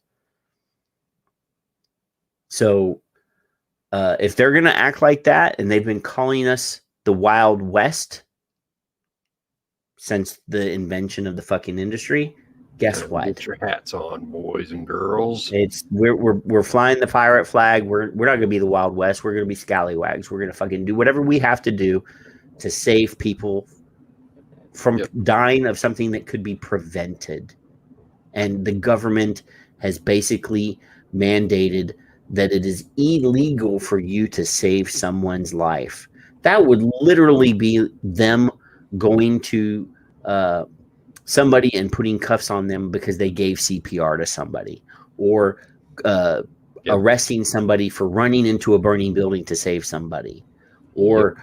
So if they're going to act like that, and they've been calling us the Wild West since the invention of the fucking industry, guess what? Get your hats on, boys and girls. We're flying the pirate flag. We're not going to be the Wild West. We're going to be Scallywags. We're going to fucking do whatever we have to do to save people from dying of something that could be prevented. And the government has basically mandated that it is illegal for you to save someone's life. That would literally be them going to somebody and putting cuffs on them because they gave CPR to somebody, or arresting somebody for running into a burning building to save somebody, or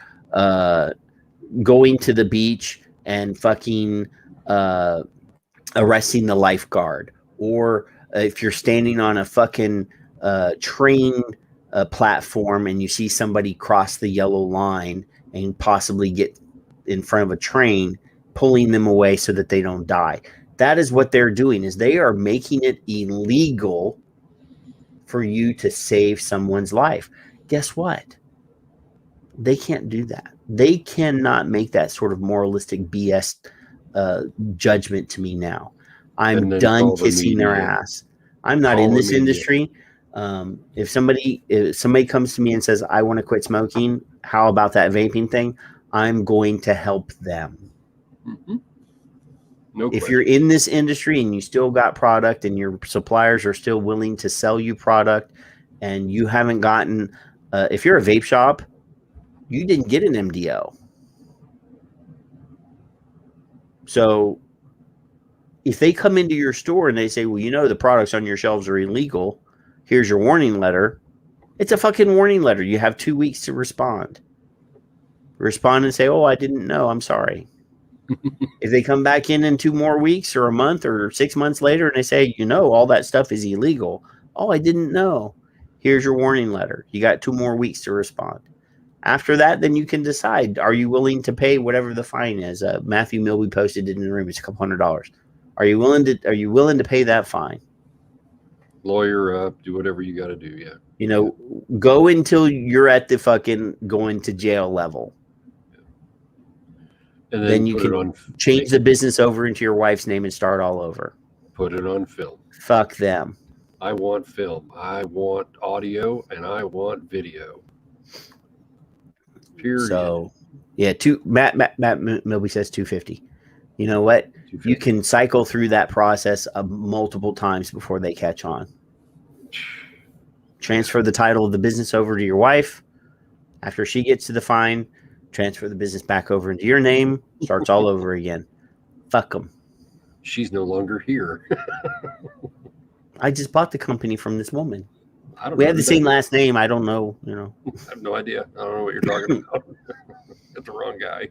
going to the beach and fucking arresting the lifeguard, or if you're standing on a fucking train platform and you see somebody cross the yellow line and possibly get in front of a train, pulling them away so that they don't die. That is what they're doing, is they are making it illegal for you to save someone's life. Guess what? They can't do that. They cannot make that sort of moralistic BS judgment to me now. I'm done kissing their ass. I'm not in this industry. If somebody comes to me and says, I want to quit smoking, how about that vaping thing? I'm going to help them. Mm-hmm. No if you're in this industry and you still got product and your suppliers are still willing to sell you product, and you haven't gotten, if you're a vape shop, you didn't get an MDO. So if they come into your store and they say, well, you know, the products on your shelves are illegal, here's your warning letter. It's a fucking warning letter. You have 2 weeks to respond. Respond and say, oh, I didn't know. I'm sorry. If they come back in 2 more weeks or a month or 6 months later and they say, you know, all that stuff is illegal. Oh, I didn't know. Here's your warning letter. You got 2 more weeks to respond. After that, then you can decide, are you willing to pay whatever the fine is? Matthew Milby posted it in the room. It's $200. Are you willing to pay that fine? Lawyer up, do whatever you got to do. Yeah. You know, go until you're at the fucking going to jail level. And then you can change the business over into your wife's name and start all over. Put it on film. Fuck them. I want film. I want audio, and I want video. Period. So, yeah, Matt Milby says $250. You know what? You can cycle through that process multiple times before they catch on. Transfer the title of the business over to your wife. After she gets to the fine, transfer the business back over into your name. Starts all over again. Fuck them. She's no longer here. I just bought the company from this woman. We have the same last name. I don't know. You know. I have no idea. I don't know what you're talking about. That's the wrong guy.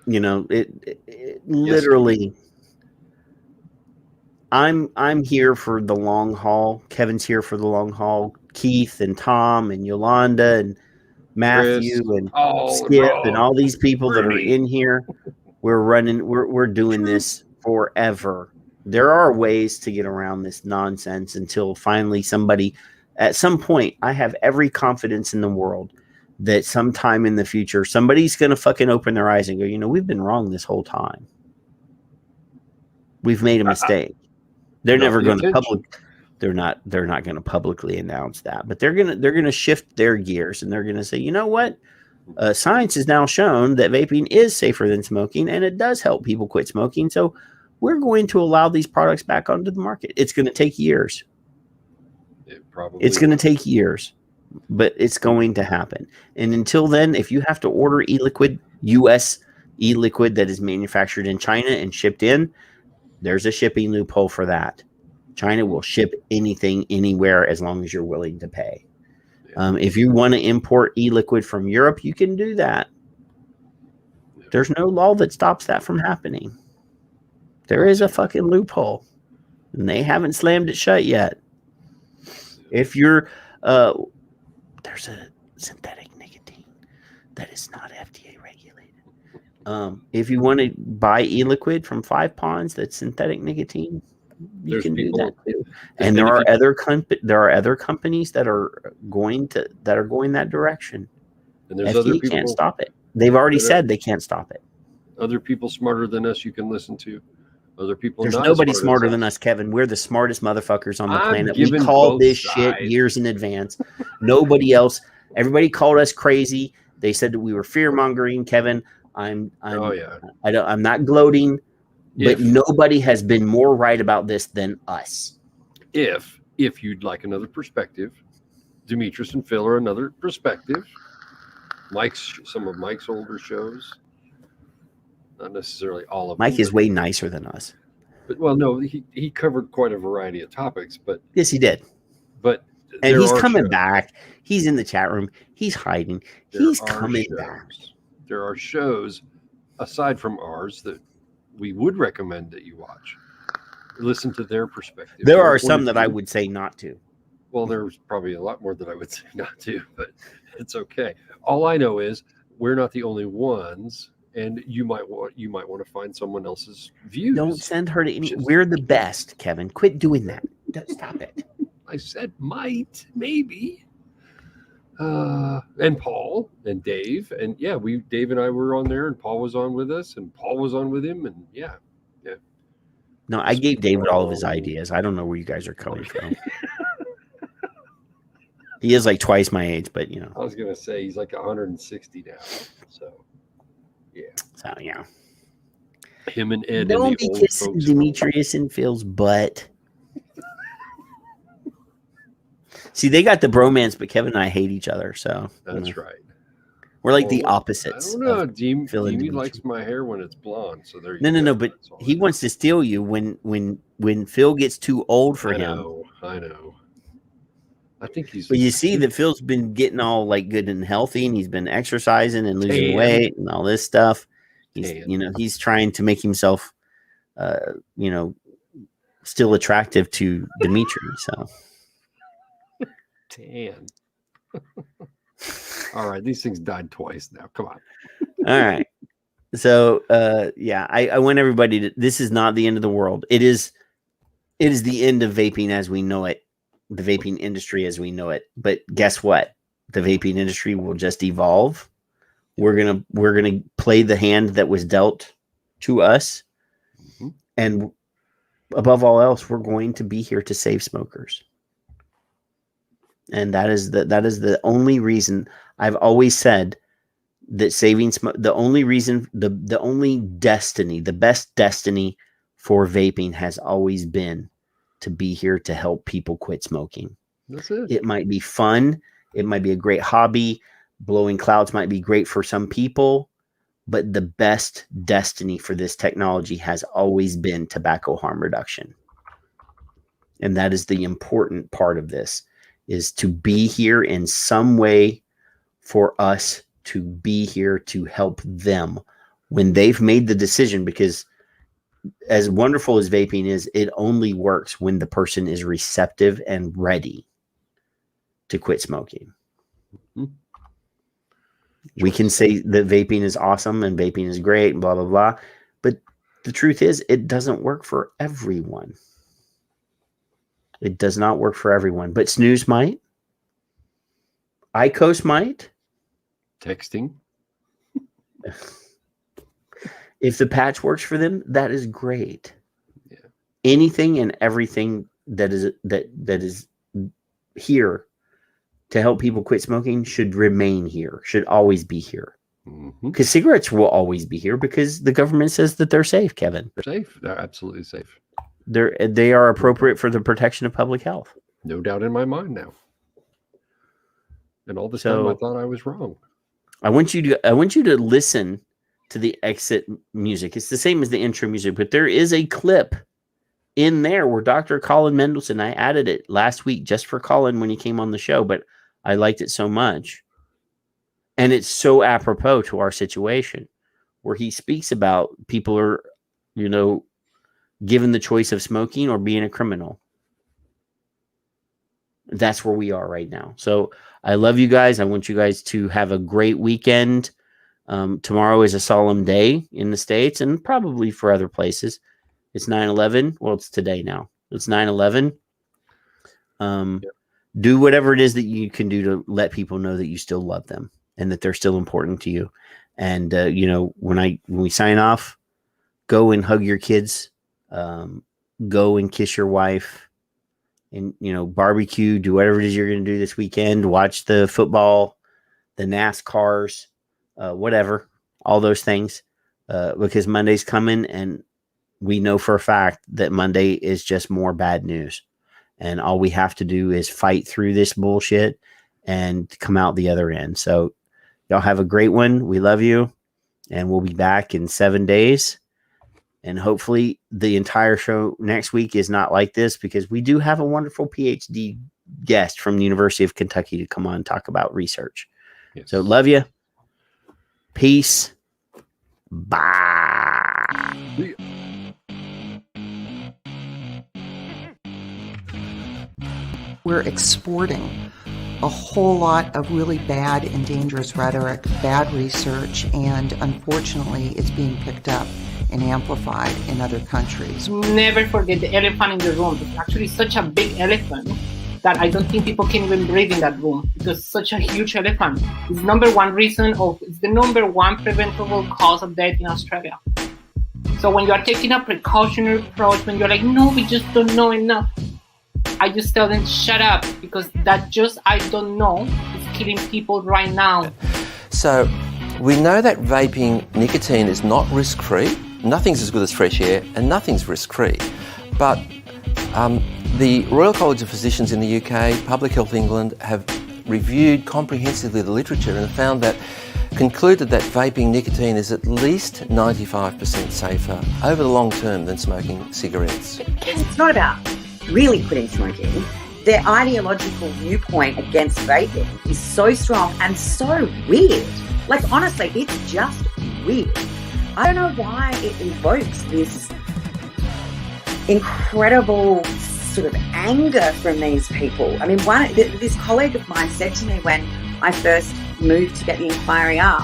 You know, it literally. I'm here for the long haul. Kevin's here for the long haul. Keith and Tom and Yolanda and Matthew Chris, and Skip and all these people that are in here. We're doing this forever. There are ways to get around this nonsense until finally somebody, at some point, I have every confidence in the world that sometime in the future, somebody's going to fucking open their eyes and go, you know, we've been wrong this whole time. We've made a mistake. They're never going to they're not going to publicly announce that, but they're going to shift their gears and they're going to say, you know what? Science has now shown that vaping is safer than smoking and it does help people quit smoking. So we're going to allow these products back onto the market. It's going to take years. It's going to take years, but it's going to happen. And until then, if you have to order e-liquid, U.S. e-liquid that is manufactured in China and shipped in, there's a shipping loophole for that. China will ship anything anywhere as long as you're willing to pay. If you want to import e-liquid from Europe, you can do that. There's no law that stops that from happening. There is a fucking loophole, and they haven't slammed it shut yet. If you're, there's a synthetic nicotine that is not FDA regulated. If you want to buy e-liquid from 5 Ponds that's synthetic nicotine, you can do that too. And there are other companies that are going that direction. And there's FDA other people can't stop it. They've already said they can't stop it. Other people smarter than us you can listen to. Other people. There's nobody smarter than us, Kevin. We're the smartest motherfuckers on the planet. We called this shit years in advance. Nobody else. Everybody called us crazy. They said that we were fear mongering, Kevin. I'm not gloating. But nobody has been more right about this than us. If you'd like another perspective, Demetrius and Phil are another perspective. Some of Mike's older shows, not necessarily all of them. Mike is way nicer than us. But no, he covered quite a variety of topics. But yes, he did. But and he's coming back. He's in the chat room. He's hiding. He's coming back. There are shows aside from ours that we would recommend that you watch. Listen to their perspective. There are some that I would say not to. Well, there's probably a lot more that I would say not to, but it's okay. All I know is we're not the only ones, and you might want to find someone else's views. Don't send her to any. We're the best, Kevin. Quit doing that. Stop it. I said might, maybe. And Paul and Dave, and Dave and I were on there, and Paul was on with us, and Paul was on with him, and yeah. No, I gave David all of his ideas. I don't know where you guys are coming from. He is like twice my age, but you know. I was gonna say he's like 160 now, so yeah. So yeah. Him and Ed. Don't be kissing Demetrius and Phil's butt. See, they got the bromance, but Kevin and I hate each other. So that's right. We're like the opposites. I don't know. Deemy likes my hair when it's blonde. So there you go. No. But he wants to steal you when Phil gets too old for him. I know. I think he's. But you see that Phil's been getting all like good and healthy, and he's been exercising and losing weight and all this stuff. He's trying to make himself, still attractive to Dimitri. So. Tan. All right, these things died twice now. Come on. All right. So I want everybody to, this is not the end of the world. It is the end of vaping as we know it, the vaping industry as we know it. But guess what? The vaping industry will just evolve. We're gonna play the hand that was dealt to us. Mm-hmm. And above all else, we're going to be here to save smokers. And that is the only reason I've always said that saving the only reason, the only destiny, the best destiny for vaping has always been to be here to help people quit smoking. That's it. It might be fun. It might be a great hobby. Blowing clouds might be great for some people, but the best destiny for this technology has always been tobacco harm reduction. And that is the important part of this, is to be here in some way for us to be here to help them when they've made the decision, because as wonderful as vaping is, it only works when the person is receptive and ready to quit smoking. Mm-hmm. We can say that vaping is awesome and vaping is great and blah, blah, blah. But the truth is, it doesn't work for everyone. It does not work for everyone, but snooze might. IQOS might. Texting. If the patch works for them, that is great. Yeah. Anything and everything that is here to help people quit smoking should remain here, should always be here. Because cigarettes will always be here because the government says that they're safe, Kevin. They're safe. They're absolutely safe. They are appropriate for the protection of public health. No doubt in my mind now. And all this time I thought I was wrong. I want you to listen to the exit music. It's the same as the intro music, but there is a clip in there were Dr. Colin Mendelson. I added it last week just for Colin when he came on the show, but I liked it so much. And it's so apropos to our situation where he speaks about people are, given the choice of smoking or being a criminal. That's where we are right now. So I love you guys. I want you guys to have a great weekend. Tomorrow is a solemn day in the States and probably for other places. It's 9/11. Well, it's today now. It's 9/11. Do whatever it is that you can do to let people know that you still love them and that they're still important to you. And, when we sign off, go and hug your kids, go and kiss your wife and, barbecue, do whatever it is you're going to do this weekend, watch the football, the NASCARs, whatever, all those things, because Monday's coming and we know for a fact that Monday is just more bad news. And all we have to do is fight through this bullshit and come out the other end. So y'all have a great one. We love you. And we'll be back in 7 days. And hopefully the entire show next week is not like this because we do have a wonderful PhD guest from the University of Kentucky to come on and talk about research. Yes. So love you. Peace. Bye. We're exporting a whole lot of really bad and dangerous rhetoric, bad research, and unfortunately it's being picked up and amplified in other countries. Never forget the elephant in the room. It's actually such a big elephant that I don't think people can even breathe in that room because such a huge elephant is it's the number one preventable cause of death in Australia. So when you are taking a precautionary approach, when you're like, no, we just don't know enough, I just tell them, shut up, because that just, I don't know, is killing people right now. So we know that vaping nicotine is not risk-free. Nothing's as good as fresh air, and nothing's risk-free. But the Royal College of Physicians in the UK, Public Health England, have reviewed comprehensively the literature and have concluded that vaping nicotine is at least 95% safer over the long term than smoking cigarettes. It's not about really quitting smoking. Their ideological viewpoint against vaping is so strong and so weird. Like, honestly, it's just weird. I don't know why it evokes this incredible sort of anger from these people. I mean, this colleague of mine said to me when I first moved to get the inquiry up,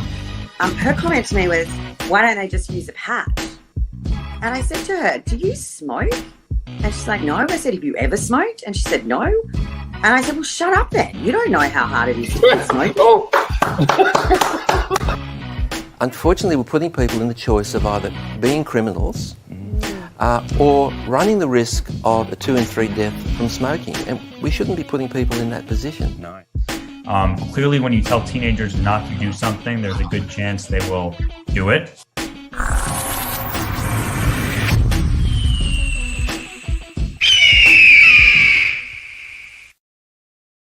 her comment to me was, why don't they just use a patch? And I said to her, do you smoke? And she's like, no. I said, have you ever smoked? And she said, no. And I said, well, shut up then. You don't know how hard it is to quit smoking. Unfortunately, we're putting people in the choice of either being criminals or running the risk of a 2 in 3 death from smoking. And we shouldn't be putting people in that position. No. Clearly, when you tell teenagers not to do something, there's a good chance they will do it.